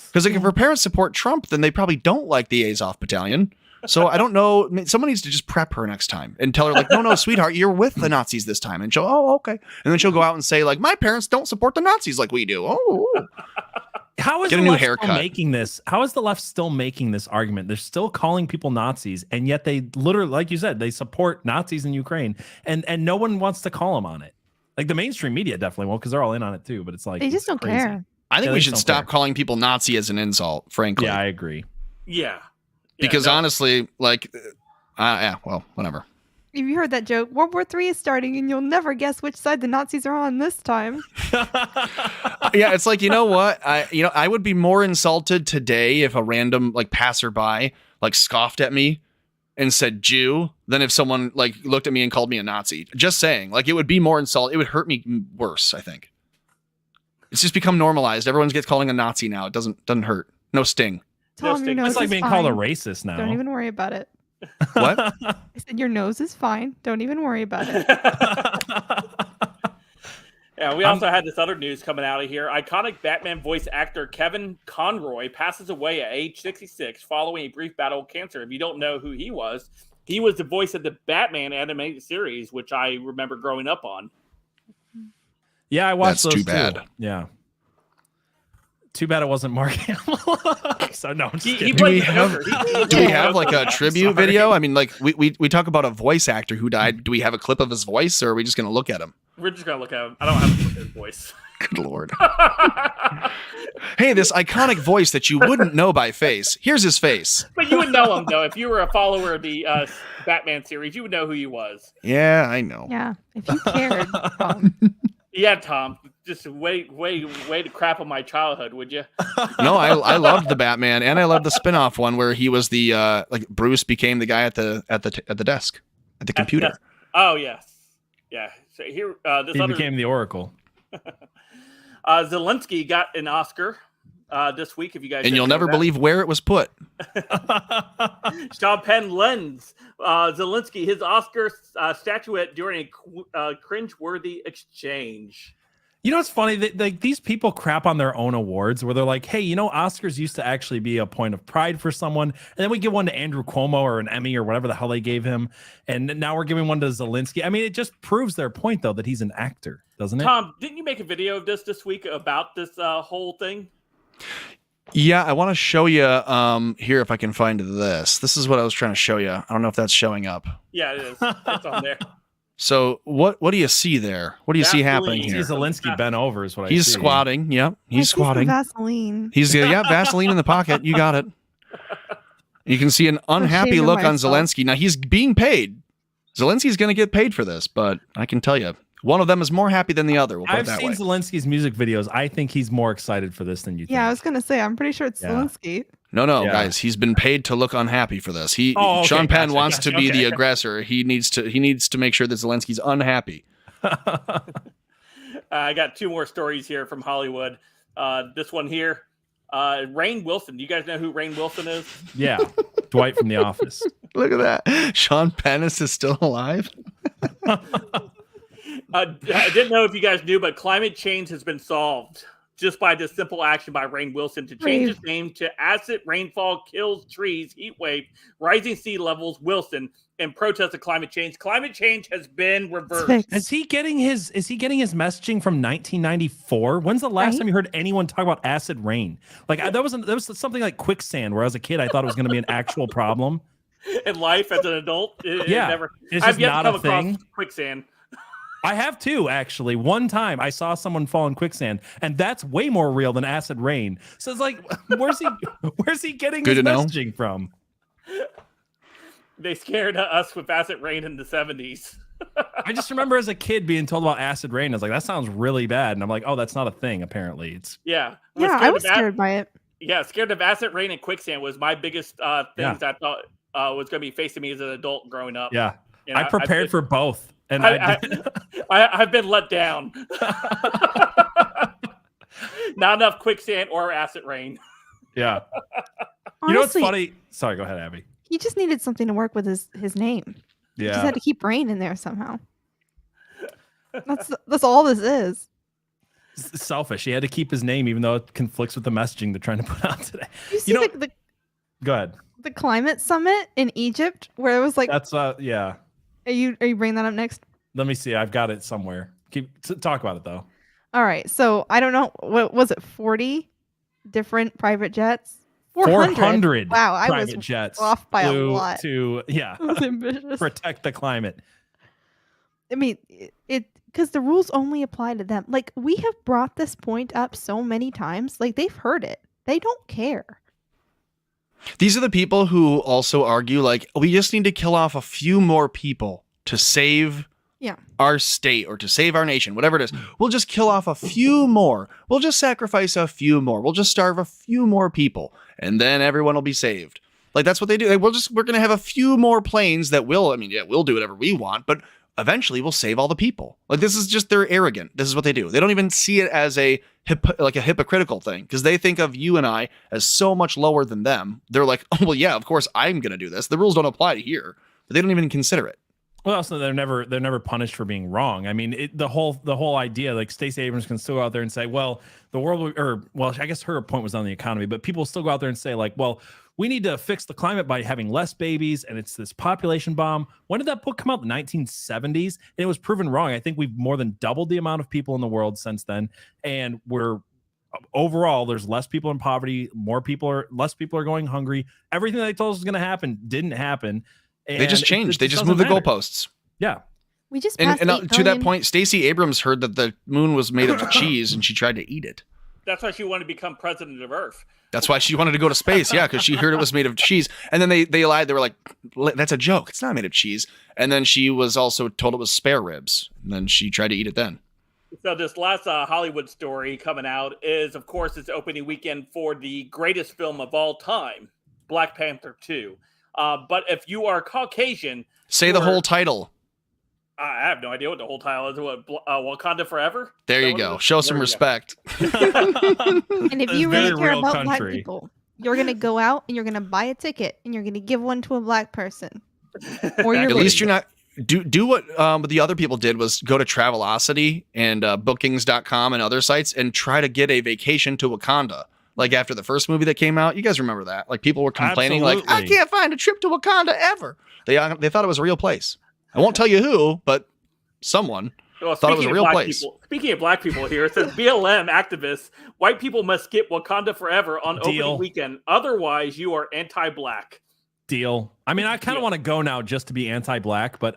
[SPEAKER 2] Because like, if her parents support Trump, then they probably don't like the Azov Battalion. So I don't know. Someone needs to just prep her next time and tell her like, no, sweetheart, you're with the Nazis this time. And she'll, oh, okay. And then she'll go out and say like, my parents don't support the Nazis like we do. Oh,
[SPEAKER 3] how is
[SPEAKER 2] get a new haircut.
[SPEAKER 3] Making this? How is the left still making this argument? They're still calling people Nazis, and yet they literally, like you said, they support Nazis in Ukraine, and no one wants to call them on it. Like the mainstream media definitely won't, because they're all in on it too. But it's like
[SPEAKER 4] they just don't care.
[SPEAKER 2] I think we should stop calling people Nazi as an insult. Frankly,
[SPEAKER 3] yeah, I agree.
[SPEAKER 1] Yeah.
[SPEAKER 2] Because honestly, like, yeah, well, whatever.
[SPEAKER 4] Have you heard that joke? World War III is starting, and you'll never guess which side the Nazis are on this time.
[SPEAKER 2] Yeah, it's like, you know what? I would be more insulted today if a random like passerby like scoffed at me and said Jew than if someone like looked at me and called me a Nazi. Just saying, like, it would be more insult. It would hurt me worse, I think. It's just become normalized. Everyone gets calling a Nazi now. It doesn't hurt. No sting.
[SPEAKER 4] Tom, your nose
[SPEAKER 3] it's like being called a racist now.
[SPEAKER 4] Don't even worry about it.
[SPEAKER 2] What?
[SPEAKER 4] I said your nose is fine. Don't even worry about it.
[SPEAKER 1] Yeah, we also had this other news coming out of here. Iconic Batman voice actor Kevin Conroy passes away at age 66 following a brief battle with cancer. If you don't know who he was the voice of the Batman animated series, which I remember growing up on.
[SPEAKER 3] Yeah, I watched those
[SPEAKER 2] too bad.
[SPEAKER 3] Too. Yeah. Too bad it wasn't Mark Hamill. So no,
[SPEAKER 2] do we have like a tribute video? I mean, like we talk about a voice actor who died. Do we have a clip of his voice, or are we just going to look at him?
[SPEAKER 1] We're just going to look at him. I don't have a look at his voice.
[SPEAKER 2] Good Lord. Hey, this iconic voice that you wouldn't know by face. Here's his face.
[SPEAKER 1] But you would know him, though. If you were a follower of the Batman series, you would know who he was.
[SPEAKER 2] Yeah, I know.
[SPEAKER 4] Yeah, if you cared.
[SPEAKER 1] Yeah, Tom. Just way to crap on my childhood, would you?
[SPEAKER 2] No, I loved the Batman, and I loved the spinoff one where he was the like Bruce became the guy at the desk at the computer.
[SPEAKER 1] Oh yes, yeah. So here,
[SPEAKER 3] he became the Oracle.
[SPEAKER 1] Zelensky got an Oscar this week. If you guys,
[SPEAKER 2] and you'll never believe where it was put.
[SPEAKER 1] Sean Penn lends Zelensky his Oscar statuette during a cringe-worthy exchange.
[SPEAKER 3] You know, it's funny that like these people crap on their own awards where they're like, hey, you know, Oscars used to actually be a point of pride for someone. And then we give one to Andrew Cuomo or an Emmy or whatever the hell they gave him. And now we're giving one to Zelensky. I mean, it just proves their point, though, that he's an actor, doesn't it?
[SPEAKER 1] Tom, didn't you make a video of this week about this whole thing?
[SPEAKER 2] Yeah, I want to show you here if I can find this. This is what I was trying to show you. I don't know if that's showing up.
[SPEAKER 1] Yeah, it is. It's on there.
[SPEAKER 2] So what do you see there? What do you see happening here?
[SPEAKER 3] Zelensky bent over is what I see.
[SPEAKER 2] He's squatting. Yep, he's squatting.
[SPEAKER 4] Vaseline.
[SPEAKER 2] He's Vaseline in the pocket. You got it. You can see an unhappy look on Zelensky. Now he's being paid. Zelensky's going to get paid for this, but I can tell you, one of them is more happy than the other. We'll put it that way.
[SPEAKER 3] I've seen Zelensky's music videos. I think he's more excited for this than you think.
[SPEAKER 10] Yeah, I was going to say, I'm pretty sure it's Zelensky.
[SPEAKER 2] No, guys, he's been paid to look unhappy for this. Sean Penn wants to be the aggressor. He needs to make sure that Zelensky's unhappy.
[SPEAKER 1] I got two more stories here from Hollywood. This one here, Rainn Wilson. Do you guys know who Rainn Wilson is?
[SPEAKER 3] Yeah, Dwight from The Office.
[SPEAKER 2] Look at that. Sean Penn is still alive.
[SPEAKER 1] I didn't know if you guys knew, but climate change has been solved just by this simple action by Rainn Wilson to change his name to Acid Rainfall Kills Trees Heat Wave Rising Sea Levels Wilson in protest of climate change. Climate change has been reversed.
[SPEAKER 3] Is he getting his messaging from 1994? When's the last time you heard anyone talk about acid rain? Like that was something like quicksand where as a kid I thought it was going to be an actual problem
[SPEAKER 1] in life as an adult.
[SPEAKER 3] It's just not a thing.
[SPEAKER 1] Quicksand.
[SPEAKER 3] I have too, actually. One time I saw someone fall in quicksand, and that's way more real than acid rain. So it's like, where's he getting his messaging from?
[SPEAKER 1] They scared us with acid rain in the 70s.
[SPEAKER 3] I just remember as a kid being told about acid rain. I was like, that sounds really bad. And I'm like, oh, that's not a thing, apparently.
[SPEAKER 10] I was scared by it.
[SPEAKER 1] Yeah, scared of acid rain and quicksand was my biggest things I thought was going to be facing me as an adult growing up.
[SPEAKER 3] Yeah, I prepared for both. And
[SPEAKER 1] I've been let down. Not enough quicksand or acid rain.
[SPEAKER 3] Yeah.
[SPEAKER 4] Honestly,
[SPEAKER 3] you know what's funny? Sorry, go ahead, Abby.
[SPEAKER 4] He just needed something to work with his name.
[SPEAKER 3] Yeah.
[SPEAKER 4] He just had to keep rain in there somehow. That's all this is.
[SPEAKER 3] It's selfish. He had to keep his name even though it conflicts with the messaging they're trying to put out today.
[SPEAKER 4] You see
[SPEAKER 3] go ahead.
[SPEAKER 4] The climate summit in Egypt where it was like
[SPEAKER 3] that's yeah.
[SPEAKER 4] Are you bringing that up next?
[SPEAKER 3] Let me see. I've got it somewhere. Talk about it though.
[SPEAKER 4] All right. So I don't know. What was it? 40 different private jets.
[SPEAKER 3] 400.
[SPEAKER 4] Wow, I was
[SPEAKER 3] jets
[SPEAKER 4] off by a lot.
[SPEAKER 3] To protect the climate.
[SPEAKER 4] I mean, because the rules only apply to them. Like we have brought this point up so many times. Like they've heard it. They don't care.
[SPEAKER 2] These are the people who also argue like we just need to kill off a few more people to save our state or to save our nation, whatever it is. We'll just kill off a few more. We'll just sacrifice a few more. We'll just starve a few more people and then everyone will be saved. Like that's what they do. Like, we're going to have a few more planes that we'll do whatever we want, but eventually we'll save all the people. Like this is just, they're arrogant. This is what they do. They don't even see it as a hypocritical thing because they think of you and I as so much lower than them. They're like, oh, well, yeah, of course I'm going to do this. The rules don't apply to here, but they don't even consider it.
[SPEAKER 3] Well, also they're never punished for being wrong. I mean, the whole idea, like Stacey Abrams can still go out there and say, well, I guess her point was on the economy, but people still go out there and say like, well, we need to fix the climate by having less babies, and it's this population bomb. When did that book come out? The 1970s, and it was proven wrong. I think we've more than doubled the amount of people in the world since then, and overall there's less people in poverty, less people are going hungry. Everything they told us was going to happen didn't happen. And
[SPEAKER 2] they just changed. They just moved the goalposts.
[SPEAKER 3] Yeah.
[SPEAKER 4] We just
[SPEAKER 2] and to that point, Stacey Abrams heard that the moon was made of cheese and she tried to eat it.
[SPEAKER 1] That's why she wanted to become president of Earth.
[SPEAKER 2] That's why she wanted to go to space. Yeah, because she heard it was made of cheese. And then they lied. They were like, that's a joke. It's not made of cheese. And then she was also told it was spare ribs. And then she tried to eat it then.
[SPEAKER 1] So this last Hollywood story coming out is, of course, it's opening weekend for the greatest film of all time, Black Panther 2. But if you are Caucasian...
[SPEAKER 2] Say the whole title.
[SPEAKER 1] I have no idea what the whole title is. What, Wakanda Forever?
[SPEAKER 2] There you go. Show some respect.
[SPEAKER 4] And if you really care about black people, you're going to go out and you're going to buy a ticket and you're going to give one to a black person.
[SPEAKER 2] Or at least you're do what the other people did was go to Travelocity and bookings.com and other sites and try to get a vacation to Wakanda. Like after the first movie that came out, you guys remember that? Like people were complaining, like, I can't find a trip to Wakanda ever. They thought it was a real place. I won't tell you who, but someone thought it was a real place.
[SPEAKER 1] Speaking of black people here, it says BLM activists, white people must skip Wakanda forever on opening weekend. Otherwise, you are anti-black.
[SPEAKER 3] Deal. I mean, I kind of want to go now just to be anti-black, but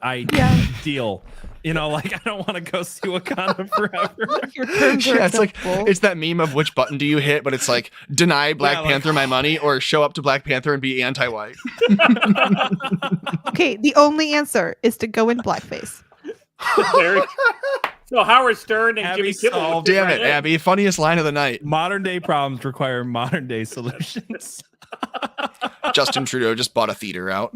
[SPEAKER 3] deal. You know, like I don't want to go see Wakanda forever.
[SPEAKER 2] It's like it's that meme of which button do you hit, but it's like deny Black Panther my money or show up to Black Panther and be anti-white.
[SPEAKER 10] Okay, the only answer is to go in blackface.
[SPEAKER 1] So Howard Stern and
[SPEAKER 3] Abby
[SPEAKER 1] Jimmy Kimmel.
[SPEAKER 2] Damn it, Abby! Funniest line of the night.
[SPEAKER 3] Modern day problems require modern day solutions.
[SPEAKER 2] Justin Trudeau just bought a theater out.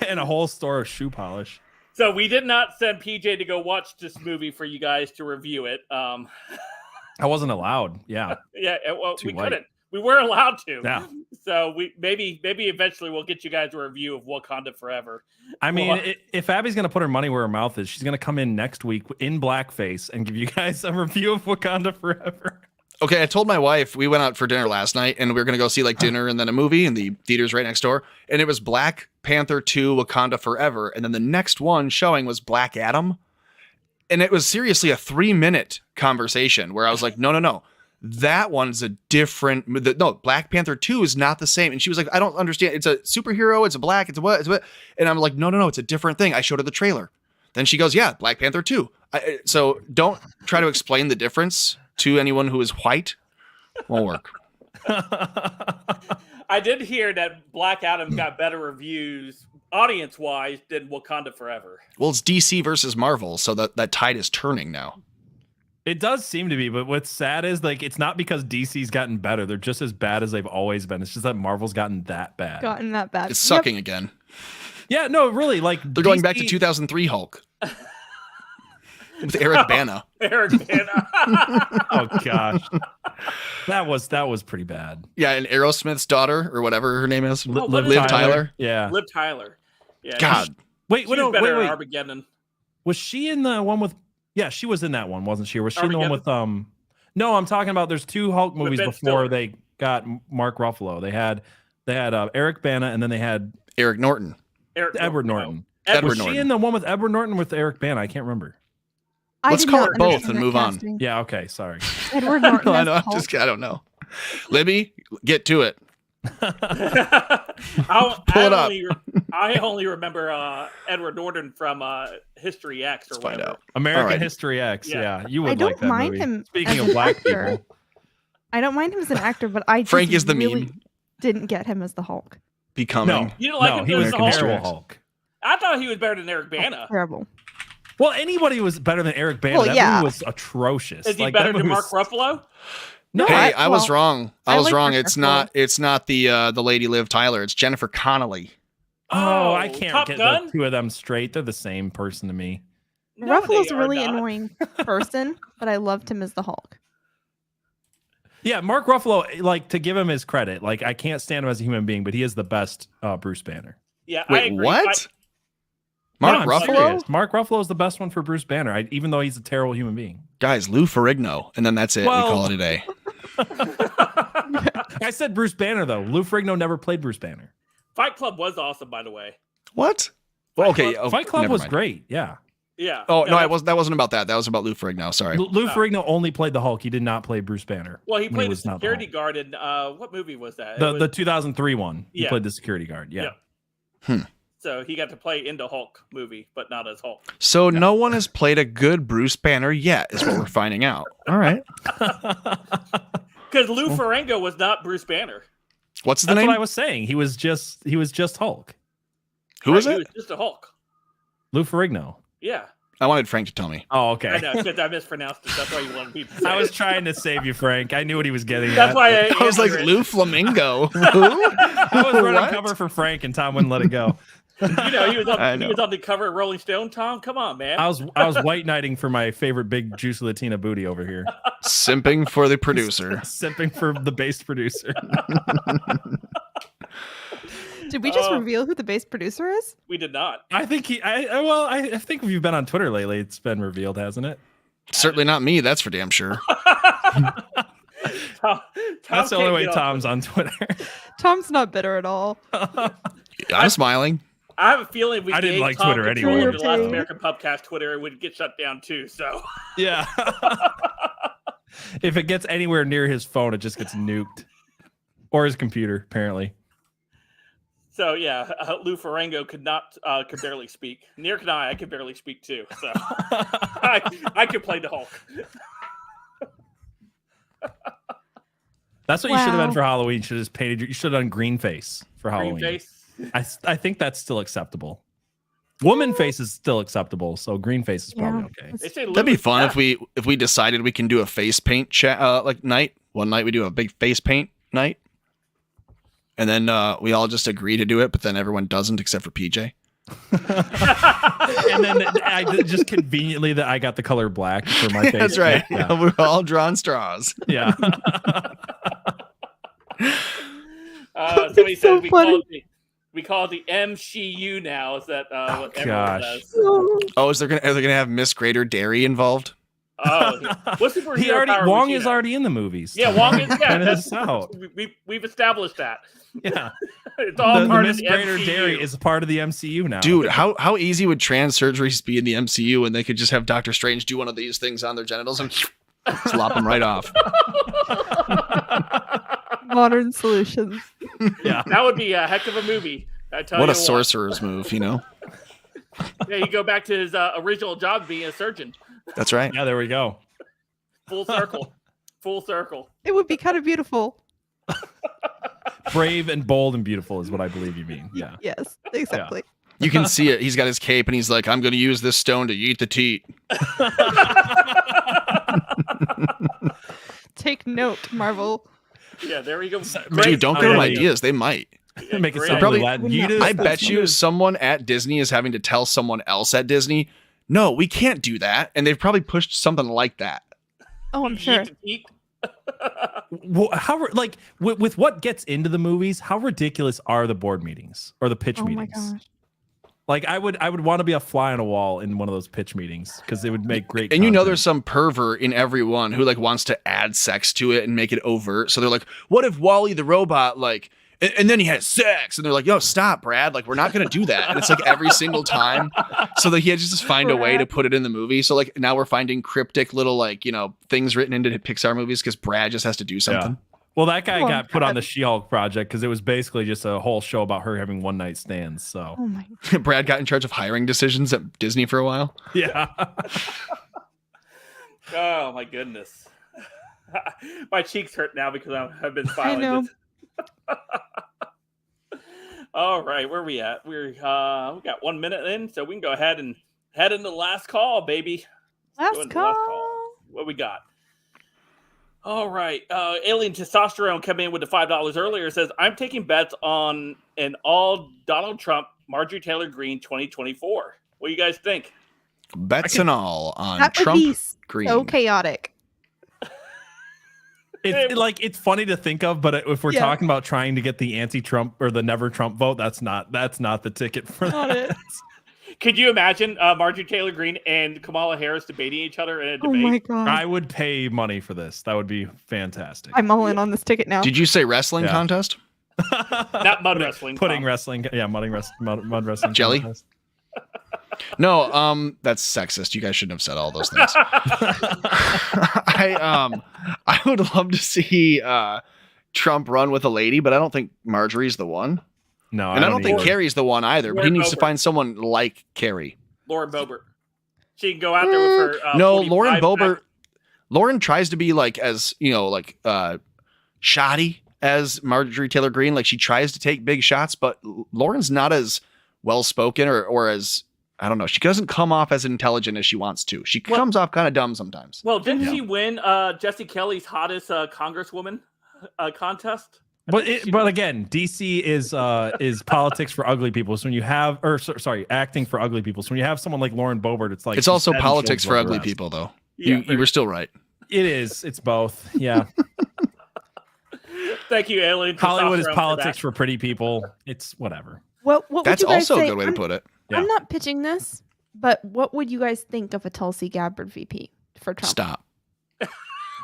[SPEAKER 3] And a whole store of shoe polish.
[SPEAKER 1] So we did not send PJ to go watch this movie for you guys to review it.
[SPEAKER 3] I wasn't allowed. Yeah.
[SPEAKER 1] Yeah. Well, we couldn't. We weren't allowed to.
[SPEAKER 3] Yeah.
[SPEAKER 1] So we maybe eventually we'll get you guys a review of Wakanda Forever.
[SPEAKER 3] I mean, if Abby's gonna put her money where her mouth is, she's gonna come in next week in blackface and give you guys a review of Wakanda Forever.
[SPEAKER 2] Okay, I told my wife we went out for dinner last night and we were going to go see like dinner and then a movie in the theaters right next door. And it was Black Panther 2 Wakanda Forever. And then the next one showing was Black Adam. And it was seriously a 3-minute conversation where I was like, no. That one's a different. No, Black Panther 2 is not the same. And she was like, I don't understand. It's a superhero. It's a black. It's a what? It's what? And I'm like, no. It's a different thing. I showed her the trailer. Then she goes, yeah, Black Panther 2. So don't try to explain the difference to anyone who is white. Won't work.
[SPEAKER 1] I did hear that Black Adam got better reviews audience-wise than Wakanda Forever.
[SPEAKER 2] Well, it's DC versus Marvel, so that tide is turning now.
[SPEAKER 3] It does seem to be, but what's sad is like it's not because DC's gotten better. They're just as bad as they've always been. It's just that Marvel's gotten that bad.
[SPEAKER 2] It's sucking again.
[SPEAKER 3] Yeah, no, really. Like
[SPEAKER 2] they're going back to 2003 Hulk. With Eric Bana.
[SPEAKER 3] Oh gosh, that was pretty bad.
[SPEAKER 2] Yeah, and Aerosmith's daughter or whatever her name is,
[SPEAKER 3] Liv Tyler.
[SPEAKER 1] Yeah, Liv Tyler. Yeah.
[SPEAKER 2] God,
[SPEAKER 3] wait.
[SPEAKER 1] Armageddon.
[SPEAKER 3] Was she in the one with? Yeah, she was in that one, wasn't she? Or was she in the one with No, I'm talking about. There's 2 Hulk movies before they got Mark Ruffalo. They had Eric Bana, and then they had
[SPEAKER 2] Edward Norton.
[SPEAKER 3] Was she in the one with Edward Norton with Eric Bana? I can't remember.
[SPEAKER 2] Let's call it both and move on.
[SPEAKER 3] Yeah, okay, sorry.
[SPEAKER 10] Edward Norton.
[SPEAKER 2] I don't know. Libby, get to it.
[SPEAKER 1] Pull
[SPEAKER 2] it up.
[SPEAKER 1] I only remember Edward Norton from History X or whatever.
[SPEAKER 2] Find out.
[SPEAKER 3] American History X. Yeah, you would like that movie.
[SPEAKER 10] I don't mind him.
[SPEAKER 3] Speaking of black people,
[SPEAKER 10] I don't mind him as an actor, but I just
[SPEAKER 2] Frank is the
[SPEAKER 10] really
[SPEAKER 2] meme.
[SPEAKER 10] Didn't get him as the Hulk.
[SPEAKER 2] Becoming.
[SPEAKER 3] No,
[SPEAKER 1] you didn't like him
[SPEAKER 3] he was
[SPEAKER 1] as
[SPEAKER 3] a
[SPEAKER 1] the
[SPEAKER 3] terrible Hulk.
[SPEAKER 1] I thought he was better than Eric Bana.
[SPEAKER 10] Terrible.
[SPEAKER 3] Well, anybody was better than Eric Bana.
[SPEAKER 10] Well,
[SPEAKER 3] that movie was atrocious.
[SPEAKER 1] Is he better than Mark Ruffalo?
[SPEAKER 3] No,
[SPEAKER 2] hey, I was wrong. I was wrong.
[SPEAKER 10] Mark
[SPEAKER 2] It's not the lady Liv Tyler. It's Jennifer Connelly.
[SPEAKER 3] Oh, I can't
[SPEAKER 1] Top
[SPEAKER 3] get
[SPEAKER 1] Gun?
[SPEAKER 3] the 2 of them straight. They're the same person to me.
[SPEAKER 1] No,
[SPEAKER 10] Ruffalo's
[SPEAKER 1] they
[SPEAKER 10] a
[SPEAKER 1] are
[SPEAKER 10] really
[SPEAKER 1] not.
[SPEAKER 10] annoying person, but I loved him as the Hulk.
[SPEAKER 3] Yeah, Mark Ruffalo, like, to give him his credit, like, I can't stand him as a human being, but he is the best Bruce Banner.
[SPEAKER 1] Yeah, I
[SPEAKER 2] Wait,
[SPEAKER 1] agree.
[SPEAKER 2] what?
[SPEAKER 3] Mark
[SPEAKER 2] Ruffalo?
[SPEAKER 3] Serious. Mark Ruffalo is the best one for Bruce Banner, even though he's a terrible human being.
[SPEAKER 2] Guys, Lou Ferrigno, and then that's it.
[SPEAKER 3] Well-
[SPEAKER 2] we call it a day.
[SPEAKER 3] I said Bruce Banner, though. Lou Ferrigno never played Bruce Banner.
[SPEAKER 1] Fight Club was awesome, by the way.
[SPEAKER 2] What? Well, okay.
[SPEAKER 3] Fight Club
[SPEAKER 2] never
[SPEAKER 3] was
[SPEAKER 2] mind.
[SPEAKER 3] great, yeah.
[SPEAKER 1] Yeah.
[SPEAKER 2] Oh,
[SPEAKER 1] Yeah,
[SPEAKER 2] no, that wasn't about that. That was about Lou Ferrigno. Sorry.
[SPEAKER 3] Lou Ferrigno only played the Hulk. He did not play Bruce Banner.
[SPEAKER 1] Well, he
[SPEAKER 3] when
[SPEAKER 1] played the
[SPEAKER 3] was not
[SPEAKER 1] security
[SPEAKER 3] Hulk.
[SPEAKER 1] guard in what movie was that?
[SPEAKER 3] The 2003 one. He
[SPEAKER 1] Yeah.
[SPEAKER 3] played the security guard. Yeah.
[SPEAKER 1] So he got to play in the Hulk movie, but not as Hulk.
[SPEAKER 2] So no one has played a good Bruce Banner yet, is what we're finding out. All right.
[SPEAKER 1] Because Lou Ferrigno was not Bruce Banner.
[SPEAKER 2] What's the
[SPEAKER 3] That's
[SPEAKER 2] name?
[SPEAKER 3] what I was saying. He was just Hulk.
[SPEAKER 2] Who was
[SPEAKER 1] He
[SPEAKER 2] it?
[SPEAKER 1] was just a Hulk.
[SPEAKER 3] Lou Ferrigno.
[SPEAKER 1] Yeah.
[SPEAKER 2] I wanted Frank to tell me.
[SPEAKER 3] Oh,
[SPEAKER 1] I
[SPEAKER 3] okay.
[SPEAKER 1] know, because I mispronounced it. That's why you wanted people to say
[SPEAKER 3] I was
[SPEAKER 1] it.
[SPEAKER 3] trying to save you, Frank. I knew what he was getting
[SPEAKER 1] That's
[SPEAKER 3] at.
[SPEAKER 1] why
[SPEAKER 2] I was like,
[SPEAKER 1] answered it.
[SPEAKER 2] Lou Flamingo. Who?
[SPEAKER 3] I was running
[SPEAKER 2] What?
[SPEAKER 3] cover for Frank, and Tom wouldn't let it go.
[SPEAKER 1] You know, he was
[SPEAKER 2] I
[SPEAKER 1] on,
[SPEAKER 2] know.
[SPEAKER 1] he was on the cover of Rolling Stone, Tom. Come on, man.
[SPEAKER 3] I was white knighting for my favorite big juicy Latina booty over here.
[SPEAKER 2] Simping for the producer.
[SPEAKER 3] Simping for the bass producer.
[SPEAKER 10] Did we just reveal who the bass producer is?
[SPEAKER 1] We did not.
[SPEAKER 3] I think I think if you've been on Twitter lately, it's been revealed, hasn't it?
[SPEAKER 2] Certainly not me. That's for damn sure.
[SPEAKER 3] That's the only way Tom's on Twitter.
[SPEAKER 10] Tom's not bitter at all.
[SPEAKER 2] I'm smiling.
[SPEAKER 1] I have a feeling if we
[SPEAKER 3] I didn't
[SPEAKER 1] gave
[SPEAKER 3] like
[SPEAKER 1] Tom
[SPEAKER 3] Twitter
[SPEAKER 1] control
[SPEAKER 3] anyway.
[SPEAKER 1] of the Last American Pubcast Twitter, it would get shut down too. So
[SPEAKER 3] Yeah. If it gets anywhere near his phone, it just gets nuked. Or his computer, apparently.
[SPEAKER 1] So yeah, Lou Ferrango could barely speak. Neither can I could barely speak too. So I could play the Hulk.
[SPEAKER 3] That's what you should have done for Halloween. You should have just painted. You should have done green face for Halloween.
[SPEAKER 1] Green face.
[SPEAKER 3] I think that's still acceptable. Woman face is still acceptable, so green face is probably okay.
[SPEAKER 2] That'd be fun if we decided we can do a face paint night. One night we do a big face paint night, and then we all just agree to do it, but then everyone doesn't except for PJ.
[SPEAKER 3] And then I just conveniently that I got the color black for my face.
[SPEAKER 2] That's right.
[SPEAKER 3] Yeah.
[SPEAKER 2] We're all drawn straws.
[SPEAKER 3] Yeah.
[SPEAKER 1] Somebody said we call it the MCU now. Is that what everyone does?
[SPEAKER 2] Oh, are they gonna have Miss Greater Dairy involved?
[SPEAKER 1] Oh, what's the
[SPEAKER 3] Wong is already in the movies.
[SPEAKER 1] Yeah, Wong is. Yeah,
[SPEAKER 3] that's out.
[SPEAKER 1] We've established that.
[SPEAKER 3] Yeah,
[SPEAKER 1] it's all part
[SPEAKER 3] the
[SPEAKER 1] of
[SPEAKER 3] Miss
[SPEAKER 1] the
[SPEAKER 3] Greater
[SPEAKER 1] MCU.
[SPEAKER 3] Dairy is a part of the MCU now.
[SPEAKER 2] Dude, how easy would trans surgeries be in the MCU, and they could just have Doctor Strange do one of these things on their genitals and slop them right off?
[SPEAKER 10] Modern solutions.
[SPEAKER 3] Yeah,
[SPEAKER 1] that would be a heck of a movie. I tell
[SPEAKER 2] what
[SPEAKER 1] you
[SPEAKER 2] a sorcerer's move, you know?
[SPEAKER 1] Yeah, you go back to his original job being a surgeon.
[SPEAKER 2] That's right.
[SPEAKER 3] Yeah, there we go.
[SPEAKER 1] Full circle. Full circle.
[SPEAKER 10] It would be kind of beautiful.
[SPEAKER 3] Brave and bold and beautiful is what I believe you mean. Yeah.
[SPEAKER 10] Yes, exactly.
[SPEAKER 2] Yeah. You can see it. He's got his cape, and he's like, "I'm going to use this stone to eat the teat."
[SPEAKER 10] Take note, Marvel.
[SPEAKER 1] Yeah, there we go.
[SPEAKER 2] Dude, don't give them ideas. They might.
[SPEAKER 3] Make it sound
[SPEAKER 2] probably.
[SPEAKER 3] Latin.
[SPEAKER 2] I bet you someone at Disney is having to tell someone else at Disney, "No, we can't do that," and they've probably pushed something like that.
[SPEAKER 10] Oh, I'm sure.
[SPEAKER 3] Well, with what gets into the movies, how ridiculous are the board meetings or the pitch meetings?
[SPEAKER 10] Oh my gosh.
[SPEAKER 3] Like I would want to be a fly on a wall in one of those pitch meetings because it would make great.
[SPEAKER 2] And
[SPEAKER 3] content.
[SPEAKER 2] there's some pervert in every one who wants to add sex to it and make it overt. So they're like, "What if Wall-E the robot and then he had sex?" And they're like, "Yo, stop, Brad! We're not gonna do that." And it's every single time. So he had to just find a way to put it in the movie. So now we're finding cryptic little things written into Pixar movies because Brad just has to do something.
[SPEAKER 3] Yeah. Well, that guy got put on the She-Hulk project because it was basically just a whole show about her having one night stands. So
[SPEAKER 2] Brad got in charge of hiring decisions at Disney for a while.
[SPEAKER 3] Yeah.
[SPEAKER 1] Oh my goodness. My cheeks hurt now because I've been smiling.
[SPEAKER 10] I know.
[SPEAKER 1] All right, where are we at? We got 1 minute in, so we can go ahead and head into the last call, baby.
[SPEAKER 10] Last call.
[SPEAKER 1] What we got? All right. Alien Testosterone came in with the $5 earlier. Says, "I'm taking bets on an all Donald Trump, Marjorie Taylor Greene 2024. What do you guys think?"
[SPEAKER 2] Bets and all on
[SPEAKER 10] That would
[SPEAKER 2] Trump
[SPEAKER 10] be
[SPEAKER 2] Green.
[SPEAKER 10] so chaotic.
[SPEAKER 3] It's funny to think of, but if we're talking about trying to get the anti-Trump or the never Trump vote, that's not the ticket for that.
[SPEAKER 1] Could you imagine Marjorie Taylor Greene and Kamala Harris debating each other in a debate?
[SPEAKER 10] Oh my god!
[SPEAKER 3] I would pay money for this. That would be fantastic.
[SPEAKER 10] I'm all in on this ticket now.
[SPEAKER 2] Did you say wrestling contest?
[SPEAKER 1] Not mud wrestling.
[SPEAKER 3] Pudding wrestling. Yeah, mud wrestling.
[SPEAKER 2] Jelly?
[SPEAKER 3] Contest.
[SPEAKER 2] No, that's sexist. You guys shouldn't have said all those things. I would love to see Trump run with a lady, but I don't think Marjorie's the one.
[SPEAKER 3] No,
[SPEAKER 2] and I don't think Kerry's the one either. But he needs to
[SPEAKER 1] Boebert.
[SPEAKER 2] fiend someone like Kerry.
[SPEAKER 1] Lauren Boebert. She can go out there with her.
[SPEAKER 2] No, Lauren Boebert. Lauren tries to be as shoddy as Marjorie Taylor Greene. She tries to take big shots, but Lauren's not as well spoken or as, I don't know. She doesn't come off as intelligent as she wants to. She comes off kind of dumb sometimes.
[SPEAKER 1] Well, didn't she win Jesse Kelly's hottest congresswoman contest?
[SPEAKER 3] But again, DC is politics for ugly people. So when you have, acting for ugly people. So when you have someone like Lauren Boebert, it's
[SPEAKER 2] it's also politics for ugly people, though.
[SPEAKER 1] Yeah,
[SPEAKER 2] you were still right.
[SPEAKER 3] It is. It's both. Yeah.
[SPEAKER 1] Thank you, Alien.
[SPEAKER 3] Hollywood is
[SPEAKER 1] testosterone
[SPEAKER 3] politics for pretty people. It's whatever.
[SPEAKER 4] What
[SPEAKER 2] That's
[SPEAKER 4] would you guys
[SPEAKER 2] also a
[SPEAKER 4] say?
[SPEAKER 2] good way to put it.
[SPEAKER 3] Yeah.
[SPEAKER 4] I'm not pitching this, but what would you guys think of a Tulsi Gabbard VP for Trump?
[SPEAKER 2] Stop.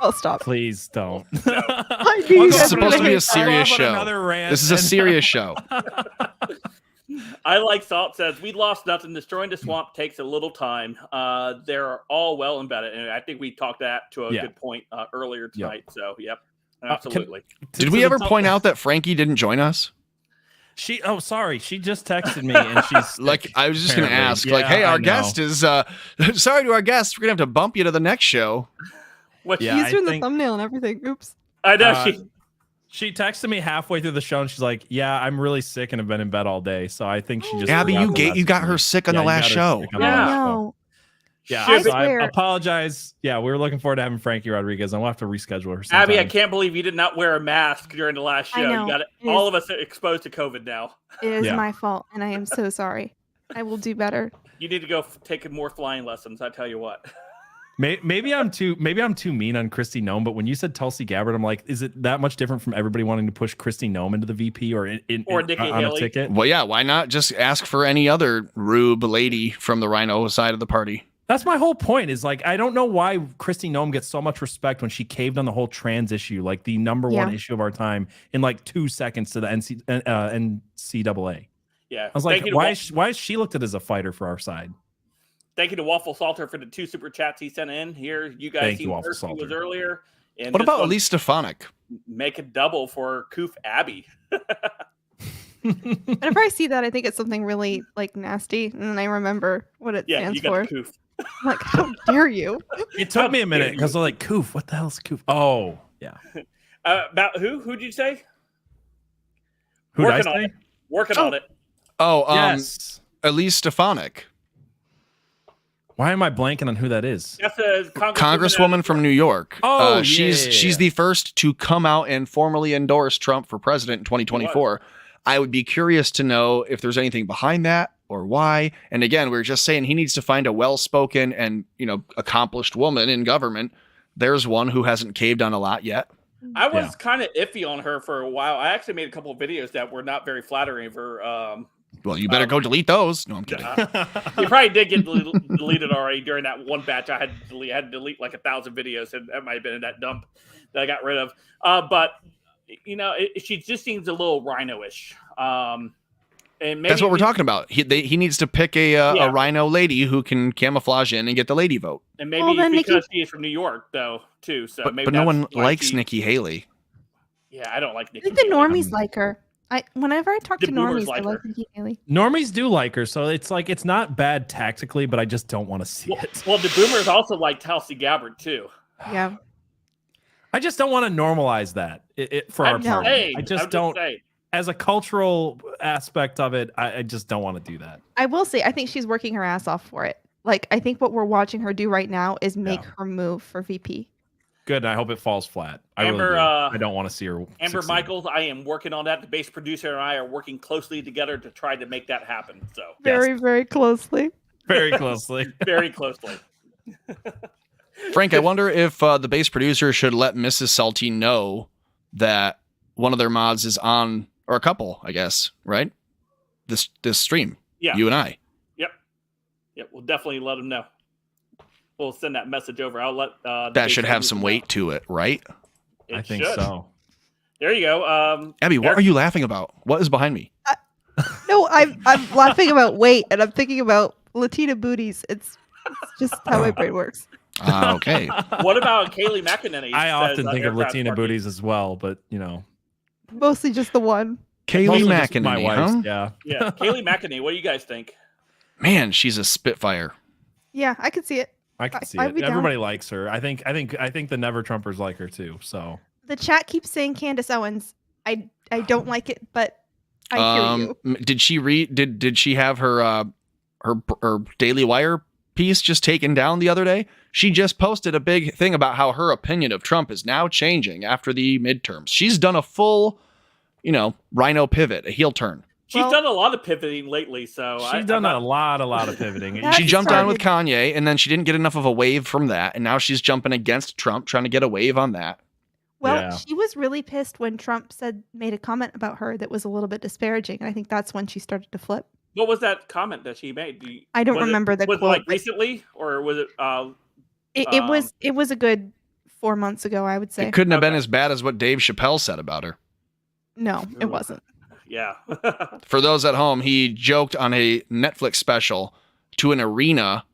[SPEAKER 10] I'll stop.
[SPEAKER 3] Please don't.
[SPEAKER 10] I knew you
[SPEAKER 2] This is
[SPEAKER 10] guys were
[SPEAKER 2] supposed to
[SPEAKER 10] gonna
[SPEAKER 2] be a
[SPEAKER 10] hate that.
[SPEAKER 2] serious
[SPEAKER 3] I'll go off on
[SPEAKER 2] show.
[SPEAKER 3] another rant
[SPEAKER 2] This is a
[SPEAKER 3] and-
[SPEAKER 2] serious show.
[SPEAKER 1] I like Salt says, we lost nothing. Destroying the swamp takes a little time. They're all well embedded. And I think we talked that to a good point earlier tonight. So, yep, absolutely.
[SPEAKER 2] Did we ever point out that Frankie didn't join us?
[SPEAKER 3] Sorry. She just texted me and she's
[SPEAKER 2] Like, I was just going to ask, like,
[SPEAKER 3] Yeah,
[SPEAKER 2] hey,
[SPEAKER 3] I
[SPEAKER 2] our
[SPEAKER 3] know.
[SPEAKER 2] guest is, sorry to our guest. We're going to have to bump you to the next show.
[SPEAKER 1] What
[SPEAKER 3] Yeah,
[SPEAKER 10] He's
[SPEAKER 3] I
[SPEAKER 10] doing the
[SPEAKER 3] think-
[SPEAKER 10] thumbnail and everything. Oops.
[SPEAKER 1] I know
[SPEAKER 3] She texted me halfway through the show and she's like, "Yeah, I'm really sick and have been in bed all day." So I think she just
[SPEAKER 2] Abby,
[SPEAKER 3] forgot to
[SPEAKER 2] you
[SPEAKER 3] message
[SPEAKER 2] got
[SPEAKER 3] me.
[SPEAKER 2] her sick on the
[SPEAKER 3] you
[SPEAKER 2] last
[SPEAKER 3] got her
[SPEAKER 2] show.
[SPEAKER 3] sick on the
[SPEAKER 1] Yeah.
[SPEAKER 3] last show.
[SPEAKER 4] No.
[SPEAKER 3] Yeah,
[SPEAKER 1] I
[SPEAKER 3] so I
[SPEAKER 4] swear.
[SPEAKER 3] apologize. Yeah, we were looking forward to having Frankie Rodriguez, and we'll have to reschedule her. Sometime.
[SPEAKER 1] Abby, I can't believe you did not wear a mask during the last show.
[SPEAKER 4] I know.
[SPEAKER 1] You got
[SPEAKER 4] It
[SPEAKER 1] all
[SPEAKER 4] is-
[SPEAKER 1] of us are exposed to COVID now.
[SPEAKER 4] It is
[SPEAKER 3] Yeah.
[SPEAKER 4] my fault, and I am so sorry. I will do better.
[SPEAKER 1] You need to go take more flying lessons. I tell you what.
[SPEAKER 3] Maybe I'm too mean on Kristi Noem, but when you said Tulsi Gabbard, I'm like, is it that much different from everybody wanting to push Kristi Noem into the VP or
[SPEAKER 1] Nikki
[SPEAKER 3] on
[SPEAKER 1] Haley?
[SPEAKER 3] a ticket?
[SPEAKER 2] Well, yeah, why not just ask for any other rube lady from the Rhino side of the party?
[SPEAKER 3] That's my whole point. Is like, I don't know why Kristi Noem gets so much respect when she caved on the whole trans issue, like the number one issue of our time, in like 2 seconds to the NCAA.
[SPEAKER 1] Yeah.
[SPEAKER 3] I was like, why is she looked at as a fighter for our side?
[SPEAKER 1] Thank you to Waffle Salter for the 2 super chats he sent in here. You guys
[SPEAKER 3] Thank
[SPEAKER 1] see
[SPEAKER 3] you,
[SPEAKER 1] what
[SPEAKER 3] Waffle
[SPEAKER 1] first he was
[SPEAKER 3] Salter.
[SPEAKER 1] earlier. And
[SPEAKER 2] What
[SPEAKER 1] this
[SPEAKER 2] about
[SPEAKER 1] one,
[SPEAKER 2] Elise Stefanik?
[SPEAKER 1] make a double for Koof Abby?
[SPEAKER 10] Whenever I see that, I think it's something really like nasty, and then I remember what it
[SPEAKER 1] Yeah,
[SPEAKER 10] stands
[SPEAKER 1] you got
[SPEAKER 10] for.
[SPEAKER 1] the Koof.
[SPEAKER 10] I'm like, how dare you?
[SPEAKER 3] It took me a minute because they're like, Koof, what the hell's Koof? Oh, yeah.
[SPEAKER 1] About who? Who'd you say?
[SPEAKER 3] Who did I
[SPEAKER 1] Working on
[SPEAKER 3] say?
[SPEAKER 1] it. Working on it.
[SPEAKER 2] Oh,
[SPEAKER 3] Yes.
[SPEAKER 2] Elise Stefanik,
[SPEAKER 3] Why am I blanking on who that is?
[SPEAKER 1] That's a
[SPEAKER 2] Congresswoman from New York.
[SPEAKER 3] Oh,
[SPEAKER 2] she's the first to come out and formally endorse Trump for president in 2024. I would be curious to know if there's anything behind that or why. And again, we were just saying he needs to find a well-spoken and, accomplished woman in government. There's one who hasn't caved on a lot yet.
[SPEAKER 1] I was kind of iffy on her for a while. I actually made a couple of videos that were not very flattering for.
[SPEAKER 2] Well, you better go delete those. No, I'm kidding.
[SPEAKER 1] You probably did get deleted already during that one batch. I had to delete like 1,000 videos, and that might have been in that dump that I got rid of. But she just seems a little rhino-ish. And maybe
[SPEAKER 2] That's what we're talking about. He needs to pick a Rhino lady who can camouflage in and get the lady vote.
[SPEAKER 1] And maybe it's because she is from New York, though, too. So
[SPEAKER 2] But
[SPEAKER 1] maybe
[SPEAKER 2] no one
[SPEAKER 1] why
[SPEAKER 2] likes
[SPEAKER 1] she-
[SPEAKER 2] Nikki Haley.
[SPEAKER 1] Yeah, I don't like
[SPEAKER 4] I
[SPEAKER 1] Nikki.
[SPEAKER 4] think the
[SPEAKER 1] Haley.
[SPEAKER 4] normies like her. Whenever I talk
[SPEAKER 1] The
[SPEAKER 4] to
[SPEAKER 1] boomers
[SPEAKER 4] normies,
[SPEAKER 1] like
[SPEAKER 4] I like
[SPEAKER 1] her.
[SPEAKER 4] Nikki Haley.
[SPEAKER 3] Normies do like her, so it's like it's not bad tactically, but I just don't want to see it.
[SPEAKER 1] Well, the boomers also like Tulsi Gabbard, too.
[SPEAKER 4] Yeah.
[SPEAKER 3] I just don't want to normalize that for our
[SPEAKER 1] I'm
[SPEAKER 3] party.
[SPEAKER 1] saying,
[SPEAKER 3] I
[SPEAKER 1] I'm
[SPEAKER 3] just don't.
[SPEAKER 1] saying.
[SPEAKER 3] As a cultural aspect of it, I just don't want to do that.
[SPEAKER 10] I will say, I think she's working her ass off for it. Like, I think what we're watching her do right now is make her move for VP.
[SPEAKER 3] Good, and I hope it falls flat. I
[SPEAKER 1] Amber,
[SPEAKER 3] really do. I don't want to see her.
[SPEAKER 1] Amber
[SPEAKER 3] succeed.
[SPEAKER 1] Michaels, I am working on that. The bass producer and I are working closely together to try to make that happen. So
[SPEAKER 10] Very, very closely.
[SPEAKER 3] very closely.
[SPEAKER 1] very closely.
[SPEAKER 2] Frank, I wonder if the bass producer should let Mrs. Salty know that one of their mods is on, or a couple, I guess, right? This stream.
[SPEAKER 1] Yeah.
[SPEAKER 2] You and I.
[SPEAKER 1] Yep. We'll definitely let them know. We'll send that message over. I'll let the
[SPEAKER 2] That
[SPEAKER 1] bass
[SPEAKER 2] should have
[SPEAKER 1] producer
[SPEAKER 2] some
[SPEAKER 1] know.
[SPEAKER 2] weight to it, right?
[SPEAKER 1] It
[SPEAKER 3] I think
[SPEAKER 1] should.
[SPEAKER 3] so.
[SPEAKER 1] There you go.
[SPEAKER 2] Abby, what are you laughing about? What is behind me?
[SPEAKER 10] No, I'm laughing about weight, and I'm thinking about Latina booties. It's just how my brain works.
[SPEAKER 2] Okay.
[SPEAKER 1] What about Kaylee McEnany?
[SPEAKER 3] I often
[SPEAKER 1] says,
[SPEAKER 3] think of
[SPEAKER 1] aircraft
[SPEAKER 3] Latina
[SPEAKER 1] parking.
[SPEAKER 3] booties as well, but
[SPEAKER 10] Mostly just the one.
[SPEAKER 2] Kaylee
[SPEAKER 3] mostly just
[SPEAKER 2] McEnany,
[SPEAKER 3] my wife's,
[SPEAKER 2] huh?
[SPEAKER 3] yeah.
[SPEAKER 1] Yeah, Kaylee McEnany. What do you guys think?
[SPEAKER 2] Man, she's a spitfire.
[SPEAKER 10] Yeah, I could see it.
[SPEAKER 3] I can see
[SPEAKER 10] I'd
[SPEAKER 3] it.
[SPEAKER 10] be down.
[SPEAKER 3] Everybody likes her. I think the Never Trumpers like her too. So
[SPEAKER 10] The chat keeps saying Candace Owens. I don't like it, but I hear you.
[SPEAKER 2] Did she read? Did she have her Daily Wire piece just taken down the other day? She just posted a big thing about how her opinion of Trump is now changing after the midterms. She's done a full, Rhino pivot, a heel turn.
[SPEAKER 1] She's done a lot of pivoting lately, so
[SPEAKER 3] she's done a lot of pivoting.
[SPEAKER 10] That
[SPEAKER 2] She jumped on with
[SPEAKER 10] started-
[SPEAKER 2] Kanye, and then she didn't get enough of a wave from that, and now she's jumping against Trump, trying to get a wave on that.
[SPEAKER 4] Well, she was really pissed when Trump made a comment about her that was a little bit disparaging, and I think that's when she started to flip.
[SPEAKER 1] What was that comment that she made?
[SPEAKER 4] I don't remember the
[SPEAKER 1] was
[SPEAKER 4] quote.
[SPEAKER 1] It like recently, or was it?
[SPEAKER 4] It was a good 4 months ago, I would say.
[SPEAKER 2] It couldn't have been as bad as what Dave Chappelle said about her.
[SPEAKER 4] No, it wasn't.
[SPEAKER 1] Yeah.
[SPEAKER 2] For those at home, he joked on a Netflix special to an arena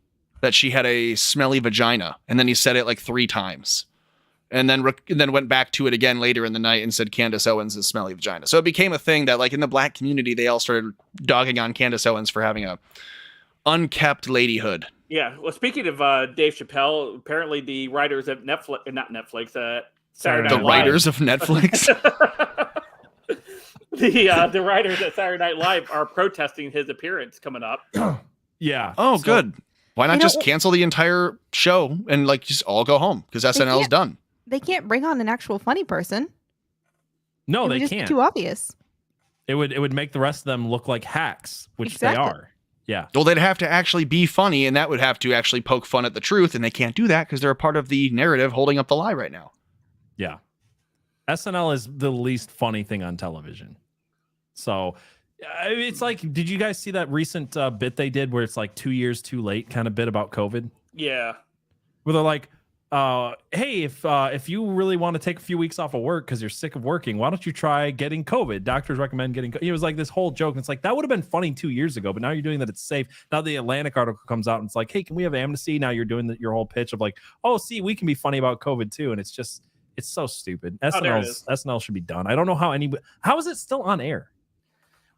[SPEAKER 2] that she had a smelly vagina, and then he said it like 3 times. And then went back to it again later in the night and said Candace Owens is smelly vagina. So it became a thing that, like, in the black community, they all started dogging on Candace Owens for having a unkept ladyhood.
[SPEAKER 1] Yeah. Well, speaking of Dave Chappelle, apparently the writers of Netflix, not Netflix, Saturday Night Live.
[SPEAKER 2] The writers of Netflix.
[SPEAKER 1] The writers at Saturday Night Live are protesting his appearance coming up.
[SPEAKER 3] Yeah.
[SPEAKER 2] Oh, so, good. Why not just cancel the entire show and like just all go home because SNL is done?
[SPEAKER 4] They can't bring on an actual funny person.
[SPEAKER 3] No, they
[SPEAKER 4] just
[SPEAKER 3] can't.
[SPEAKER 4] Be too obvious.
[SPEAKER 3] It would make the rest of them look like hacks, which they are. Yeah.
[SPEAKER 2] Well, they'd have to actually be funny, and that would have to actually poke fun at the truth, and they can't do that because they're a part of the narrative holding up the lie right now.
[SPEAKER 3] Yeah. SNL is the least funny thing on television. So it's like, did you guys see that recent bit they did where it's like 2 years too late kind of bit about COVID?
[SPEAKER 1] Yeah.
[SPEAKER 3] Where they're like, hey, if you really want to take a few weeks off of work because you're sick of working, why don't you try getting COVID? Doctors recommend getting COVID. It was like this whole joke. And it's like, that would have been funny 2 years ago, but now you're doing that. It's safe. Now the Atlantic article comes out and it's like, hey, can we have amnesty? Now you're doing your whole pitch of like, oh, see, we can be funny about COVID too. And it's just, it's so stupid. SNL should be done. I don't know how is it still on air?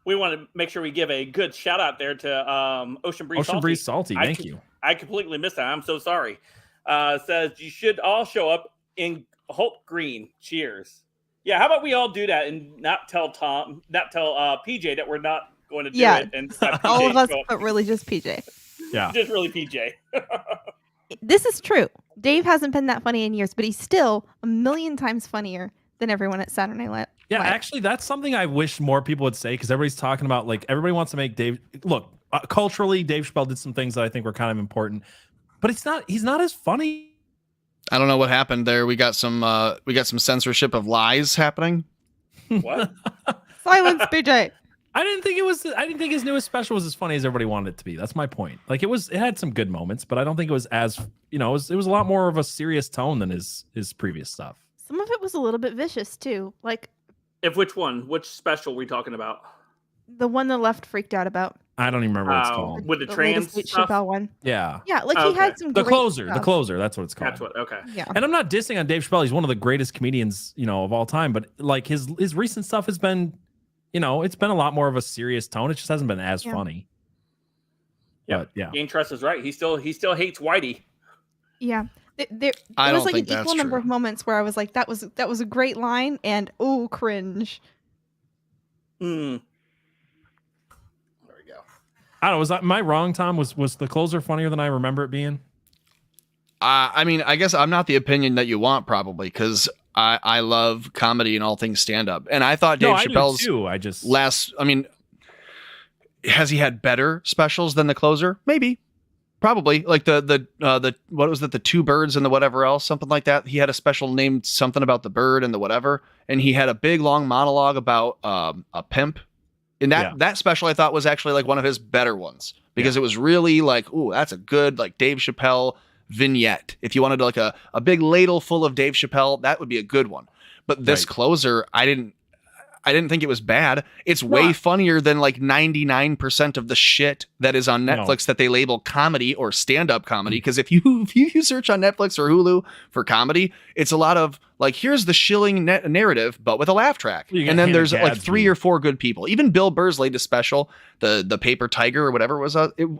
[SPEAKER 1] We want to make sure we give a good shout out there to Ocean Breeze
[SPEAKER 3] Salty. Thank you.
[SPEAKER 1] I completely missed that. I'm so sorry. Says you should all show up in Hulk green. Cheers. Yeah, how about we all do that and not tell PJ that we're not going to do it, and
[SPEAKER 10] all of us, but really just PJ.
[SPEAKER 3] Yeah,
[SPEAKER 1] just really PJ.
[SPEAKER 4] This is true. Dave hasn't been that funny in years, but he's still a million times funnier than everyone at Saturday Night Live.
[SPEAKER 3] Yeah, actually, that's something I wish more people would say because everybody's talking about, like, everybody wants to make Dave look culturally. Dave Chappelle did some things that I think were kind of important, but he's not as funny.
[SPEAKER 2] I don't know what happened there. We got some censorship of lies happening.
[SPEAKER 1] What?
[SPEAKER 10] Silence, PJ.
[SPEAKER 3] I didn't think his newest special was as funny as everybody wanted it to be. That's my point. Like, it had some good moments, but I don't think it was as, it was a lot more of a serious tone than his previous stuff.
[SPEAKER 4] Some of it was a little bit vicious too. Like,
[SPEAKER 1] which one? Which special are we talking about?
[SPEAKER 4] The one the left freaked out about.
[SPEAKER 3] I don't even remember what it's called.
[SPEAKER 1] With the trans stuff?
[SPEAKER 4] Chappelle one.
[SPEAKER 3] Yeah.
[SPEAKER 4] Yeah, like he had some
[SPEAKER 3] The
[SPEAKER 4] great
[SPEAKER 3] Closer.
[SPEAKER 4] stuff.
[SPEAKER 3] The Closer. That's what it's called.
[SPEAKER 1] That's what. Okay.
[SPEAKER 4] Yeah.
[SPEAKER 3] And I'm not dissing on Dave Chappelle. He's one of the greatest comedians, of all time. But like his recent stuff has been, it's been a lot more of a serious tone. It just hasn't been as funny.
[SPEAKER 1] Yeah.
[SPEAKER 3] But, yeah.
[SPEAKER 1] Gain Trust is right. He still hates Whitey.
[SPEAKER 4] Yeah. There was like an equal number of moments where I was like, that was a great line, and oh, cringe.
[SPEAKER 1] There we go.
[SPEAKER 3] I don't know. Am I wrong, Tom? Was The Closer funnier than I remember it being?
[SPEAKER 2] I mean, I guess I'm not the opinion that you want, probably, because I love comedy and all things stand up, and I thought Dave Chappelle's
[SPEAKER 3] too.
[SPEAKER 2] Has he had better specials than The Closer? Maybe. Probably, like the what was it, the two birds and the whatever else, something like that. He had a special named something about the bird and the whatever, and he had a big long monologue about a pimp. And that special I thought was actually like one of his better ones because it was really like, ooh, that's a good like Dave Chappelle vignette. If you wanted like a big ladle full of Dave Chappelle, that would be a good one. But this Closer, I didn't think it was bad. It's way funnier than like 99% of the shit that is on Netflix that they label comedy or stand-up comedy. Because if you search on Netflix or Hulu for comedy, it's a lot of like, here's the shilling narrative, but with a laugh track. And then there's like 3 or 4 good people. Even Bill Burr's latest special, the Paper Tiger or whatever it was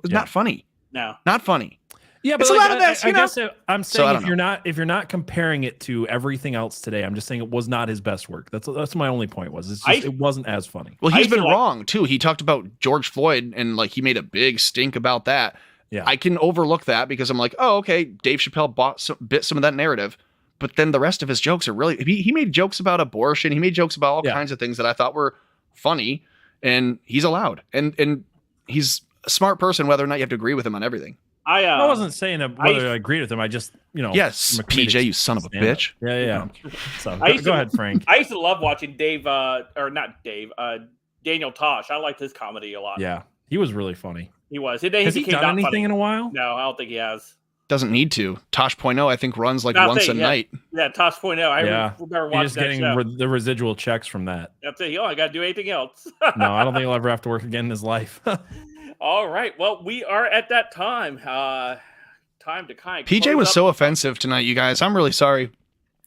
[SPEAKER 2] not funny.
[SPEAKER 1] No,
[SPEAKER 2] not funny.
[SPEAKER 3] Yeah, but
[SPEAKER 2] it's a lot of this,
[SPEAKER 3] I guess I'm saying
[SPEAKER 2] so
[SPEAKER 3] if you're not comparing it to everything else today, I'm just saying it was not his best work. That's my only point. It wasn't as funny.
[SPEAKER 2] Well, he's been wrong too. He talked about George Floyd and like he made a big stink about that.
[SPEAKER 3] Yeah,
[SPEAKER 2] I can overlook that because I'm like, oh, okay, Dave Chappelle bit some of that narrative, but then the rest of his jokes are really. He made jokes about abortion. He made jokes about all kinds of things that I thought were funny, and he's allowed. And he's a smart person, whether or not you have to agree with him on everything.
[SPEAKER 3] I wasn't saying whether I agreed with him. I just,
[SPEAKER 2] yes, PJ, you son of a bitch.
[SPEAKER 3] Yeah. So go ahead, Frank.
[SPEAKER 1] I used to love watching Daniel Tosh. I liked his comedy a lot.
[SPEAKER 3] Yeah, he was really funny.
[SPEAKER 1] He was.
[SPEAKER 3] Has he done anything
[SPEAKER 1] funny
[SPEAKER 3] in a while?
[SPEAKER 1] No, I don't think he has.
[SPEAKER 2] Doesn't need to. Tosh.0, I think, runs like once a night.
[SPEAKER 1] Yeah, Tosh.0. I remember watching
[SPEAKER 3] just getting the residual checks from that.
[SPEAKER 1] That's it. I got to do anything else.
[SPEAKER 3] No, I don't think he'll ever have to work again in his life.
[SPEAKER 1] All right. Well, we are at that time. Time to kind of
[SPEAKER 2] PJ was so offensive tonight, you guys. I'm really sorry.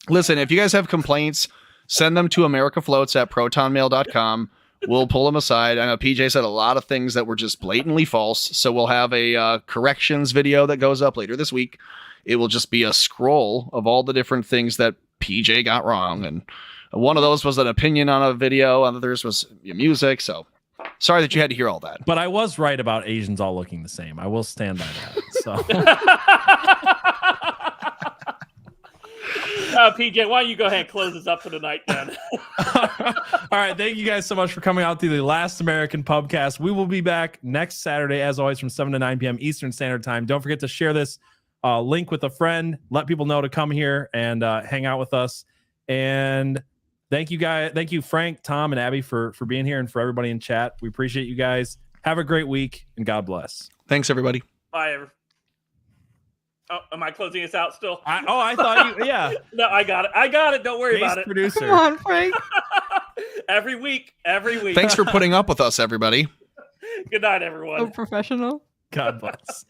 [SPEAKER 2] Listen, if you guys have complaints, send them to americafloats@protonmail.com. We'll pull them aside. I know PJ said a lot of things that were just blatantly false. So we'll have a corrections video that goes up later this week. It will just be a scroll of all the different things that PJ got wrong. And one of those was an opinion on a video. Others was music. So sorry that you had to hear all that.
[SPEAKER 3] But I was right about Asians all looking the same. I will stand by that. So.
[SPEAKER 1] PJ, why don't you go ahead and close this up for the night then?
[SPEAKER 3] All right. Thank you guys so much for coming out to the Last American Pubcast. We will be back next Saturday, as always, from 7 to 9 p.m. Eastern Standard Time. Don't forget to share this link with a friend. Let people know to come here and hang out with us. And thank you, guys. Thank you, Frank, Tom, and Abby, for being here and for everybody in chat. We appreciate you guys. Have a great week, and God bless.
[SPEAKER 2] Thanks, everybody.
[SPEAKER 1] Bye, everyone. Oh, am I closing this out still?
[SPEAKER 3] I thought you, yeah.
[SPEAKER 1] No, I got it. Don't worry about it.
[SPEAKER 3] Producer.
[SPEAKER 10] Come on, Frank.
[SPEAKER 1] Every week.
[SPEAKER 2] Thanks for putting up with us, everybody.
[SPEAKER 1] Good night, everyone.
[SPEAKER 10] So professional.
[SPEAKER 3] God bless.